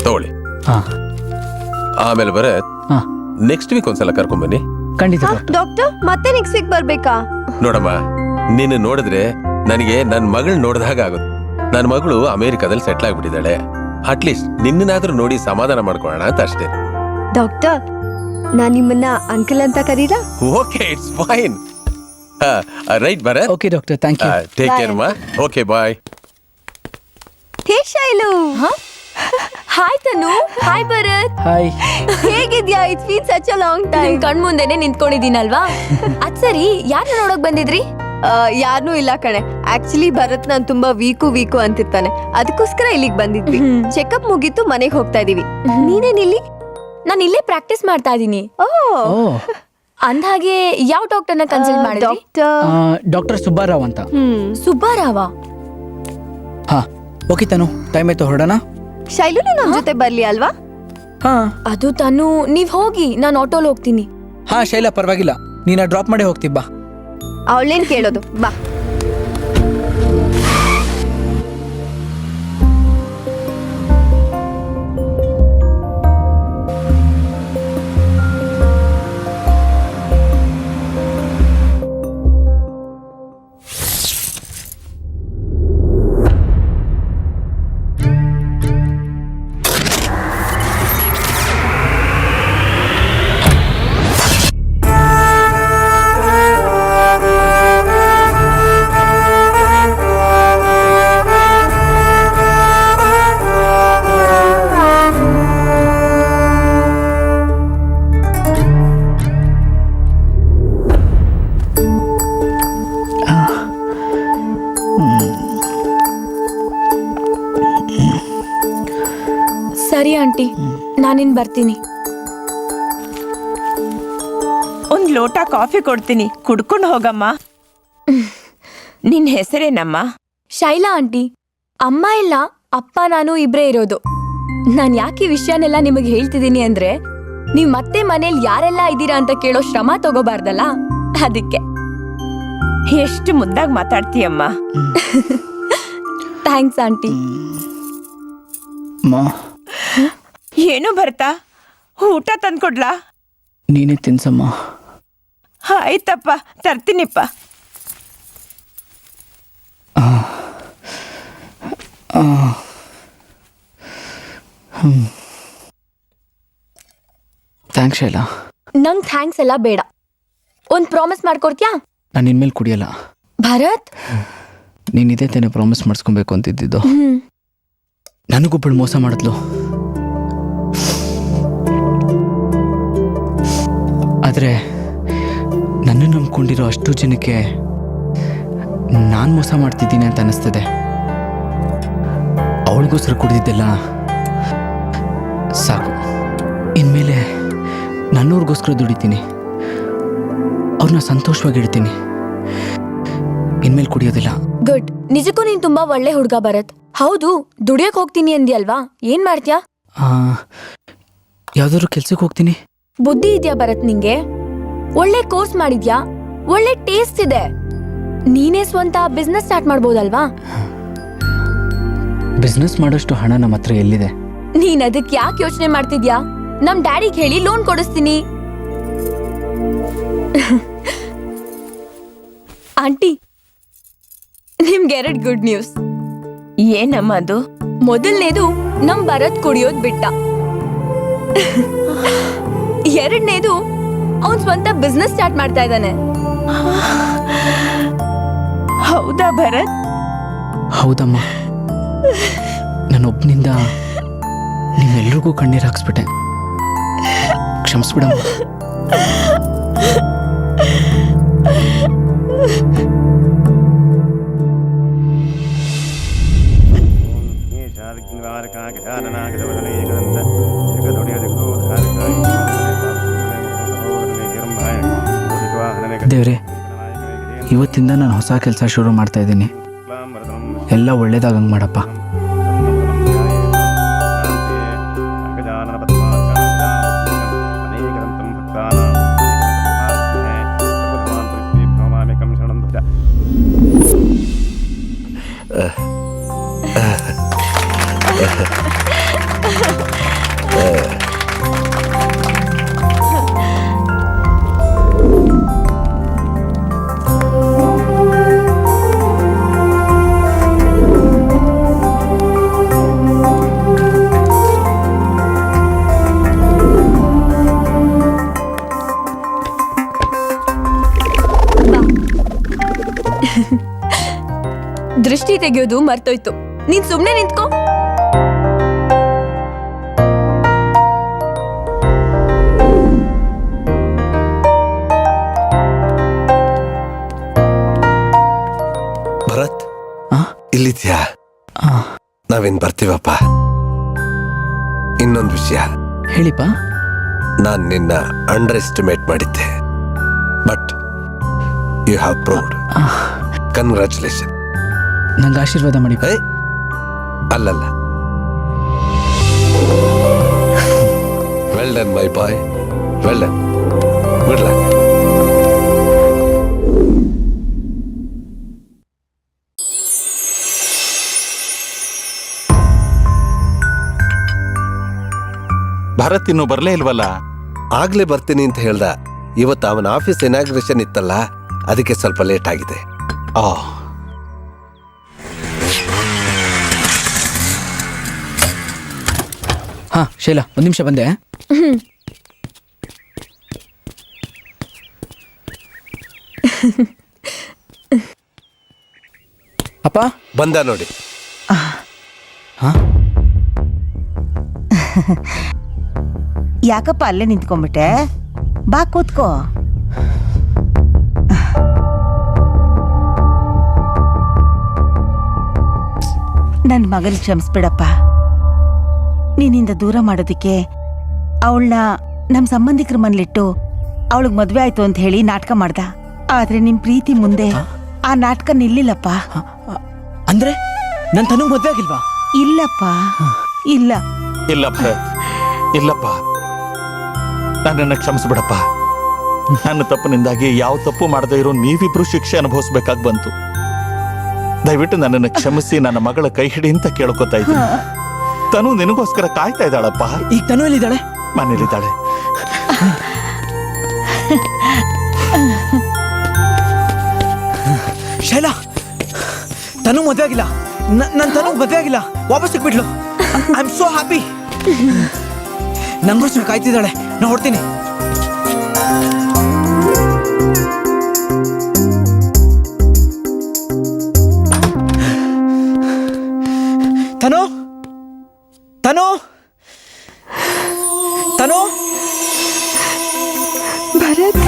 ತಗೊಳ್ಳಿ. ಆಮೇಲೆ ಭರತ್, ನೆಕ್ಸ್ಟ್ ವೀಕ್ ಒಂದ್ಸಲ ಕರ್ಕೊಂಡ್ ಬನ್ನಿ. ಖಂಡಿತ ಡಾಕ್ಟರ್. ಮತ್ತೆ ನೆಕ್ಸ್ಟ್ ವೀಕ್ ಬರ್ಬೇಕಾ? ನೋಡಮ್ಮ, ನಿನ್ನ ನೋಡಿದ್ರೆ ನನಗೆ ನನ್ನ ಮಗಳು ನೋಡಿದಾಗ ಆಗುತ್ತೆ. ನನ್ನ ಮಗಳು ಅಮೆರಿಕಾದಲ್ಲಿ ಸೆಟ್ಲ್ ಆಗ್ಬಿಟ್ಟಿದ್ದಾಳೆ. ಅಟ್ಲೀಸ್ಟ್ ನಿನ್ನನಾದ್ರೂ ನೋಡಿ ಸಮಾಧಾನ ಮಾಡ್ಕೊಳ್ಳೋಣ ಅಂತ ಅಷ್ಟೇ. ಡಾಕ್ಟರ್, ನಾನ್ ನಿಮ್ಮನ್ನ ಅಂಕಲ್ ಅಂತ ಕರೀರಾ? Okay, it's fine. Right Bharat. Okay doctor, thank you. Take care ಮಾ. Okay, bye. Hey Shailu. Hi Tanu. Hi Bharat. Hi. ಹೇಗಿದ್ಯಾ? It's been such a long time. ಕಣ್ ಮುಂದೆನೆ ನಿಂತ್ಕೊಂಡಿದ್ದೀನಲ್ವಾ? ಅದ್ ಸರಿ, ಯಾರನ್ನ ನೋಡಕ್ ಬಂದಿದ್ರಿ? ಯಾರನ್ನೂ ಇಲ್ಲ ಕಣೆ. ಆಕ್ಚುಲಿ ಭರತ್ ನಾನ್ ತುಂಬಾ ವೀಕು ಅಂತಿರ್ತಾನೆ, ಅದಕ್ಕೋಸ್ಕರ ಇಲ್ಲಿಗೆ ಬಂದಿದ್ವಿ. ಚೆಕಪ್ ಮುಗೀತು, ಮನೆಗೆ ಹೋಗ್ತಾ ಇದೀವಿ. ನೀನೇನಿಲ್ಲಿ? ನಾನು ಇಲ್ಲೇ ಪ್ರಾಕ್ಟೀಸ್ ಮಾಡ್ತಾ ಇದೀನಿ. ಅಂದ್ಹಾಗೆ ಯಾವ ಡಾಕ್ಟರ್ನ ಕನ್ಸಲ್ಟ್ ಮಾಡಿದ್ರಿ? ಡಾಕ್ಟರ್ ಸುಬ್ಬಾರಾವ್ ಅಂತ. ಸುಬ್ಬಾರಾವ? ಹಾ, ಓಕೆ ತನು, ಟೈಮ್ ಆಯ್ತು, ಹೊರಡೋಣ. ಶೈಲುನು ನಮ್ ಜೊತೆ ಬರ್ಲಿ ಅಲ್ವಾ? ಹಾ. ಅದು ತನು, ನೀವ್ ಹೋಗಿ, ನಾನು ಆಟೋಲ್ ಹೋಗ್ತೀನಿ. ಹಾ ಶೈಲಾ, ಪರವಾಗಿಲ್ಲ, ನೀನ ಡ್ರಾಪ್ ಮಾಡಿ ಹೋಗ್ತೀವಿ, ಬಾ. ಅವಳೇನ್ ಕೇಳೋದು, ಬಾ. ಸರಿ ಆಂಟಿ, ನಾನಿನ್ ಬರ್ತೀನಿ. ಒಂದ್ ಲೋಟ ಕಾಫಿ ಕೊಡ್ತೀನಿ, ಕುಡ್ಕೊಂಡು ಹೋಗಮ್ಮ. ನಿನ್ ಹೆಸರೇನಮ್ಮ? ಶೈಲಾ ಆಂಟಿ. ಅಮ್ಮ ಇಲ್ಲ, ಅಪ್ಪ ನಾನು ಇಬ್ರೇ ಇರೋದು. ನಾನ್ ಯಾಕೆ ಈ ವಿಷಯನೆಲ್ಲ ನಿಮಗೆ ಹೇಳ್ತಿದ್ದೀನಿ ಅಂದ್ರೆ, ನೀವ್ ಮತ್ತೆ ಮನೇಲಿ ಯಾರೆಲ್ಲ ಇದ್ದೀರಾ ಅಂತ ಕೇಳೋ ಶ್ರಮ ತಗೋಬಾರ್ದಲ್ಲ, ಅದಕ್ಕೆ. ಎಷ್ಟು ಮುದ್ದಾಗಿ ಮಾತಾಡ್ತೀಯಮ್ಮ. Thanks aunty. ಏನು ಬರ್ತಾ, ಊಟ ತಂದ್ಕೊಡ್ಲಾ? ನೀನೇ ತಿನ್ಸಮ್ಮ. ಆಯ್ತಪ್ಪ, ತರ್ತೀನಿಪ್ಪ. ಥ್ಯಾಂಕ್ಸ್ ಶೈಲಾ. ನಂಗ್ ಥ್ಯಾಂಕ್ಸ್ ಎಲ್ಲ ಬೇಡ. ಒಂದ್ ಪ್ರಾಮಿಸ್ ಮಾಡ್ಕೊಡ್ತ್ಯಾ? ನಾನು ಇನ್ಮೇಲೆ ಕುಡಿಯಲ್ಲ. ಭರತ್, ನೀನಿದೆ ತಾನೆ ಪ್ರಾಮಿಸ್ ಮಾಡಿಸ್ಕೊಬೇಕು ಅಂತಿದ್ದಿದ್ದು. ನನಗೊಬ್ಬಳು ಮೋಸ ಮಾಡಿದ್ಲು. ಆದರೆ ನನ್ನ ನಂಬ್ಕೊಂಡಿರೋ ಅಷ್ಟು ಜನಕ್ಕೆ ನಾನು ಮೋಸ ಮಾಡ್ತಿದ್ದೀನಿ ಅಂತ ಅನ್ನಿಸ್ತದೆ. ಅವಳಿಗೋಸ್ಕರ ಕುಡಿದಿದ್ದೆಲ್ಲ ಸಾಕು. ಇನ್ಮೇಲೆ ನನ್ನವ್ರಿಗೋಸ್ಕರ ದುಡಿತೀನಿ, ಅವ್ರನ್ನ ಸಂತೋಷವಾಗಿಡ್ತೀನಿ. ಇನ್ಮೇಲೆ ಕುಡಿಯೋದಿಲ್ಲ. ಗುಡ್. ನಿಜಕ್ಕೂ ನೀನ್ ತುಂಬಾ ಒಳ್ಳೆ ಹುಡ್ಗ ಭರತ್. ಹೌದು, ದುಡಿಯಕ್ ಹೋಗ್ತೀನಿ ಅಂದ್ಯಲ್ವಾ, ಏನ್ ಮಾಡ್ತ್ಯಾ? ಯಾವ್ದಾದ್ರು ಕೆಲ್ಸಕ್ಕೆ ಹೋಗ್ತೀನಿ. ಬುದ್ಧಿ ಇದ್ಯಾ ಭರತ್ ನಿಂಗೆ? ಒಳ್ಳೆ ಕೋರ್ಸ್ ಮಾಡಿದ್ಯಾ, ಒಳ್ಳೆ ಟೇಸ್ಟ್ ಇದೆ. ನೀನೇ ಸ್ವಂತ ಬಿಸ್ನೆಸ್ ಸ್ಟಾರ್ಟ್ ಮಾಡ್ಬೋದಲ್ವಾ? ಬಿಸ್ನೆಸ್ ಮಾಡೋಷ್ಟು ಹಣ ನಮ್ಮ ಹತ್ರ ಎಲ್ಲಿದೆ? ನೀನ್ ಅದಕ್ಕೆ ಯಾಕೆ ಯೋಚನೆ ಮಾಡ್ತಿದ್ಯಾ? ನಮ್ ಡ್ಯಾಡಿಗೆ ಹೇಳಿ ಲೋನ್ ಕೊಡಿಸ್ತೀನಿ. ಆಂಟಿ, ನಿಮ್ಗೆ 2 ಗುಡ್ ನ್ಯೂಸ್. ಏನಮ್ಮ ಅದು? ಮೊದಲನೇದು, ನಮ್ ಭರತ್ ಕುಡಿಯೋದ್ ಬಿಟ್ಟ. ಎರಡನೇದು, ಅವನ್ ಸ್ವಂತ ಬಿಸ್ನೆಸ್ ಸ್ಟಾರ್ಟ್ ಮಾಡ್ತಾ ಇದ್ದಾನೆ. ಹೌದಾ ಭರತ್? ಹೌದಮ್ಮ, ನನ್ನೊಬ್ಬನಿಂದ ನೀವೆಲ್ರಿಗೂ ಕಣ್ಣೀರು ಹಾಕ್ಸ್ಬಿಟ್ಟೆ. ಕ್ಷಮಿಸ್ಬಿಡಮ್ಮ. ದೇವ್ರೆ, ಇವತ್ತಿಂದ ನಾನು ಹೊಸ ಕೆಲಸ ಶುರು ಮಾಡ್ತಾ ಇದ್ದೀನಿ. ಎಲ್ಲ ಒಳ್ಳೇದಾಗಂಗೆ ಮಾಡಪ್ಪ. ದೃಷ್ಟಿ ತೆಗೆಯೋದು ಮರ್ತೋಯ್ತು. ನೀನ್ ಸುಮ್ನೆ ನಿಂತ್ಕೋ. ಭರತ್, ಇಲ್ಲಿದ್ಯಾ? ನಾವೇನ್ ಬರ್ತೀವಪ್ಪ. ಇನ್ನೊಂದು ವಿಷಯ ಹೇಳಿಪ್ಪ. ನಾನ್ ನಿನ್ನ ಅಂಡರ್ ಎಸ್ಟಿಮೇಟ್ ಮಾಡಿದ್ದೆ, but you have proved. Congratulation. ನಂಗೆ ಆಶೀರ್ವಾದ ಮಾಡಿ. ಅಲ್ಲಲ್ಲ, well done my boy, well done, good luck. Bharat ಇನ್ನು ಬರ್ಲೇ ಇಲ್ವಲ್ಲ? ಆಗ್ಲೇ ಬರ್ತೀನಿ ಅಂತ ಹೇಳ್ದ. ಇವತ್ತು ಅವನ ಆಫೀಸ್ ಇನಾಗ್ರೇಷನ್ ಇತ್ತಲ್ಲ, ಅದಕ್ಕೆ ಸ್ವಲ್ಪ ಲೇಟ್ ಆಗಿದೆ. ಹಾ ಶೈಲಾ, 1 ನಿಮಿಷ ಬಂದೆ. ಅಪ್ಪ ಬಂದ ನೋಡಿ. ಯಾಕಪ್ಪ ಅಲ್ಲೇ ನಿಂತ್ಕೊಂಡ್ಬಿಟ್ಟೆ? ಬಾ ಕೂತ್ಕೋ. ನನ್ ಮಗನ್ ಕ್ಷಮಿಸ್ಬಿಡಪ್ಪ. ನೀನಿಂದ ದೂರ ಮಾಡೋದಿಕ್ಕೆ ಅವಳನ್ನ ನಮ್ ಸಂಬಂಧಿಕರ ಮನೇಲಿಟ್ಟು ಅವಳಿಗೆ ಮದ್ವೆ ಆಯ್ತು ಅಂತ ಹೇಳಿ ನಾಟಕ ಮಾಡ್ದ. ಆದ್ರೆ ನಿಮ್ ಪ್ರೀತಿ ಮುಂದೆ ಆ ನಾಟಕ ನಿಲ್ಲಿಲ್ಲಪ್ಪ. ಅಂದ್ರೆ ನನ್ ತನಗ್ ಮದ್ವೆ ಆಗಿಲ್ವಾ? ಇಲ್ಲಪ್ಪ, ಇಲ್ಲ. ಇಲ್ಲ ಭರತ್, ಇಲ್ಲಪ್ಪ. ನನ್ನನ್ನು ಕ್ಷಮಿಸ್ಬಿಡಪ್ಪ. ನನ್ನ ತಪ್ಪಿನಿಂದಾಗಿ ಯಾವ ತಪ್ಪು ಮಾಡದೇ ಇರೋ ನೀವಿಬ್ರು ಶಿಕ್ಷೆ ಅನುಭವಿಸ್ಬೇಕಾಗಿ ಬಂತು. ದಯವಿಟ್ಟು ನನ್ನನ್ನು ಕ್ಷಮಿಸಿ ನನ್ನ ಮಗಳ ಕೈ ಹಿಡಿ ಅಂತ ಕೇಳ್ಕೊತಾ ಇದ್ದೀನಿ. ತನು ನಿನಗೋಸ್ಕರ ಕಾಯ್ತಾ ಇದ್ದಾಳಪ್ಪ. ಈಗ ತನು ಎಲ್ಲಿದ್ದಾಳೆ? ಮನೇಲಿದ್ದಾಳೆ. ಶೈಲಾ, ತನು ಮದುವೆ ಆಗಿಲ್ಲ. ನನ್ನ ತನು ಮದುವೆ ಆಗಿಲ್ಲ, ವಾಪಸ್ ಸಿಕ್ಬಿಟ್ಲು. I am so happy. ನಂಗೋಸ್ಕರ ಕಾಯ್ತಿದ್ದಾಳೆ. ನಾ ಹೊಡ್ತೀನಿ. ತನು, ತನು, ತನು, ಭರತ್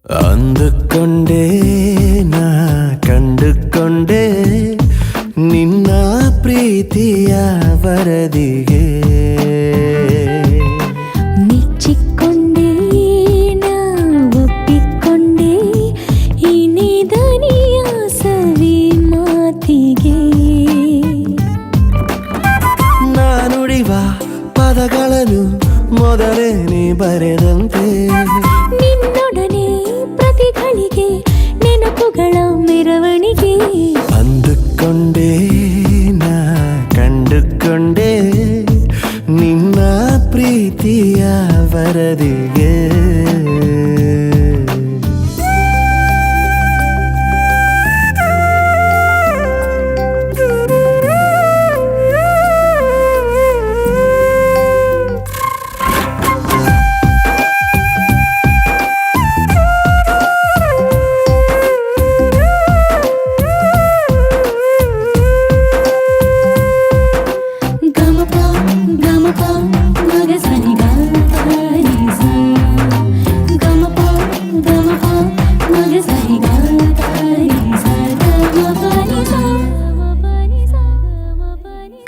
ಅಂದುಕೊಂಡೆ ನಾ ಕಂಡುಕೊಂಡೆ ನಿನ್ನ ಪ್ರೀತಿಯ ವರದಿಗೆ ಮೆಚ್ಚಿಕೊಂಡೆ ನಾ ಒಪ್ಪಿಕೊಂಡೆ ಇನಿದನಿಯ ಸವಿ ಮಾತಿಗೆ ನಾನುಡಿವ ಪದಗಳನ್ನು ಮೊದಲೇ ನೀ ಬರೆದಂತೆ ನಿನ್ನೊಡನೆ ಪ್ರತಿಗಳಿಗೆ ನೆನಪುಗಳ ಮೆರವಣಿಗೆ ಅಂದುಕೊಂಡೆ ನಾ ಕಂಡುಕೊಂಡೆ ನಿನ್ನ ಪ್ರೀತಿಯ ವರದಿಗೆ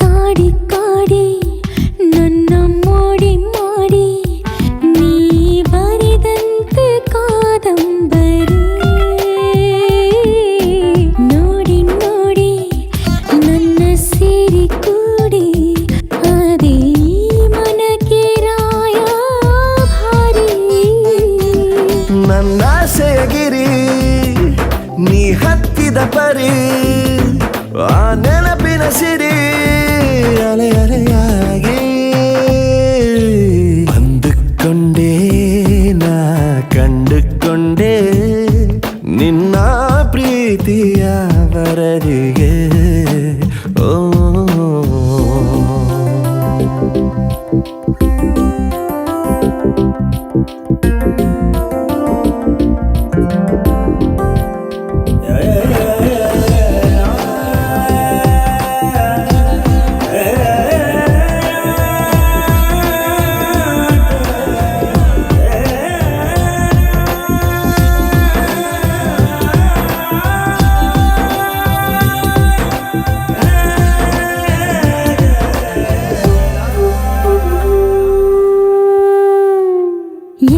ಕಾಡಿ ಕಾಡಿ ನನ್ನ ಮೋಡಿ ಮಾಡಿ ನೀ ಬರೆದಂತೆ ಕಾದಂಬರಿ ನೋಡಿ ನೋಡಿ ನನ್ನ ಸೇರಿ ಕೂಡಿ ಅದೇ ಮನಕ್ಕೆ ರಾಯ ಭಾರಿ ನನ್ನ ಸೇಗಿರಿ ನೀ ಹತ್ತಿದ ಪರಿ ಆ ನೆನಪಿನ ಸಿರಿ ಅಲೆ ಅಲೆಯಾಗಿ ಅಂದುಕೊಂಡೆ ನಾ ಕಂಡುಕೊಂಡೆ ನಿನ್ನ ಪ್ರೀತಿಯ ವರದಿಗೆ ಓ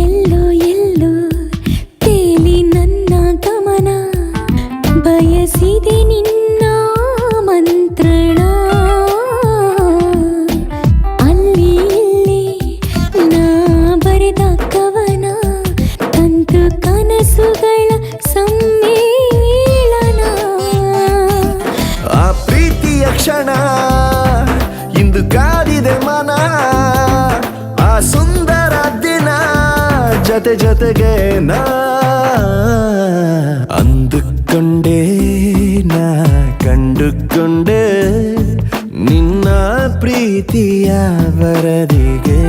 ಎಲ್ಲೋ ಎಲ್ಲೋ ತೇಲಿ ನನ್ನ ಗಮನ ಬಯಸಿದೆ ನಿನ್ನ ಮಂತ್ರಣ ಅಲ್ಲಿ ಇಲ್ಲಿ ನಾ ಬರೆದ ಕವನ ತಂತು ಕನಸುಗಳ ಸಮ್ಮೇಳನ ಆ ಪ್ರೀತಿಯ ಕ್ಷಣ ಇಂದು ಕಾದಿದೆ ಮನ ಆ ಸುಂದರ ದಿನ ಜೊತೆ ಜೊತೆಗೆ ನಾ ಅಂದುಕೊಂಡೆ ನಾ ಕಂಡುಕೊಂಡೆ ನಿನ್ನ ಪ್ರೀತಿಯ ವರದಿಗೆ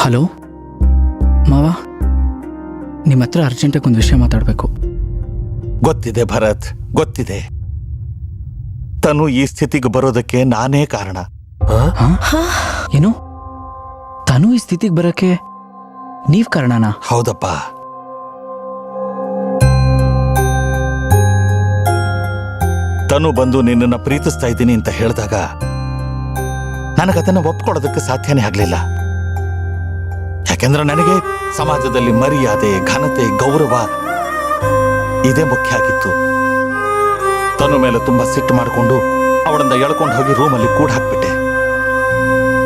ಹಲೋ ಮಾವ, ನಿಮ್ಮ ಹತ್ರ ಅರ್ಜೆಂಟಾಗಿ ಒಂದು ವಿಷಯ ಮಾತಾಡಬೇಕು. ಗೊತ್ತಿದೆ ಭರತ್, ಗೊತ್ತಿದೆ. ತನು ಈ ಸ್ಥಿತಿಗೆ ಬರೋದಕ್ಕೆ ನಾನೇ ಕಾರಣ. ಏನು? ತನು ಈ ಸ್ಥಿತಿಗೆ ಬರೋಕ್ಕೆ ನೀವ್ ಕಾರಣನಾ? ಹೌದಪ್ಪ. ತನು ಬಂದು ನಿನ್ನನ್ನು ಪ್ರೀತಿಸ್ತಾ ಇದ್ದೀನಿ ಅಂತ ಹೇಳಿದಾಗ ನನಗದನ್ನು ಒಪ್ಕೊಳ್ಳೋದಕ್ಕೆ ಸಾಧ್ಯನೇ ಆಗ್ಲಿಲ್ಲ. ಯಾಕೆಂದ್ರೆ ನನಗೆ ಸಮಾಜದಲ್ಲಿ ಮರ್ಯಾದೆ, ಘನತೆ, ಗೌರವ ಇದೇ ಮುಖ್ಯ ಆಗಿತ್ತು. ತನ್ನ ಮೇಲೆ ತುಂಬಾ ಸಿಟ್ಟು ಮಾಡಿಕೊಂಡು ಅವಳನ್ನ ಎಳ್ಕೊಂಡು ಹೋಗಿ ರೂಮಲ್ಲಿ ಕೂಡ ಹಾಕ್ಬಿಟ್ಟೆ.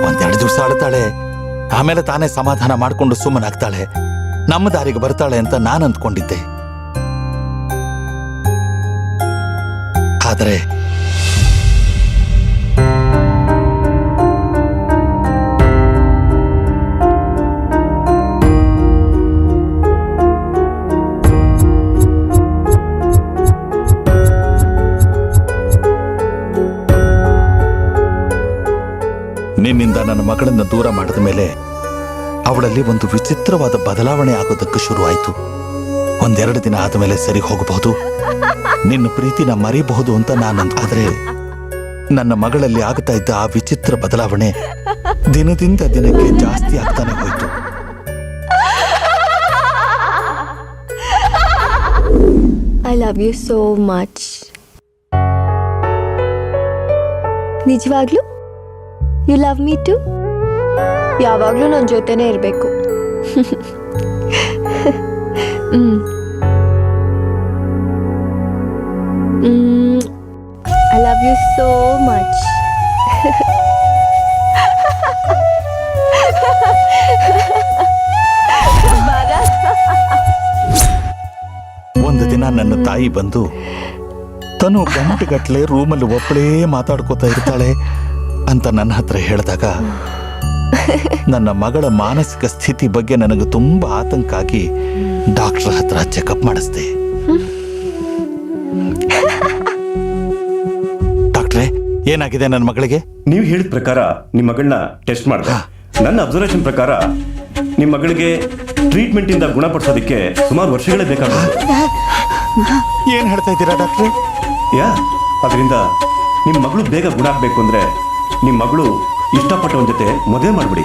ಒಂದೆರಡು ದಿವಸ ಅಳ್ತಾಳೆ, ಆಮೇಲೆ ತಾನೇ ಸಮಾಧಾನ ಮಾಡಿಕೊಂಡು ಸುಮ್ಮನಾಗ್ತಾಳೆ, ನಮ್ಮ ದಾರಿಗೆ ಬರ್ತಾಳೆ ಅಂತ ನಾನು ಅಂದ್ಕೊಂಡಿದ್ದೆ. ಆದರೆ ನಿನ್ನಿಂದ ನನ್ನ ಮಗಳನ್ನ ದೂರ ಮಾಡಿದ ಮೇಲೆ ಅವಳಲ್ಲಿ ಒಂದು ವಿಚಿತ್ರವಾದ ಬದಲಾವಣೆ ಆಗೋದಕ್ಕೆ ಶುರುವಾಯಿತು. ಒಂದೆರಡು ದಿನ ಆದಮೇಲೆ ಸರಿ ಹೋಗಬಹುದು, ನಿನ್ನ ಪ್ರೀತಿನ ಮರಿಬಹುದು ಅಂತ ನಾನು. ಆದ್ರೆ ನನ್ನ ಮಗಳಲ್ಲಿ ಆಗ್ತಾ ಇದ್ದ ಆ ವಿಚಿತ್ರ ಬದಲಾವಣೆ ದಿನದಿಂದ ದಿನಕ್ಕೆ ಜಾಸ್ತಿ ಆಗ್ತಾನೆ ಹೋಯ್ತು. I love you so much. ನಿಜವಾಗ್ಲೂ ಯು ಲವ್ ಮೀ ಟು? ಯಾವಾಗ್ಲೂ ನನ್ನ ಜೊತೆನೇ ಇರಬೇಕು. I love you so much. ಒಂದು ದಿನ ನನ್ನ ತಾಯಿ ಬಂದು ತನು ಗಂಟೆಗಟ್ಟಲೆ ರೂಮಲ್ಲಿ ಒಬ್ಬಳೇ ಮಾತಾಡ್ಕೋತಾ ಇರ್ತಾಳೆ ಅಂತ ನನ್ನ ಹತ್ರ ಹೇಳಿದಾಗ ನನ್ನ ಮಗಳ ಮಾನಸಿಕ ಸ್ಥಿತಿ ಬಗ್ಗೆ ನನಗೆ ತುಂಬಾ ಆತಂಕ ಆಗಿ ಡಾಕ್ಟರ್ ಹತ್ರ ಚೆಕಪ್ ಮಾಡಿಸ್ದೆ. ಡಾಕ್ಟ್ರೇ, ಏನಾಗಿದೆ ನನ್ನ ಮಗಳಿಗೆ? ನೀವು ಹೇಳಿದ ಪ್ರಕಾರ ನಿಮ್ಮ ಮಗಳನ್ನ ಟೆಸ್ಟ್ ಮಾಡಿದೆ. ನನ್ನ ಅಬ್ಸರ್ವೇಷನ್ ಪ್ರಕಾರ ನಿಮ್ಮ ಮಗಳಿಗೆ ಟ್ರೀಟ್ಮೆಂಟ್ ಇಂದ ಗುಣಪಡಿಸೋದಕ್ಕೆ ಸುಮಾರು ವರ್ಷಗಳೇ ಬೇಕಾಗುತ್ತೆ. ಏನ್ ಹೇಳ್ತಾ ಇದ್ದೀರಾ ಡಾಕ್ಟ್ರೇ? ಅದರಿಂದ ನಿಮ್ಮ ಮಗಳು ಬೇಗ ಗುಣ ಆಗ್ಬೇಕು ಅಂದ್ರೆ ನಿಮ್ಮ ಮಗಳು ಇಷ್ಟಪಟ್ಟವನ ಜೊತೆ ಮದುವೆ ಮಾಡ್ಬಿಡಿ.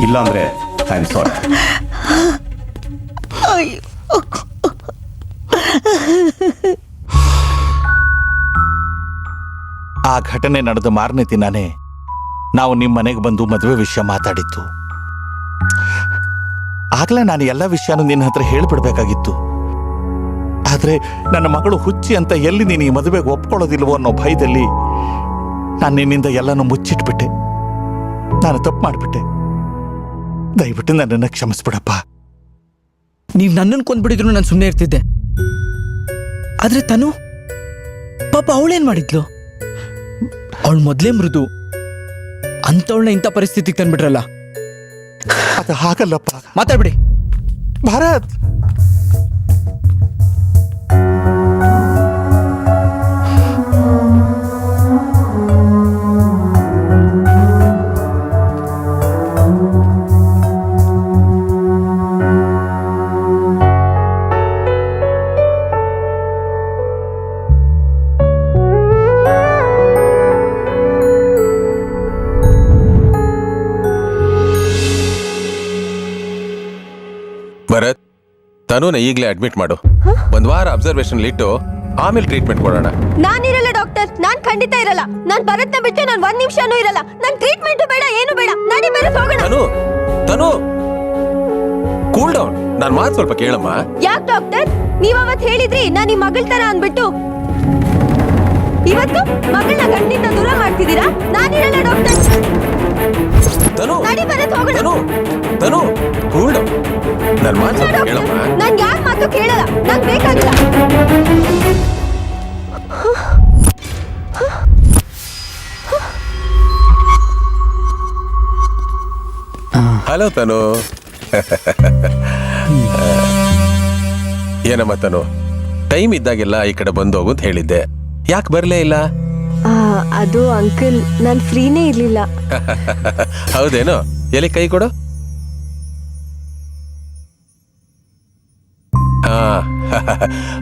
ಇಲ್ಲ ಅಂದ್ರೆ ಐ ಆಮ್ ಸಾರಿ. ಆ ಘಟನೆ ನಡೆದ ಮಾರನೇ ದಿನಾನೇ ನಾವು ನಿಮ್ಮ ಮನೆಗೆ ಬಂದು ಮದುವೆ ವಿಷಯ ಮಾತಾಡಿತ್ತು. ಆಗ್ಲೇ ನಾನು ಎಲ್ಲ ವಿಷಯನೂ ನಿನ್ನ ಹತ್ರ ಹೇಳ್ಬಿಡ್ಬೇಕಾಗಿತ್ತು. ಆದ್ರೆ ನನ್ನ ಮಗಳು ಹುಚ್ಚಿ ಅಂತ ಎಲ್ಲಿ ನೀನು ಈ ಮದುವೆಗೆ ಒಪ್ಕೊಳ್ಳೋದಿಲ್ವೋ ಅನ್ನೋ ಭಯದಲ್ಲಿ ನಾನು ನಿನ್ನಿಂದ ಎಲ್ಲನೂ ಮುಚ್ಚಿಟ್ಬಿಟ್ಟೆ. ನಾನು ತಪ್ಪು ಮಾಡಿಬಿಟ್ಟೆ. ದಯವಿಟ್ಟು ನನ್ನನ್ನು ಕ್ಷಮಿಸ್ಬಿಡಪ್ಪ. ನೀವು ನನ್ನನ್ನು ಕೊಂದ್ಬಿಡಿದ್ರು ನಾನು ಸುಮ್ಮನೆ ಇರ್ತಿದ್ದೆ. ಆದ್ರೆ ತನು ಪಾಪ ಅವಳೇನ್ ಮಾಡಿದ್ಲು? ಅವಳು ಮೊದಲೇ ಮೃದು, ಅಂತವಳನ್ನ ಇಂಥ ಪರಿಸ್ಥಿತಿಗೆ ತಂದ್ಬಿಟ್ರಲ್ಲ. ಅದು ಹಾಗಲ್ಲಪ್ಪ. ಮಾತಾಡ್ಬಿಡಿ ಭಾರತ್. ಭರತ್, ತನುನ ಈಗಲೇ ಅಡ್ಮಿಟ್ ಮಾಡು. ಒಂದ್ ವಾರ ಅಬ್ಸರ್ವೇಷನ್ ಇಟ್ಟು ಆಮೇಲೆ ಟ್ರೀಟ್ಮೆಂಟ್ ಕೊಡೋಣ. ನಾನಿರಲ್ಲ ಡಾಕ್ಟರ್, ನಾನ್ ಖಂಡಿತ ಇರಲ್ಲ. ನಾನ್ ಭರತ್ನ ಬಿಟ್ಟು ನಾನು 1 ನಿಮಿಷನೂ ಇರಲ್ಲ. ನನ್ ಟ್ರೀಟ್ಮೆಂಟ್ ಬೇಡ, ಏನು ಬೇಡ. ನಡಿ ಭರತ್, ಹೋಗೋಣ. ತನು ಕೂಲ್ ಡೌನ್. ನಾನ್ ಮಾತು ಸ್ವಲ್ಪ ಕೇಳಮ್ಮ. ಯಾಕೆ ಡಾಕ್ಟರ್, ನೀವ್ ಅವತ್ ಹೇಳಿದ್ರಿ ನಾನ್ ಈ ಮಗಳ ತರ ಅಂದ್ಬಿಟ್ಟು ಇವತ್ತು ಮಗಳನ್ನ ಗಂಡಿಂದ ದೂರ ಮಾಡ್ತಿದ್ದೀರಾ? ನಾನಿರಲ್ಲ ಡಾಕ್ಟರ್. ತನು ನಡಿ ಭರತ್, ಹೋಗೋಣ. ತನು ಕೂಲ್ ಡೌನ್. ನನ್ ಮಾತು ಸ್ವಲ್ಪ ಕೇಳಮ್ಮ. ನಾನ್ ಯಾರ ಮಾತು ಕೇಳಲ್ಲ, ನಂಗ್ ಬೇಕಾಗಿಲ್ಲ. ಹಲೋ ತನು. ಏನಮ್ಮ ತನು, ಟೈಮ್ ಇದ್ದಾಗೆಲ್ಲ ಈ ಕಡೆ ಬಂದು ಹೋಗು ಅಂತ ಹೇಳಿದ್ದೆ, ಯಾಕೆ ಬರ್ಲೇ ಇಲ್ಲ? ಅದು ಅಂಕಲ್, ನಾನ್ ಫ್ರೀನೇ ಇರ್ಲಿಲ್ಲ. ಹೌದೇನೋ? ಎಲ್ಲಿ ಕೈ ಕೊಡು.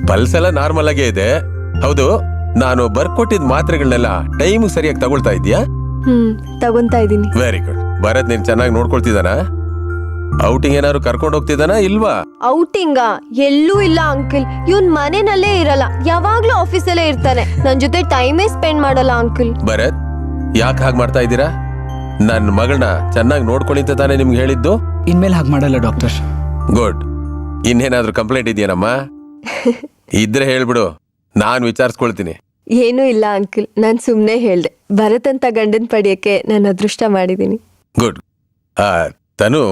ಪಲ್ಸ್ ಎಲ್ಲ ನಾರ್ಮಲ್ ಆಗೇ ಇದೆ. ಹೌದು, ನಾನು ಬರ್ಕೊಟ್ಟಿದ್ ಮಾತ್ರೆಗಳನ್ನೆಲ್ಲ ಟೈಮ್ ಸರಿಯಾಗಿ ತಗೊಳ್ತಾ ಇದೀಯಾ? ತಗೊಂತಾ ಇದೀನಿ. Very good. ಭರತ್ ನೀನ್ ಚೆನ್ನಾಗಿ ನೋಡ್ಕೊಳ್ತಿದಾನ? ಔಟಿಂಗ್ ಏನಾದ್ರು ಕರ್ಕೊಂಡು ಹೋಗ್ತಿದಾನ ಇಲ್ವಾ? ಔಟಿಂಗ ಎಲ್ಲೂ ಇಲ್ಲ ಅಂಕಲ್. ಇವನ್ ಮನೆನಲ್ಲೇ ಇರಲ್ಲ, ಯಾವಾಗ್ಲೂ ಆಫೀಸಲ್ಲೇ ಇರ್ತಾನೆ. ನನ್ ಜೊತೆ ಟೈಮೇ ಸ್ಪೆಂಡ್ ಮಾಡಲ್ಲ ಅಂಕಲ್. ಭರತ್, ಯಾಕೆ ಹಾಗೆ ಮಾಡ್ತಾ ಇದ್ದೀರಾ? ನನ್ನ ಮಗಳನ್ನ ಚೆನ್ನಾಗಿ ನೋಡ್ಕೊಳ್ಳಿ ಅಂತ ತಾನೇ ನಿಮ್ಗೆ ಹೇಳಿದ್ದು. ಇನ್ಮೇಲೆ ಹಾಗೆ ಮಾಡಲ್ಲ ಡಾಕ್ಟರ್. ಗುಡ್. ಇನ್ನೇನಾದ್ರೂ ಕಂಪ್ಲೇಂಟ್ ಇದೆಯೇನಮ್ಮ? ಇದ್ರೆ ಹೇಳ್ಬಿಡು, ನಾನು ವಿಚಾರಿಸ್ಕೊಳ್ತೀನಿ. ಏನೂ ಇಲ್ಲ ಅಂಕಲ್, ನಾನು ಸುಮ್ಮನೆ ಹೇಳ್ದೆ. ಭರತ್ ಅಂತ ಗಂಡನ್ ಪಡೆಯಕ್ಕೆ ನಾನು ಅದೃಷ್ಟ ಮಾಡಿದ್ದೀನಿ. ಗುಡ್. ತನು,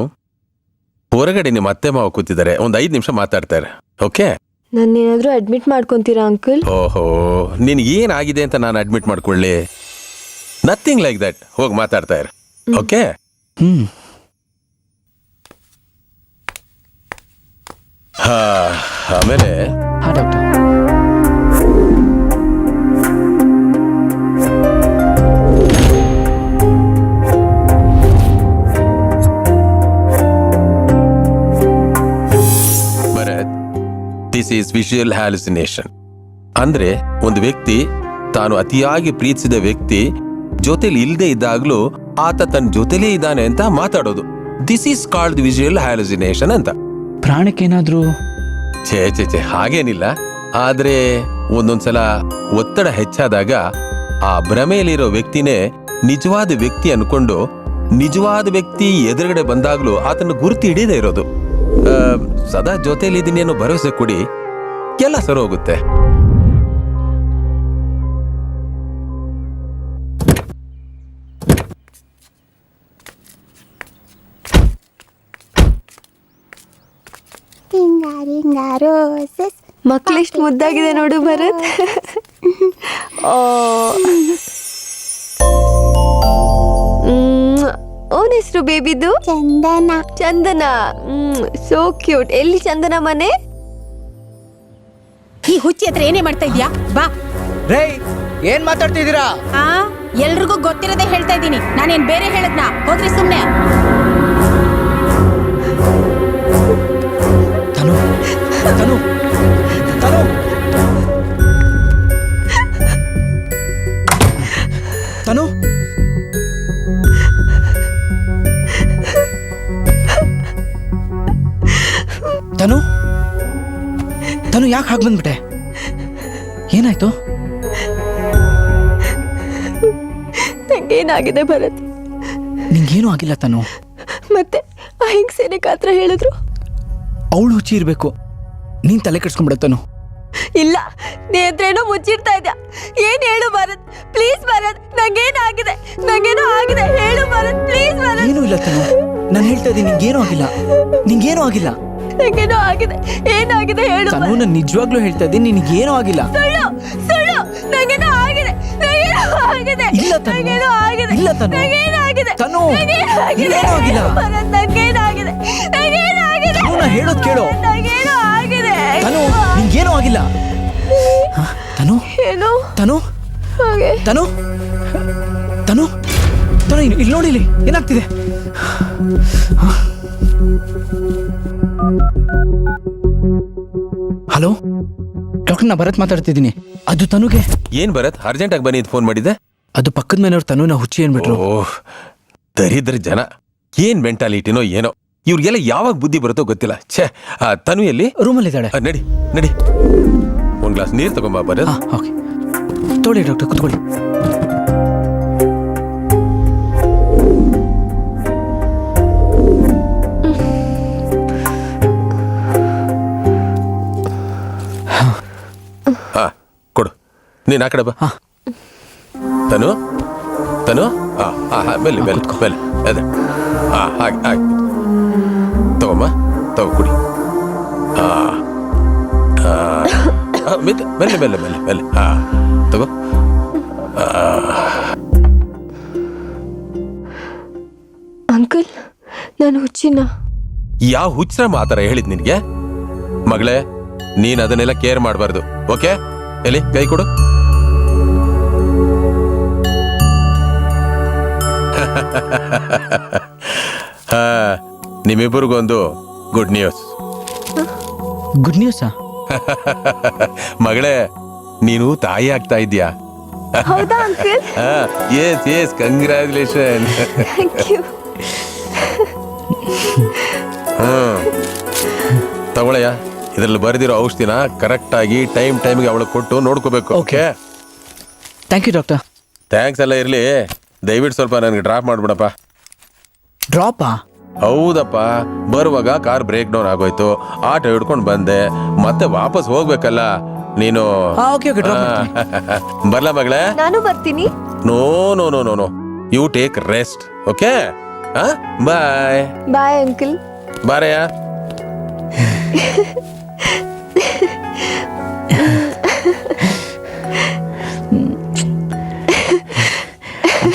ಹೊರಗಡೆ ನಿಮ್ಮ ಅತ್ತೆ ಮಾವ ಕೂತಿದ್ದಾರೆ, ಒಂದು 5 ನಿಮಿಷ ಮಾತಾಡ್ತಾರೆ. ಓಕೆ? ನನ್ನೇನಾದ್ರೂ ಅಡ್ಮಿಟ್ ಮಾಡ್ಕೊಂತೀರಾ ಅಂಕಲ್? ಓಹೋ, ನಿನ್ಗೆ ಏನಾಗಿದೆ ಅಂತ ನಾನು ಅಡ್ಮಿಟ್ ಮಾಡ್ಕೊಳ್ಳಿ? Nothing like that. ಹೋಗಿ ಮಾತಾಡ್ತಾ ಇರು. ಓಕೆ? ಆಮೇಲೆ Bharat, this is visual hallucination. ಅಂದ್ರೆ ಒಂದು ವ್ಯಕ್ತಿ ತಾನು ಅತಿಯಾಗಿ ಪ್ರೀತಿಸಿದ ವ್ಯಕ್ತಿ ಜೊತೆಲಿ ಇಲ್ಲದೆ ಇದ್ದಾಗ್ಲೂ ಆತ ತನ್ನ ಜೊತೆಲೇ ಇದ್ದಾನೆ ಅಂತ ಮಾತಾಡೋದು. This is called visual hallucination ಅಂತ. ಪ್ರಾಣಕ್ಕೇನಾದ್ರೂ? ಛೇ ಛೇ ಛೇ, ಹಾಗೇನಿಲ್ಲ. ಆದ್ರೆ ಒಂದೊಂದ್ಸಲ ಒತ್ತಡ ಹೆಚ್ಚಾದಾಗ ಆ ಭ್ರಮೆಯಲ್ಲಿರೋ ವ್ಯಕ್ತಿನೇ ನಿಜವಾದ ವ್ಯಕ್ತಿ ಅನ್ಕೊಂಡು ನಿಜವಾದ ವ್ಯಕ್ತಿ ಎದುರುಗಡೆ ಬಂದಾಗ್ಲೂ ಆತನ ಗುರುತು ಹಿಡಿಯದೇ ಇರೋದು. ಸದಾ ಜೊತೆಲಿ ಇದೀನಿ ಅನ್ನೋ ಭರವಸೆ ಕೊಡಿ, ಎಲ್ಲ ಸರಿ ಹೋಗುತ್ತೆ. ಮಕ್ಳೆಷ್ಟು ಮುದ್ದಾಗಿದೆ ನೋಡು ಭರತ್. ಓನ್ ಹೆಸರು ಬೇಬಿದು? ಚಂದನ. ಚಂದನ, ಸೋ ಕ್ಯೂಟ್. ಎಲ್ಲಿ ಚಂದನ ಮನೆ? ಈ ಹುಚ್ಚಿ ಹತ್ರ ಏನೇ ಮಾಡ್ತಾ ಇದ್ಯಾ? ಬಾ. ರೇ, ಏನ್ ಮಾತಾಡ್ತಿದ್ದೀರಾ? ಎಲ್ರಿಗೂ ಗೊತ್ತಿರೋದೇ ಹೇಳ್ತಾ ಇದ್ದೀನಿ. ನಾನೇನ್ ಬೇರೆ ಹೇಳದ್ನಾ? ಹೋದ್ರಿ ಸುಮ್ನೆ. ತನು, ತನು, ತನು, ತನು, ತನು, ತನು, ಯಾಕೆ ಹಾಗೆ ಬಂದ್ಬಿಟ್ಟೆ? ಏನಾಯ್ತು? ನಂಗೇನಾಗಿದೆ ಭರತ್? ನಿಂಗೇನು ಆಗಿಲ್ಲ ತನು. ಮತ್ತೆ ಆ ಹಿಂಗ್ಸೇನೆ ಕಾತ್ರ ಹೇಳಿದ್ರು. ಅವಳು ಹುಚ್ಚಿ ಇರ್ಬೇಕು, ನೀನ್ ತಲೆ ಕೆಡ್ಸ್ಕೊಂಡ್ಬಿಡತ್ತನು. ಇಲ್ಲ, ನೇತ್ರೇನೋ ಮುಚ್ಚಿಡ್ತಾ ಇದ್ಯಾ. ಏನ್ ಹೇಳು ಭರತ್, ಪ್ಲೀಸ್ ಭರತ್. ನಂಗೇನೋ ಆಗಿದೆ, ಹೇಳು ಭರತ್, ಪ್ಲೀಸ್ ಭರತ್. ಏನೂ ಇಲ್ಲ ತನು, ನಾನು ಹೇಳ್ತಾ ಇದ್ದೀನಿ, ನಿಂಗೇನೂ ಆಗಿಲ್ಲ, ನಿಂಗೇನೂ ಆಗಿಲ್ಲ. ನಂಗೇನೋ ಆಗಿದೆ, ಏನಾಗಿದೆ ಹೇಳು ತನು, ನಾನು ನಿಜವಾಗ್ಲೂ ಹೇಳ್ತಾ ಇದ್ದೀನಿ, ನಿನಗೇನೂ ಆಗಿಲ್ಲ. ಸುಳ್ಳು, ನಂಗೇನೋ ಆಗಿದೆ. ಇಲ್ಲ ತನು, ಇಲ್ಲ ತನು, ತನು, ಏನೂ ಆಗಿಲ್ಲ. ತನು, ನಾ ಹೇಳೋದ್ ಕೇಳು. ತನು, ನಿಂಗೇನೂ ಆಗಿಲ್ಲ. ತನು, ತನು, ತನು, ತನು, ತನು, ಇಲ್ಲಿ ನೋಡಿ, ಇಲ್ಲಿ ಏನಾಗ್ತಿದೆ? ಹಲೋ ಡಾಕ್ಟರ್, ನಾ ಭರತ್ ಮಾತಾಡ್ತಿದ್ದೀನಿ. ಅದು ತನುಗೆ. ಏನ್ ಭರತ್, ಅರ್ಜೆಂಟ್ ಆಗಿ ಬನ್ನಿ ಫೋನ್ ಮಾಡಿದ್ದೆ? ಅದು ಪಕ್ಕದ ಮನೆಯವ್ರು ತನು ಹುಚ್ಚಿ ಅನ್ಬಿಟ್ರು. ಓಹ್, ದರಿದ್ರ ಜನ, ಏನ್ ಮೆಂಟಾಲಿಟಿನೋ ಏನೋ. ಇವ್ರಿಗೆಲ್ಲ ಯಾವಾಗ ಬುದ್ಧಿ ಬರುತ್ತೋ ಗೊತ್ತಿಲ್ಲ. ಛೇ, ತನು ಎಲ್ಲಿ? ರೂಮಲ್ಲಿ ಇದ್ದಾಳೆ. ನಡಿ ನಡಿ, ಒಂದ್ ಗ್ಲಾಸ್ ನೀರು ತಗೊಂಬಾ ಭರತ್. ಓಕೆ, ತೋಳಿ ಡಾಕ್ಟರ್, ಕುತ್ಕೊಳ್ಳಿ. ಕೊಡು, ನೀನ್ ಆ ಕಡೆ ಬಾ. ತನು, ತನು, ಮೇಲೆ ಮೇಲೆ ಮೇಲೆ ಅದೇ, ಹಾಗೆ ಹಾಗೆ ತಗೊಮ್ಮ, ತಗೋ ಕುಡಿ. ಮೇಲೆ ಮೇಲೆ ಮೇಲೆ ಮೇಲೆ ತಗೋ. ಅಂಕಲ್, ನಾನು ಹುಚ್ಚಿನ? ಯಾವ ಹುಚ್ಚರ ಮಾತಾರ ಹೇಳಿದ್ ನಿನ್ಗೆ? ಮಗಳೇ, ನೀನ್ ಅದನ್ನೆಲ್ಲ ಕೇರ್ ಮಾಡಬಾರ್ದು. ಓಕೆ? ಎಲ್ಲಿ ಕೈ ಕೊಡು. ನಿಮ್ಮಿಬ್ಬರಿಗೊಂದು ಗುಡ್ ನ್ಯೂಸ್. ಗುಡ್ ನ್ಯೂಸಾ? ಮಗಳೇ, ನೀನು ತಾಯಿ ಆಗ್ತಾ ಇದ್ಯಾ. ಹೌದಾ uncle? Yes yes, congratulation. Thank you. ತಗೊಳಯ್ಯ, ಇದರಲ್ಲಿ ಬರೆದಿರೋ ಔಷಧಿನ ಕರೆಕ್ಟ್ ಆಗಿ ಟೈಮ್ಗೆ ಅವಳಿಗೆ ಕೊಟ್ಟು ನೋಡ್ಕೋಬೇಕು. Okay? Thank you doctor. Thanks ಎಲ್ಲ ಇರಲಿ, ದಯವಿಟ್ಟು ಸ್ವಲ್ಪ ನನಗೆ ಡ್ರಾಪ್ ಮಾಡ್ಬಿಡಪ್ಪ. ಡ್ರಾಪಾ? ಹೌದಪ್ಪ, ಬರುವಾಗ ಕಾರ್ ಬ್ರೇಕ್ ಡೌನ್ ಆಗೋಯ್ತು, ಆಟೋ ಹಿಡ್ಕೊಂಡು ಬಂದೆ, ಮತ್ತೆ ವಾಪಸ್ ಹೋಗ್ಬೇಕಲ್ಲ ನೀನು. ಬರ್ಲಾ ಮಗಳೇ? ನಾನು ಬರ್ತೀನಿ. No no no no no, you take rest. Okay, bye. Bye uncle. ಬಾರಯ್ಯ.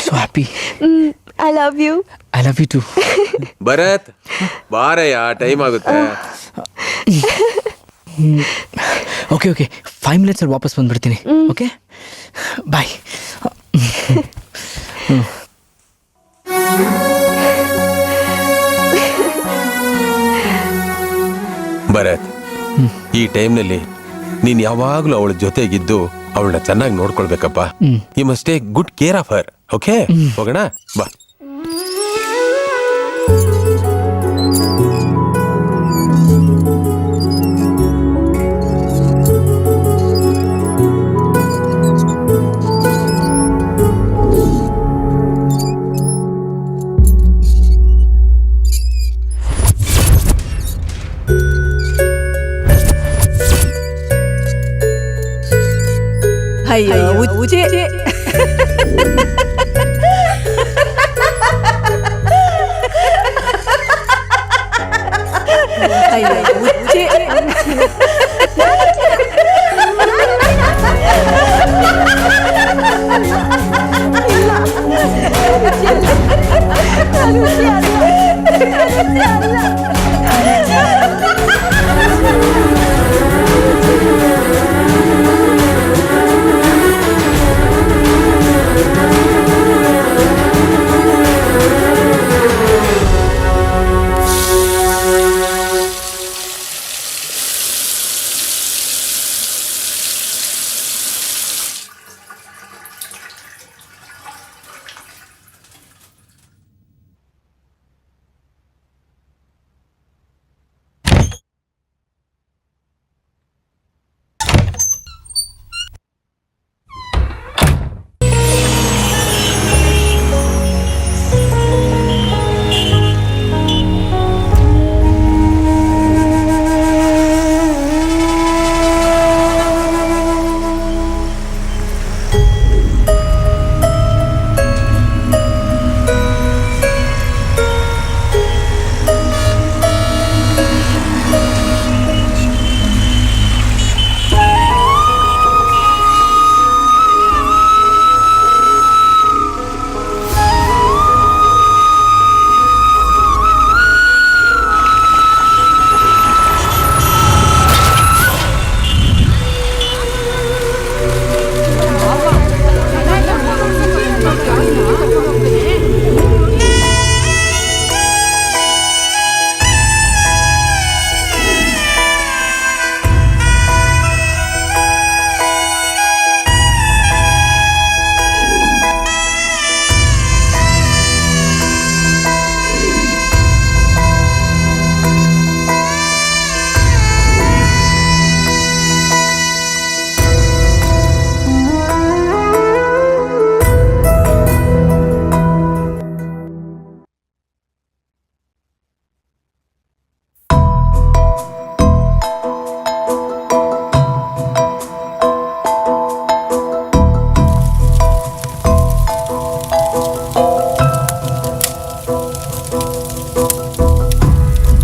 so happy. I love you. I love you too. Bharat, ಬಾರಯ್ಯ, ಟೈಮ್ ಆಗುತ್ತೆ. ಓಕೆ ಓಕೆ, 5 minutes ಅಲ್ಲಿ ವಾಪಸ್ ಬಂದ್ಬಿಡ್ತೀನಿ. ಓಕೆ, ಬಾಯ್. ಭರತ್, ಈ ಟೈಮ್ನಲ್ಲಿ ನೀನ್ ಯಾವಾಗ್ಲೂ ಅವಳ ಜೊತೆಗಿದ್ದು ಅವಳನ್ನ ಚೆನ್ನಾಗಿ ನೋಡ್ಕೊಳ್ಬೇಕಪ್ಪ. You must take good care of her. Okay, ಹೋಗೋಣ ಬಾ. ಅಯ್ಯೋ ಉಚ್ಚೆ. ಅಯ್ಯೋ ಉಚ್ಚೆ.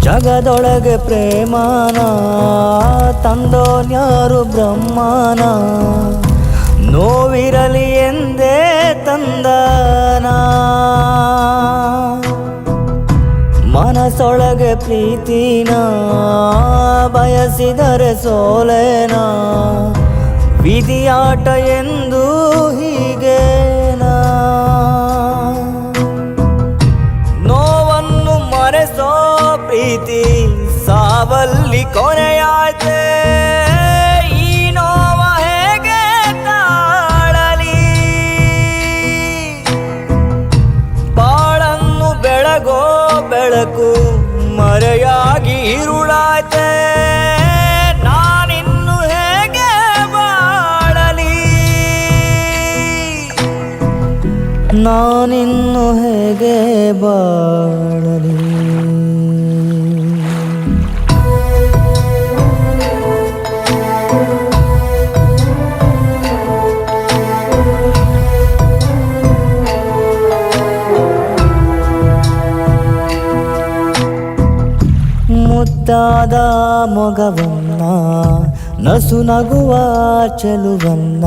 ಜಗದೊಳಗೆ ಪ್ರೇಮಾನ ತಂದೋನ್ಯಾರು ಬ್ರಹ್ಮಾನ, ನೋವಿರಲಿ ಎಂದೇ ತಂದನ, ಮನಸೊಳಗೆ ಪ್ರೀತಿನ ಬಯಸಿದರೆ ಸೋಲೇನ, ವಿಧಿಯಾಟ ಎಂದು ಹೀಗೇನಾ, ನೋವನ್ನು ಮರೆಸೋ ಪ್ರೀತಿ ಸಾವಲ್ಲಿ ಕೊನೆಯಾಯ್ತೆ, ಈ ನೋವ ಹೇಗೆ ತಾಳಲಿ, ಬಾಳನ್ನು ಬೆಳಗೋ ಬೆಳಕು ಮರೆಯಾಗಿ ಇರುಳಾಯ್ತೆ, ನಾನಿನ್ನು ಹೇಗೆ ಬಾಳಲಿ, ನಾನಿನ್ನು ಹೇಗೆ ಬಾಳಲಿ? ಮುದ್ದಾದ ಮೊಗವನ್ನ, ನಸು ನಗುವ ಚೆಲುವನ್ನ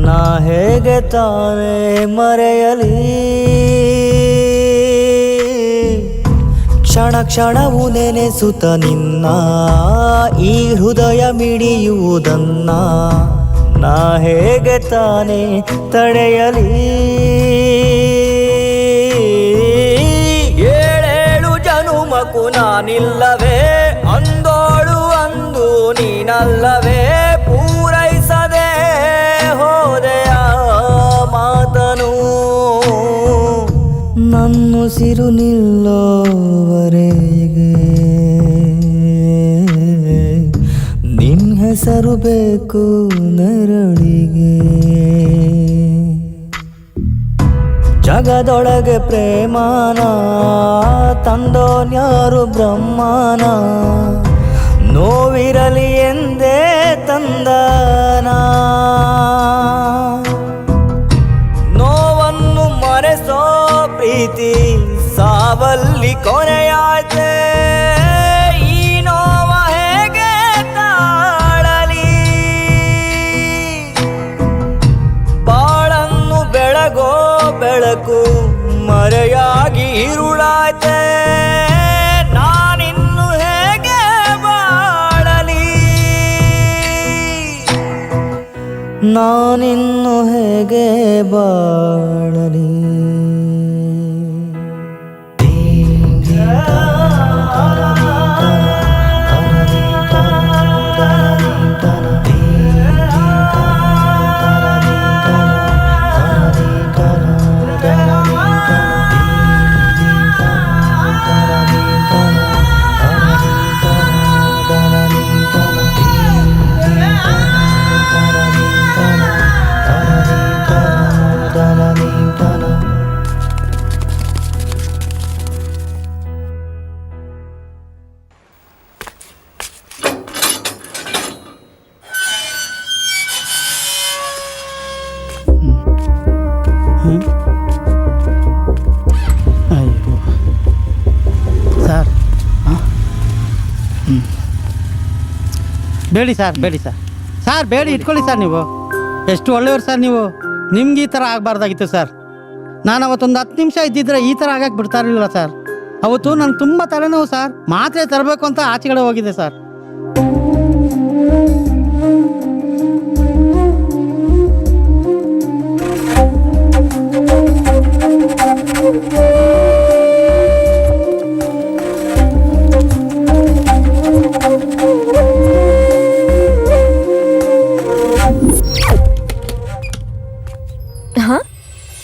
ನಾ ಹೇಗೆ ತಾನೇ ಮರೆಯಲಿ? ಕ್ಷಣ ಕ್ಷಣವು ನೆನೆಸುತ್ತ ನಿನ್ನ ಈ ಹೃದಯ ಮಿಡಿಯುವುದನ್ನ ನಾ ಹೇಗೆ ತಾನೇ ತಡೆಯಲಿ? ಏಳೇಳು ಜನುಮಕು ನಾನಿಲ್ಲವೇ ಅಂದೋಳು ಅಂದು ನೀನಲ್ಲವೇ? ಪೂರೈಸದೆ ಹೋದೆಯ ಮಾತನು ನನ್ನುಸಿರು ನಿಲ್ಲೋವರೆಗೆ ನಿನ್ ಹೆಸರು ಬೇಕು ನೆರಳಿಗೆ. ಜಗದೊಳಗೆ ಪ್ರೇಮಾನ ತಂದೋನ್ಯಾರು ಬ್ರಹ್ಮನ, ನೋವಿರಲಿ ಎಂದೇ ತಂದನ. ನೋವನ್ನು ಮರೆಸೋ ಪ್ರೀತಿ ಸಾವಲ್ಲಿ ಕೊನೆಯಾಯ್ತೆ. ಈ ನೋವ ಹೇಗೆ ತಾಳಲಿ? ಬಾಳನ್ನು ಬೆಳಗೋ ಬೆಳಕು ಮರೆಯಾಗಿ ಇರುಳಾಯ್ತೆ. ನಾನಿನ್ನು ಹೇಗೆ ಬಾಳಲಿ? ನಾನಿನ್ನು ಹೇಗೆ ಬಾಳಲಿ? ಸರ್ ಬೇಡಿ ಸರ್, ಬೇಡಿ ಸರ್. ಸರ್ ಬೇಡಿ ಇಟ್ಕೊಳ್ಳಿ ಸರ್. ನೀವು ಎಷ್ಟು ಒಳ್ಳೆಯವರು ಸರ್. ನೀವು ನಿಮ್ಗೆ ಈ ಥರ ಆಗಬಾರ್ದಾಗಿತ್ತು ಸರ್. ನಾನು ಅವತ್ತೊಂದು 10 ನಿಮಿಷ ಇದ್ದಿದ್ರೆ ಈ ಥರ ಆಗಕ್ಕೆ ಬಿಡ್ತಾ ಇರಲಿಲ್ಲ ಸರ್. ಅವತ್ತು ನನಗೆ ತುಂಬ ತಲೆನೋವು ಸರ್. ಮಾತ್ರೆ ತರಬೇಕು ಅಂತ ಆಚೆಗಡೆ ಹೋಗಿದೆ sir.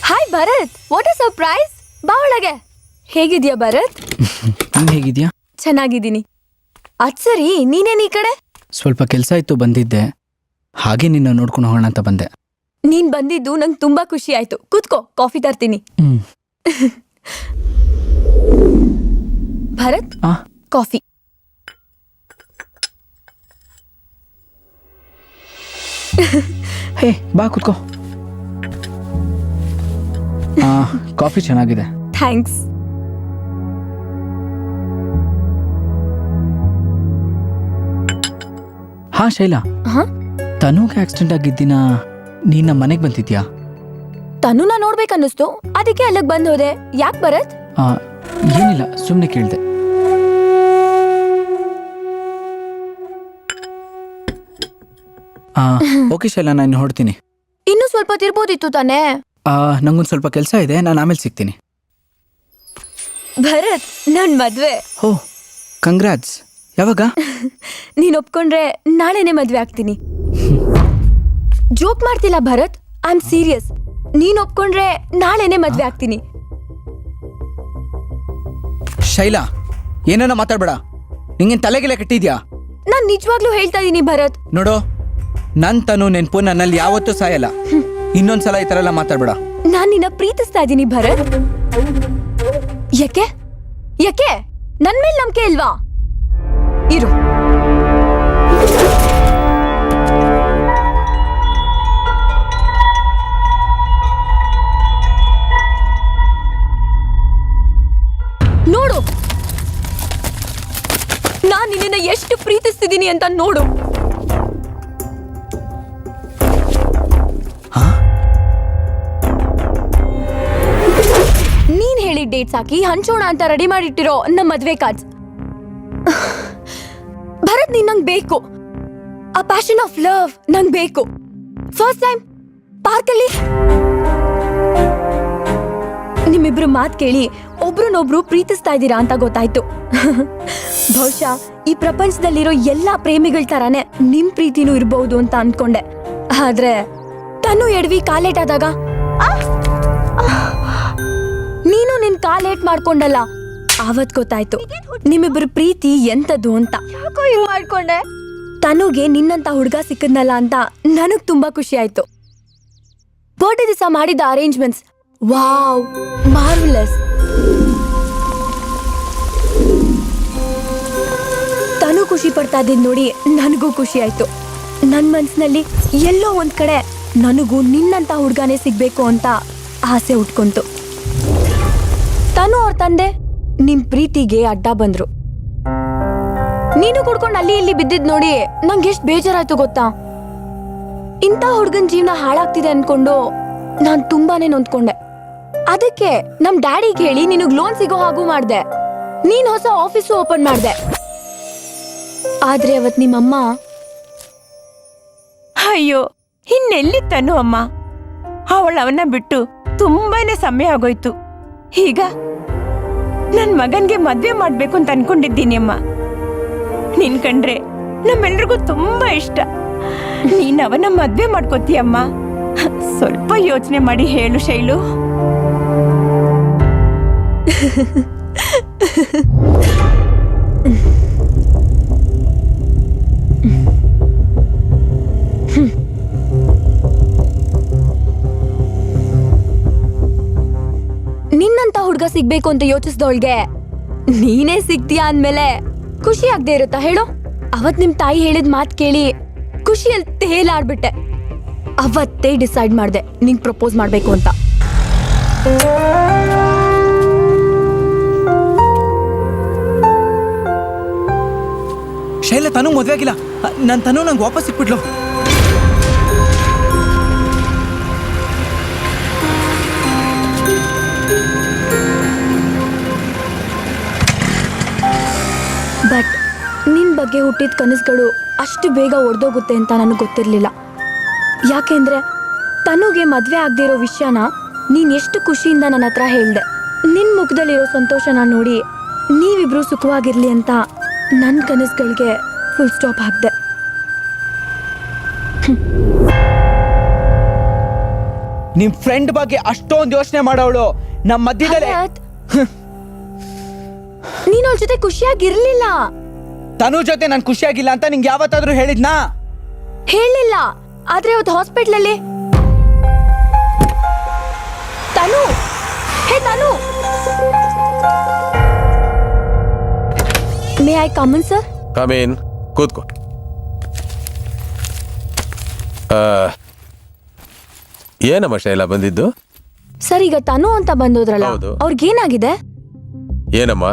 Hi Bharat, what a surprise. ಬಾ ಒಳಗೆ. ಹೇಗಿದ್ಯಾ ಭರತ್? ನೀನು ಹೇಗಿದ್ಯಾ? ಚೆನ್ನಾಗಿದ್ದೀನಿ. ಅದ್ ಸರಿ, ನೀನೇನ್ ಈ ಕಡೆ? ಸ್ವಲ್ಪ ಕೆಲಸ ಇತ್ತು, ಬಂದಿದ್ದೆ. ಹಾಗೆ ನಿನ್ನ ನೋಡ್ಕೊಂಡು ಹೋಗೋಣ ಅಂತ ಬಂದೆ. ನೀನ್ ಬಂದಿದ್ದು ನಂಗೆ ತುಂಬಾ ಖುಷಿ ಆಯ್ತು. ಕೂತ್ಕೋ, ಕಾಫಿ ತರ್ತೀನಿ. ಭರತ್, ಕಾಫಿ. ಹೇ ಬಾ ಕೂತ್ಕೋ. ಕಾಫಿ ಚೆನ್ನಾಗಿದೆ. ಥ್ಯಾಂಕ್ಸ್. ಹಾ ಶೈಲಾ, ತನುಗೆ ಆಕ್ಸಿಡೆಂಟ್ ಆಗಿದ್ದಿನ ನೀನ್ ನಮ್ಮ ಮನೆಗೆ ಬಂದಿದ್ಯಾ? ತನುನ ನೋಡ್ಬೇಕನ್ನಿಸ್ತು, ಅದಕ್ಕೆ ಅಲ್ಲಿಗೆ ಬಂದ್ ಹೋದೆ. ಯಾಕೆ ಭರತ್? ಏನಿಲ್ಲ, ಸುಮ್ಮನೆ ಕೇಳಿದೆ. ಓಕೆ ಶೈಲಾ, ನಾನು ಹೊಡ್ತೀನಿ. ಇನ್ನು ಸ್ವಲ್ಪ ತಿರ್ಬೋದಿತ್ತು ತಾನೇ? ನಂಗೊಂದು ಸ್ವಲ್ಪ ಕೆಲಸ ಇದೆ, ನಾನು ಆಮೇಲೆ ಸಿಗ್ತೀನಿ. ಭರತ್, ನನ್ ಮದ್ವೆ. ಹೋ, ಕಂಗ್ರಾಟ್ಸ್. ಯಾವಾಗ? ನೀನ್ ಒಪ್ಕೊಂಡ್ರೆ ನಾಳೆನೆ ಮದ್ವೆ ಆಗ್ತೀನಿ. ಜೋಕ್ ಮಾಡ್ತಿಲ್ಲ ಭರತ್, ಐ ಆಮ್ ಸೀರಿಯಸ್. ನೀನ್ ಒಪ್ಕೊಂಡ್ರೆ ನಾಳೆನೆ ಮದ್ವೆ ಆಗ್ತೀನಿ. ಶೈಲಾ, ಏನನ್ನ ಮಾತಾಡ್ಬೇಡ. ನಿಂಗೇನ್ ತಲೆಗೆಲೆ ಕಟ್ಟಿದ್ಯಾ? ನಾನ್ ನಿಜವಾಗ್ಲೂ ಹೇಳ್ತಾ ಇದೀನಿ ಭರತ್. ನೋಡು, ನನ್ ತನು ನೆನ್ಪು ನನ್ನಲ್ಲಿ ಯಾವತ್ತೂ ಸಾಯಲ್ಲ. ಇನ್ನೊಂದ್ಸಲ ಈ ತರ ಎಲ್ಲ ಮಾತಾಡ್ಬೇಡ. ನಾನ್ ನಿನ್ನ ಪ್ರೀತಿಸ್ತಾ ಇದ್ದೀನಿ ಭರತ್. ಯಾಕೆ ಯಾಕೆ ನನ್ ಮೇಲೆ ನಂಬಿಕೆ ಇಲ್ವಾ? ಇರು. ನೋಡು, ನಾನ್ ನಿನ್ನ ಎಷ್ಟು ಪ್ರೀತಿಸ್ತಿದ್ದೀನಿ ಅಂತ ನೋಡು. ನೀನ್ ಹೇಳಿ ಡೇಟ್ಸ್ ಹಾಕಿ ಹಂಚೋಣ ಅಂತ ರೆಡಿ ಮಾಡಿಟ್ಟಿರೋ ನಮ್ಮ ಮದ್ವೆ ಕಾರ್ಡ್ಸ್. ಭರತ್, ನೀನ್ ನಂಗ್ ಬೇಕು. ಆ ಪ್ಯಾಷನ್ ಆಫ್ ಲವ್ ನಂಗ್ ಬೇಕು. ಫಸ್ಟ್ ಟೈಮ್ ಪಾರ್ಕಲ್ಲಿ ನಿಮ್ಮಿಬ್ರು ಮಾತ್ ಕೇಳಿ ಒಬ್ರನ್ನೊಬ್ರು ಪ್ರೀತಿಸ್ತಾ ಇದ್ದೀರಾ ಅಂತ ಗೊತ್ತಾಯ್ತು. ಬಹುಶಃ ಈ ಪ್ರಪಂಚದಲ್ಲಿರೋ ಎಲ್ಲಾ ಪ್ರೇಮಿಗಳ ತರಾನೇ ನಿಮ್ ಪ್ರೀತಿನೂ ಇರ್ಬಹುದು ಅಂತ ಅನ್ಕೊಂಡೆ. ಆದ್ರೆ ತನು ಎಡವಿ ಕಾಲೇಟಾದಾಗ ನೀನು ನಿನ್ ಕಾಲೇಟ್ ಮಾಡ್ಕೊಂಡಲ್ಲ, ಆವತ್ ಗೊತ್ತಾಯ್ತು ನಿಮ್ಮಿಬ್ರು ಪ್ರೀತಿ ಎಂತದ್ದು ಅಂತ. ಯಾಕೋ ಹಿಂಗ್ ಮಾಡ್ಕೊಂಡೆ? ತನುಗೆ ನಿನ್ನಂತ ಹುಡ್ಗ ಸಿಕ್ಕದ್ನಲ್ಲ ಅಂತ ನನಗ್ ತುಂಬಾ ಖುಷಿ ಆಯ್ತು. ಬರ್ಡೇ ದಿವಸ ಮಾಡಿದ ಅರೇಂಜ್ಮೆಂಟ್ಸ್, ವಾವ್, ಮಾರ್ವಲಸ್. ತನು ಖುಷಿ ಪಡ್ತಾ ಇದ್ದಿದ್ ನೋಡಿ ನನಗೂ ಖುಷಿ ಆಯ್ತು. ನನ್ ಮನ್ಸಿನಲ್ಲಿ ಎಲ್ಲೋ ಒಂದ್ ಕಡೆ ನನಗೂ ನಿನ್ನಂತ ಹುಡ್ಗಾನೇ ಸಿಗ್ಬೇಕು ಅಂತ ಆಸೆ ಉಟ್ಕೊಂತು. ತನು ಅವ್ರ ತಂದೆ ನಿಮ್ ಪ್ರೀತಿಗೆ ಅಡ್ಡ ಬಂದ್ರು. ನೀನು ಕುಡ್ಕೊಂಡು ಅಲ್ಲಿ ಇಲ್ಲಿ ಬಿದ್ದಿದ್ ನೋಡಿ ನಂಗೆ ಎಷ್ಟ್ ಬೇಜಾರಾಯ್ತು ಗೊತ್ತಾ? ಇಂಥ ಹುಡ್ಗನ್ ಜೀವನ ಹಾಳಾಗ್ತಿದೆ ಅನ್ಕೊಂಡು ನಾನ್ ತುಂಬಾನೇ ನೊಂದ್ಕೊಂಡೆ. ಅದಕ್ಕೆ ನಮ್ ಡ್ಯಾಡಿಗೆ ಹೇಳಿ ನಿನಗ್ ಲೋನ್ ಸಿಗೋ ಹಾಗೂ ಮಾಡ್ದೆ. ನೀನ್ ಹೊಸ ಆಫೀಸು ಓಪನ್ ಮಾಡ್ದೆ. ಆದ್ರೆ ಅವತ್ ನಿಮ್ಮಮ್ಮ, ಅಯ್ಯೋ ಇನ್ನೆಲ್ಲಿ ತನು ಅಮ್ಮ, ಅವಳವನ್ನ ಬಿಟ್ಟು ತುಂಬಾನೇ ಸಮಯ ಆಗೋಯ್ತು. ಈಗ ನನ್ ಮಗನ್ಗೆ ಮದ್ವೆ ಮಾಡ್ಬೇಕು ಅಂತ ಅನ್ಕೊಂಡಿದ್ದೀನಿ ಅಮ್ಮ. ನಿನ್ ಕಂಡ್ರೆ ನಮ್ಮೆಲ್ರಿಗೂ ತುಂಬಾ ಇಷ್ಟ. ನೀನ್ ಅವನ ಮದ್ವೆ ಮಾಡ್ಕೋತೀಯಮ್ಮ. ಸ್ವಲ್ಪ ಯೋಚನೆ ಮಾಡಿ ಹೇಳು ಶೈಲು. ನಿನ್ನಂತ ಹುಡ್ಗ ಸಿಗ್ಬೇಕು ಅಂತ ಯೋಚಿಸ್ದವಳ್ಗೆ ನೀನೇ ಸಿಗ್ತೀಯಾ ಅಂದ್ಮೇಲೆ ಖುಷಿ ಆಗದೆ ಇರುತ್ತಾ ಹೇಳು? ಅವತ್ ನಿಮ್ ತಾಯಿ ಹೇಳಿದ ಮಾತ್ ಕೇಳಿ ಖುಷಿಯಲ್ಲಿ ತೇಲಾಡ್ಬಿಟ್ಟೆ. ಅವತ್ತೇ ಡಿಸೈಡ್ ಮಾಡ್ದೆ ನಿಂಗ್ ಪ್ರಪೋಸ್ ಮಾಡ್ಬೇಕು ಅಂತ. ಶೈಲ, ತನು ಮದ್ವೆ ಆಗಿಲ್ಲ. ನನ್ ತನು ನಂಗೆ ವಾಪಸ್ ಸಿಕ್ಬಿಟ್ಲು. ಬಟ್ ನಿನ್ ಬಗ್ಗೆ ಹುಟ್ಟಿದ ಕನಸುಗಳು ಅಷ್ಟು ಬೇಗ ಒಡೆದೋಗುತ್ತೆ ಅಂತ ನನಗೆ ಗೊತ್ತಿರಲಿಲ್ಲ. ಯಾಕೆಂದ್ರೆ ತನುಗೆ ಮದ್ವೆ ಆಗದೆ ಇರೋ ವಿಷಯನ ನೀನ್ ಎಷ್ಟು ಖುಷಿಯಿಂದ ನನ್ನ ಹತ್ರ ಹೇಳ್ದೆ. ನಿನ್ ಮುಖದಲ್ಲಿರೋ ಸಂತೋಷನ ನೋಡಿ ನೀವಿಬ್ರು ಸುಖವಾಗಿರ್ಲಿ ಅಂತ ನನ್ನ ಕನಸುಗಳಿಗೆ ಫುಲ್ ಸ್ಟಾಪ್ ಹಾಕ್ದೆ. ನಿಮ್ ಫ್ರೆಂಡ್ ಬಗ್ಗೆ ಅಷ್ಟೊಂದು ಯೋಚನೆ ಮಾಡೋಳು ನಮ್ಮ ಮಧ್ಯದಲ್ಲಿ. ನೀನ್ ಅವಳ ಜೊತೆ ಖುಷಿಯಾಗಿರ್ಲಿಲ್ಲ. ತನು ಜೊತೆ ನಾನು ಖುಷಿಯಾಗಿಲ್ಲ ಅಂತ ನಿಂಗೆ ಯಾವತ್ತಾದ್ರೂ ಹೇಳಿದ್ನಾ? ಹೇಳಿಲ್ಲ. ಆದ್ರೆ ಅವತ್ತು ಹಾಸ್ಪಿಟ್ಲಲ್ಲಿ Tanu, hey Tanu, may I come in sir? Come in, ಕೂತ್ಕೋ. ಏನಮ್ಮ ಶೈಲಾ ಬಂದಿದ್ದು? ಸರ್, ಈಗ ತನು ಅಂತ ಬಂದೋದ್ರಲ್ಲ, ಅವ್ರಿಗೇನಾಗಿದೆ? ಏನಮ್ಮ,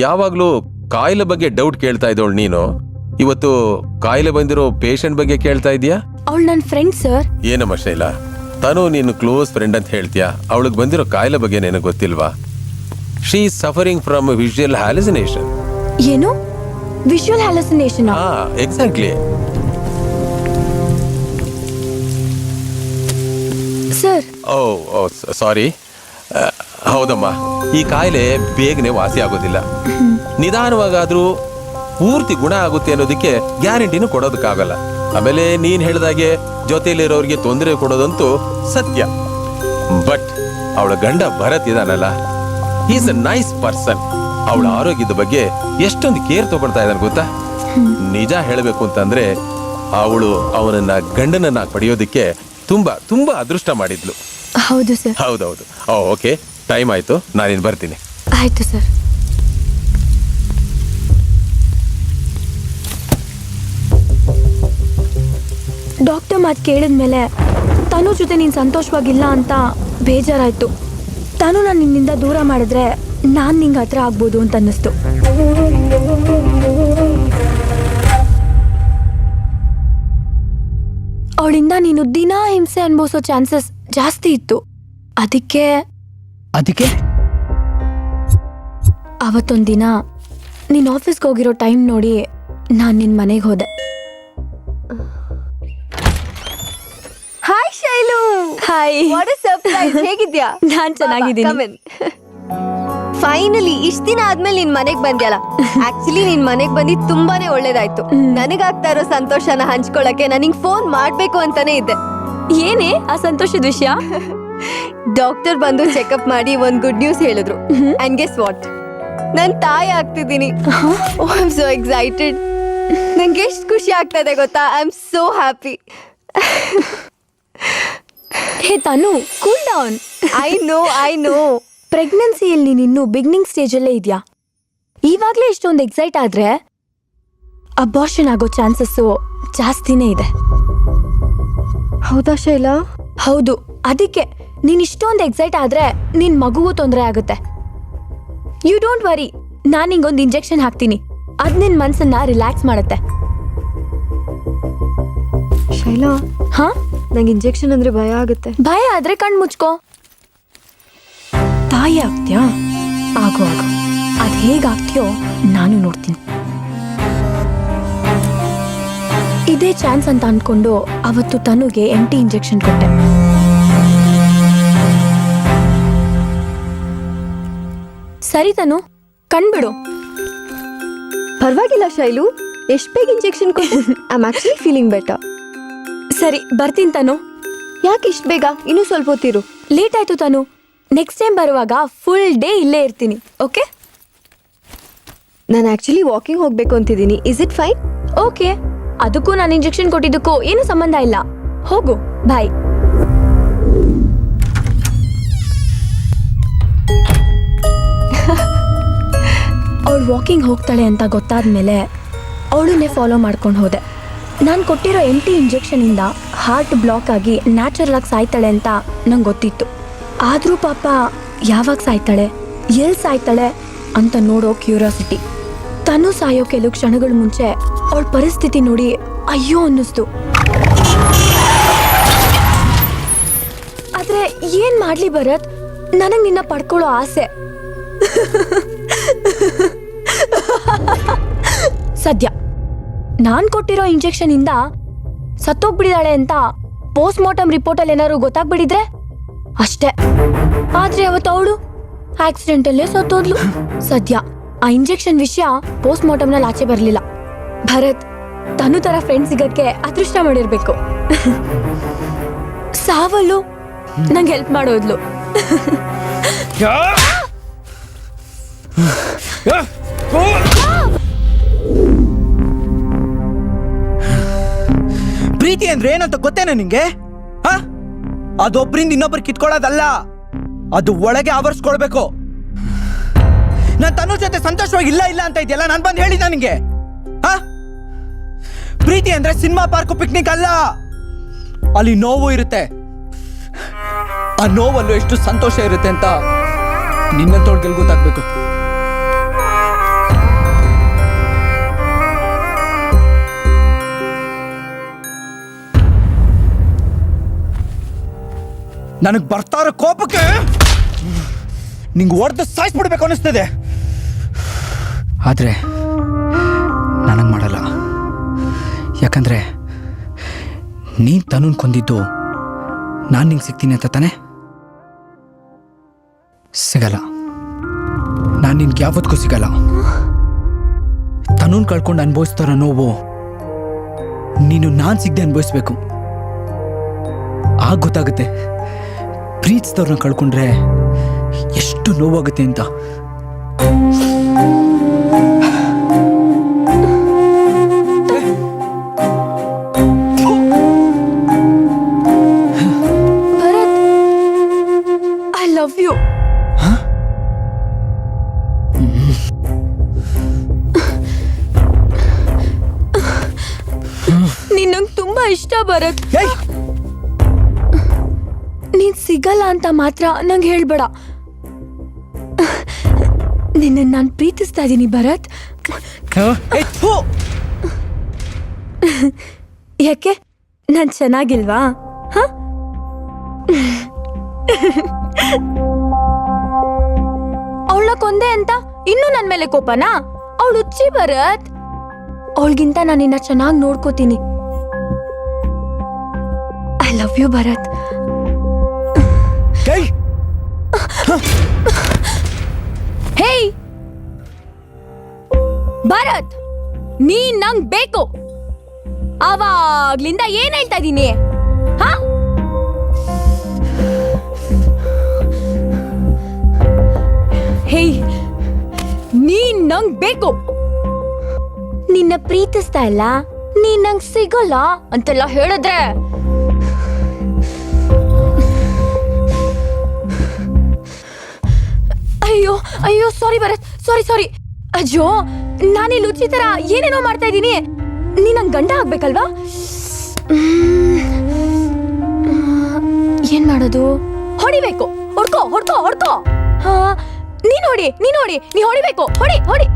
ಯಾವಾಗ್ಲೂ ಕಾಯಿಲೆ ಬಗ್ಗೆ ಡೌಟ್ ಕೇಳ್ತಾ ಇದ್ದವಳು ನೀನು, ಇವತ್ತು ಕಾಯಿಲೆ ಬಂದಿರೋ ಪೇಷಂಟ್ ಬಗ್ಗೆ ಕೇಳ್ತಾ ಇದೀಯಾ? ಅವಳು ನನ್ನ ಫ್ರೆಂಡ್ ಸರ್. ಏನಮ್ಮ ಶೈಲಾ, ತನು ನೀನು ಕ್ಲೋಸ್ ಫ್ರೆಂಡ್ ಅಂತ ಹೇಳ್ತೀಯಾ, ಅವಳಿಗೆ ಬಂದಿರೋ ಕಾಯಿಲೆ ಬಗ್ಗೆ ನಿನಗೆ ಗೊತ್ತಿಲ್ವಾ? She is suffering from visual hallucination. ಏನು visual hallucination? Exactly sir. Oh sorry. ಹೌದಮ್ಮ, ಈ ಕಾಯಿಲೆ ಬೇಗನೆ ವಾಸಿ ಆಗೋದಿಲ್ಲ. ನಿಧಾನವಾಗಾದ್ರೂ ಪೂರ್ತಿ ಗುಣ ಆಗುತ್ತೆ ಅನ್ನೋದಕ್ಕೆ ಗ್ಯಾರಂಟಿನೂ ಕೊಡೋದಕ್ಕಾಗಲ್ಲ. ಆಮೇಲೆ ನೀನ್ ಹೇಳ್ದಾಗೆ ಜೊತೆಲಿರೋರಿಗೆ ತೊಂದರೆ ಕೊಡೋದಂತೂ ಸತ್ಯ. ಬಟ್ ಅವಳ ಗಂಡ ಭರತ್ ಇದಾನಲ್ಲ, ಈಸ್ ಅ ನೈಸ್ ಪರ್ಸನ್. ಅವಳ ಆರೋಗ್ಯದ ಬಗ್ಗೆ ಎಷ್ಟೊಂದು ಕೇರ್ ತಗೊಳ್ತಾ ಇದ್ದಾನೆ ಗೊತ್ತಾ? ನಿಜ ಹೇಳಬೇಕು ಅಂತಂದ್ರೆ ಅವಳು ಅವನನ್ನ ಗಂಡನನ್ನ ಪಡೆಯೋದಿಕ್ಕೆ ತುಂಬಾ ತುಂಬಾ ಅದೃಷ್ಟ ಮಾಡಿದ್ಲು. ಹೌದು ಸರ್. ಹೌದೌದು. ಓಕೆ, ಟೈಮ್ ಆಯ್ತು, ನಾನಿನ್ ಬರ್ತೀನಿ. ಆಯ್ತು ಸರ್. ಡಾಕ್ಟರ್ ಮಾತು ಕೇಳಿದ್ಮೇಲೆ ತನು ಜೊತೆ ನೀನು ಸಂತೋಷವಾಗಿಲ್ಲ ಅಂತ ಬೇಜಾರಾಯ್ತು. ತಾನು ನಾನು ನಿನ್ನಿಂದ ದೂರ ಮಾಡಿದ್ರೆ ನಾನು ನಿಂಗೆ ಹತ್ರ ಆಗ್ಬೋದು ಅಂತ ಅನ್ನಿಸ್ತು. ಅವಳಿಂದ ನೀನು ದಿನ ಹಿಂಸೆ ಅನುಭವಿಸೋ ಚಾನ್ಸಸ್ ಜಾಸ್ತಿ ಇತ್ತು. ಅದಕ್ಕೆ ಅವತ್ತೊಂದಿನ ನೀನು ಆಫೀಸ್ಗೆ ಹೋಗಿರೋ ಟೈಮ್ ನೋಡಿ ನಾನು ನಿನ್ನ ಮನೆಗೆ ಹೋದೆ. Hi Shailu. Hi. What a surprise. ಹೇಗಿದ್ಯಾ? ನಾನ್ ಚೆನ್ನಾಗಿದ್ದೀನಿ. ಫೈನಲಿ ಇಷ್ಟ ದಿನ ಆದ್ಮೇಲೆ ನಿನ್ ಮನೆಗ್ ಬಂದ್ಯಲ್ಲ. ಆಕ್ಚುಲಿ ನಿನ್ ಮನೆಗ್ ಬಂದಿದ್ ತುಂಬಾನೇ ಒಳ್ಳೇದಾಯ್ತು. ನನಗಾಗ್ತಾ ಇರೋ ಸಂತೋಷನ ಹಂಚ್ಕೊಳಕ್ಕೆ ನನಗ್ ಫೋನ್ ಮಾಡ್ಬೇಕು ಅಂತಾನೆ ಇದ್ದೆ. ಏನೇ ಆ ಸಂತೋಷದ ವಿಷಯ? ಡಾಕ್ಟರ್ ಬಂದು ಚೆಕಪ್ ಮಾಡಿ ಒಂದ್ ಗುಡ್ ನ್ಯೂಸ್ ಹೇಳಿದ್ರು. ಅಂಡ್ ಗೆಸ್ ವಾಟ್, ನನ್ ತಾಯಿ ಆಗ್ತಿದ್ದೀನಿ. I am so excited. ನಂಗೆ ಎಷ್ಟು ಖುಷಿ ಆಗ್ತಾ ಇದೆ ಗೊತ್ತಾ? I am so happy. Hey Tanu, cool down. I know ಪ್ರೆಗ್ನೆನ್ಸಿಯಲ್ಲಿ ನೀನು ಇನ್ನೂ ಬಿಗಿನಿಂಗ್ ಸ್ಟೇಜಲ್ಲೇ ಇದೆಯಾ. ಇವಾಗಲೇ ಇಷ್ಟೊಂದು ಎಕ್ಸೈಟ್ ಆದ್ರೆ ಅಬಾರ್ಷನ್ ಆಗೋ ಚಾನ್ಸಸ್ಸು ಜಾಸ್ತಿನೇ ಇದೆ. ಹೌದಾ ಶೈಲಾ? ಹೌದು. ಅದಕ್ಕೆ ನೀನ್ ಇಷ್ಟೊಂದು ಎಕ್ಸೈಟ್ ಆದ್ರೆ ನಿನ್ ಮಗುಗೂ ತೊಂದರೆ ಆಗುತ್ತೆ. ಯು ಡೋಂಟ್ ವರಿ, ನಾನು ನಿಂಗೊಂದು ಇಂಜೆಕ್ಷನ್ ಹಾಕ್ತೀನಿ. ಅದ್ ನಿನ್ ಮನ್ಸನ್ನ ರಿಲ್ಯಾಕ್ಸ್ ಮಾಡುತ್ತೆ. ಶೈಲಾ, ಹಾ, ನಂಗೆ ಇಂಜೆಕ್ಷನ್ ಅಂದ್ರೆ ಭಯ ಆಗುತ್ತೆ. ಭಯ ಆದ್ರೆ ಕಣ್ ಮುಚ್ಕೋ. ತಾಯಿ ಆಗ್ತೀಯಾ? ಆಗೋ ಅದ್ ಹೇಗಾಗ್ತೀಯೋ ನಾನು ನೋಡ್ತೀನಿ. ಇದೇ ಚಾನ್ಸ್ ಅಂತ ಅನ್ಕೊಂಡು ಅವತ್ತು ತನುಗೆ ಎಂಟಿ ಇಂಜೆಕ್ಷನ್ ಕೊಟ್ಟೆ. ಸರಿ ತನು, ಕಣ್ಬಿಡು. ಪರವಾಗಿಲ್ಲ ಶೈಲು, ಎಷ್ಟ್ ಬೇಗ ಇಂಜೆಕ್ಷನ್ ಕೊಟ್ಟು. I am actually feeling better. ಸರಿ, ಬರ್ತೀನಿ ತನು. ಯಾಕೆ ಇಷ್ಟ ಬೇಗ? ಇನ್ನೂ ಸ್ವಲ್ಪ ಹೊತ್ತಿರು. ಲೇಟ್ ಆಯ್ತು ತನು. ನೆಕ್ಸ್ಟ್ ಟೈಮ್ ಬರುವಾಗ ಫುಲ್ ಡೇ ಇಲ್ಲೇ ಇರ್ತೀನಿ. ಓಕೆ? ನಾನು ಆಕ್ಚುಲಿ ವಾಕಿಂಗ್ ಹೋಗ್ಬೇಕು ಅಂತಿದ್ದೀನಿ. Is it fine? ಓಕೆ. ಅದಕ್ಕೂ ನಾನು ಇಂಜೆಕ್ಷನ್ ಕೊಟ್ಟಿದ್ದಕ್ಕೂ ಏನು ಸಂಬಂಧ ಇಲ್ಲ. ಹೋಗು, ಬಾಯ್. ಅವಳು ವಾಕಿಂಗ್ ಹೋಗ್ತಾಳೆ ಅಂತ ಗೊತ್ತಾದ್ಮೇಲೆ ಅವಳನ್ನೇ ಫಾಲೋ ಮಾಡ್ಕೊಂಡು ಹೋದೆ. ನಾನು ಕೊಟ್ಟಿರೋ ಎಂಟಿ ಇಂಜೆಕ್ಷನಿಂದ ಹಾರ್ಟ್ ಬ್ಲಾಕ್ ಆಗಿ ನ್ಯಾಚುರಲ್ ಆಗಿ ಸಾಯ್ತಾಳೆ ಅಂತ ನಂಗೆ ಗೊತ್ತಿತ್ತು. ಆದರೂ ಪಾಪ ಯಾವಾಗ ಸಾಯ್ತಾಳೆ, ಎಲ್ಲಿ ಸಾಯ್ತಾಳೆ ಅಂತ ನೋಡೋ ಕ್ಯೂರಿಯಾಸಿಟಿ. ತನು ಸಾಯೋ ಕೆಲವು ಕ್ಷಣಗಳ ಮುಂಚೆ ಅವಳ ಪರಿಸ್ಥಿತಿ ನೋಡಿ ಅಯ್ಯೋ ಅನ್ನಿಸ್ತು. ಆದ್ರೆ ಏನ್ ಮಾಡ್ಲಿ ಭರತ್, ನನಗೆ ನಿನ್ನ ಪಡ್ಕೊಳ್ಳೋ ಆಸೆ. ಸದ್ಯ ನಾನ್ ಕೊಟ್ಟಿರೋ ಇಂಜೆಕ್ಷನ್ ಇಂದ ಸತ್ತೋಗ್ಬಿಡಿದಾಳೆ ಅಂತ ಪೋಸ್ಟ್ ಮಾರ್ಟಮ್ ರಿಪೋರ್ಟ್ ಅಲ್ಲಿ ಏನಾದ್ರು ಗೊತ್ತಾಗ್ಬಿಡಿದ್ರೆ ಅಷ್ಟೇ. ಆದ್ರೆ ಅವತ್ತು ಅವಳು ಆಕ್ಸಿಡೆಂಟ್ ಅಲ್ಲೇ ಸತ್ತೋದ್ಲು. ಸದ್ಯ ಆ ಇಂಜೆಕ್ಷನ್ ವಿಷಯ ಪೋಸ್ಟ್ ಮಾರ್ಟಮ್ ನಲ್ಲಿ ಆಚೆ ಬರ್ಲಿಲ್ಲ. ಭರತ್, ತನು ತರ ಫ್ರೆಂಡ್ ಸಿಗಕ್ಕೆ ಅದೃಷ್ಟ ಮಾಡಿರ್ಬೇಕು. ಸಾವಲ್ಲು ನಂಗೆ ಹೆಲ್ಪ್ ಮಾಡೋದ್ಲು. ಪ್ರೀತಿ ಅಂದ್ರೆ ಏನಂತ ಗೊತ್ತೇನೆ ನಿಂಗೆ? ಅದೊಬ್ಬರಿಂದ ಇನ್ನೊಬ್ಬರು ಕಿತ್ಕೊಳ್ಳೋದಲ್ಲ, ಅದು ಒಳಗೆ ಆವರಿಸ್ಕೊಳ್ಬೇಕು. ನಾನು ತನು ಜೊತೆ ಸಂತೋಷವಾಗಿ ಇಲ್ಲ ಅಂತ ಇದೆಯಲ್ಲ, ನಾನು ಬಂದು ಹೇಳಿದ ನಿಂಗೆ. ಪ್ರೀತಿ ಅಂದ್ರೆ ಸಿನಿಮಾ ಪಾರ್ಕ್ ಪಿಕ್ನಿಕ್ ಅಲ್ಲ. ಅಲ್ಲಿ ನೋವು ಇರುತ್ತೆ. ಆ ನೋವಲ್ಲೂ ಎಷ್ಟು ಸಂತೋಷ ಇರುತ್ತೆ ಅಂತ ನಿನ್ನಂತೋಳ್ಗೆಲ್ ಗೊತ್ತಾಗ್ಬೇಕು. ನನಗೆ ಬರ್ತಾ ಇರೋ ಕೋಪಕ್ಕೆ ನಿಂಗೆ ಹೊಡೆದು ಸಾಯಿಸ್ಬಿಡ್ಬೇಕು ಅನ್ನಿಸ್ತದೆ. ಆದ್ರೆ ನನಗೆ ಮಾಡಲ್ಲ. ಯಾಕಂದ್ರೆ ನೀನ್ ತನುನ್ ಕೊಂದಿದ್ದು ನಾನು ನಿಂಗೆ ಸಿಗ್ತೀನಿ ಅಂತ ತಾನೆ? ಸಿಗಲ್ಲ. ನಾನು ನಿನ್ಗೆ ಯಾವತ್ತಿಗೂ ಸಿಗಲ್ಲ. ತನುನ್ ಕಳ್ಕೊಂಡು ಅನುಭವಿಸ್ತಾರ ನೋವು ನೀನು ನಾನು ಸಿಗದೆ ಅನುಭವಿಸ್ಬೇಕು. ಆಗ ಗೊತ್ತಾಗುತ್ತೆ ಪ್ರೀತಿಸಿದವ್ರನ್ನ ಕಳ್ಕೊಂಡ್ರೆ ಎಷ್ಟು ನೋವಾಗುತ್ತೆ ಅಂತ. ಭರತ್, ನೀನ್ ನಂಗೆ ತುಂಬಾ ಇಷ್ಟ ಭರತ್. ನೀನ್ ಸಿಗಲ್ಲ ಅಂತ ಮಾತ್ರ ನಂಗೆ ಹೇಳ್ಬೇಡ. ನಿನ್ನ ನಾನು ಪ್ರೀತಿಸ್ತಾ ಇದ್ದೀನಿ ಭರತ್. ಯಾಕೆ ನಾನ್ ಚೆನ್ನಾಗಿಲ್ವಾ? ಅವಳ ಕೊಂದೆ ಅಂತ ಇನ್ನೂ ನನ್ ಮೇಲೆ ಕೋಪನಾ? ಅವಳು ಹುಚ್ಚಿ ಭರತ್. ಅವಳಿಗಿಂತ ನಾನು ನಿನ್ನ ಚೆನ್ನಾಗಿ ನೋಡ್ಕೋತೀನಿ. I love you Bharat. Hey Bharat, ನೀನ್ ನಂಗ್ ಬೇಕು. ಅವಾಗ್ಲಿಂದ ಏನ್ ಹೇಳ್ತಾ ಇದೀನಿ? ಹೇಯ್, ನೀನ್ ನಂಗ್ ಬೇಕು. ನಿನ್ನ ಪ್ರೀತಿಸ್ತಾ ಇಲ್ಲ, ನೀನ್ ನಂಗ್ ಸಿಗಲ್ಲ ಅಂತೆಲ್ಲ ಹೇಳಿದ್ರೆ ಅಯ್ಯೋ ಅಯ್ಯೋ, ಸಾರಿ ಭರತ್, ಸಾರಿ. ಅಜ್ಜೋ, ನಾನಿಲ್ಲಿ ಹುಚ್ಚಿ ತರ ಏನೇನೋ ಮಾಡ್ತಾ ಇದ್ದೀನಿ. ನೀನ್ ನಂಗ್ ಗಂಡ ಆಗ್ಬೇಕಲ್ವಾ? ಏನ್ ಮಾಡೋದು? ಹೊಡಿಬೇಕು. ಹೊಡ್ಕೋ. ನೀನ್ ಹೊಡಿ, ನೀ ಹೊಡಿಬೇಕು. ಹೊಡಿ.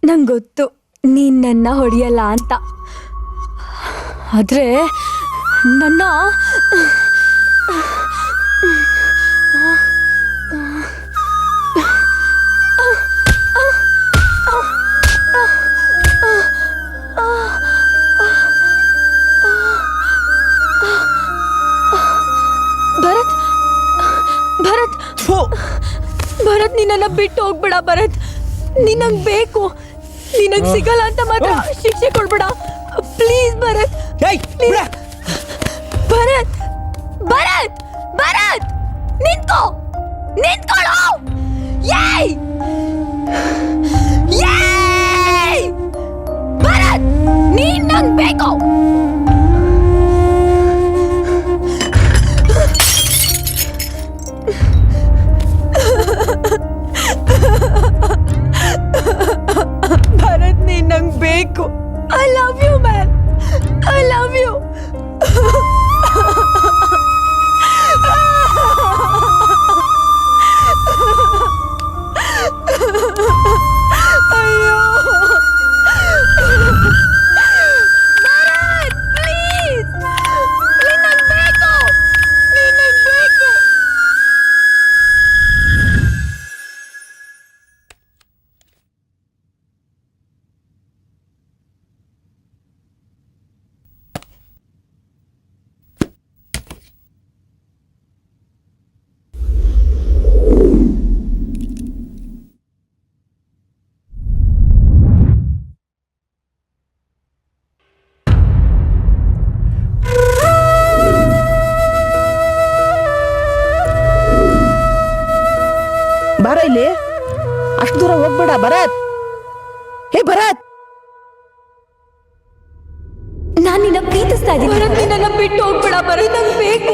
ನಂಗ್ ಗೊತ್ತು ನೀನ್ ನನ್ನ ಹೊಡಿಯಲ್ಲ ಅಂತ. ಆದ್ರೆ ನನ್ನ ಭರತ್, ನೀನನ್ನ ಬಿಟ್ಟು ಹೋಗ್ಬೇಡ ಭರತ್. ನಿನಗ್ ಬೇಕು. ನಿನಗ್ ಸಿಗಲ್ಲ ಅಂತ ಮಾತ್ರ ಶಿಕ್ಷೆ ಕೊಡ್ಬೇಡ ಪ್ಲೀಸ್ ಭರತ್. ಭರತ್ ನಿಂತ್ಕೊಳ್ಳೋ. ಭರತ್, ನೀನ್ ನಂಗ್ ಬೇಕು. ಭರತ್, ನೀನ್ ನಂಗ್ ಬೇಕು. I love you man, I love you. ಅಯ್ಯೋ ಭರತ್, ಪ್ಲೀಸ್, ನೀನ್ ನಂಗ್ ಬೇಕು. ಬಾರ ಇಲ್ಲಿ, ಅಷ್ಟು ದೂರ ಹೋಗ್ಬೇಡ ಭರತ್. ಹೇ ಭರತ್, ನಾನ್ ನಿನ್ನ ಪ್ರೀತಿಸ್ತಾ ಇದ್ದೀನಿ. ಭರತ್, ನಿನ್ನ ಬಿಟ್ಟು ಹೋಗ್ಬೇಡ ಭರತ್. ನಂಗ್ ಬೇಕು.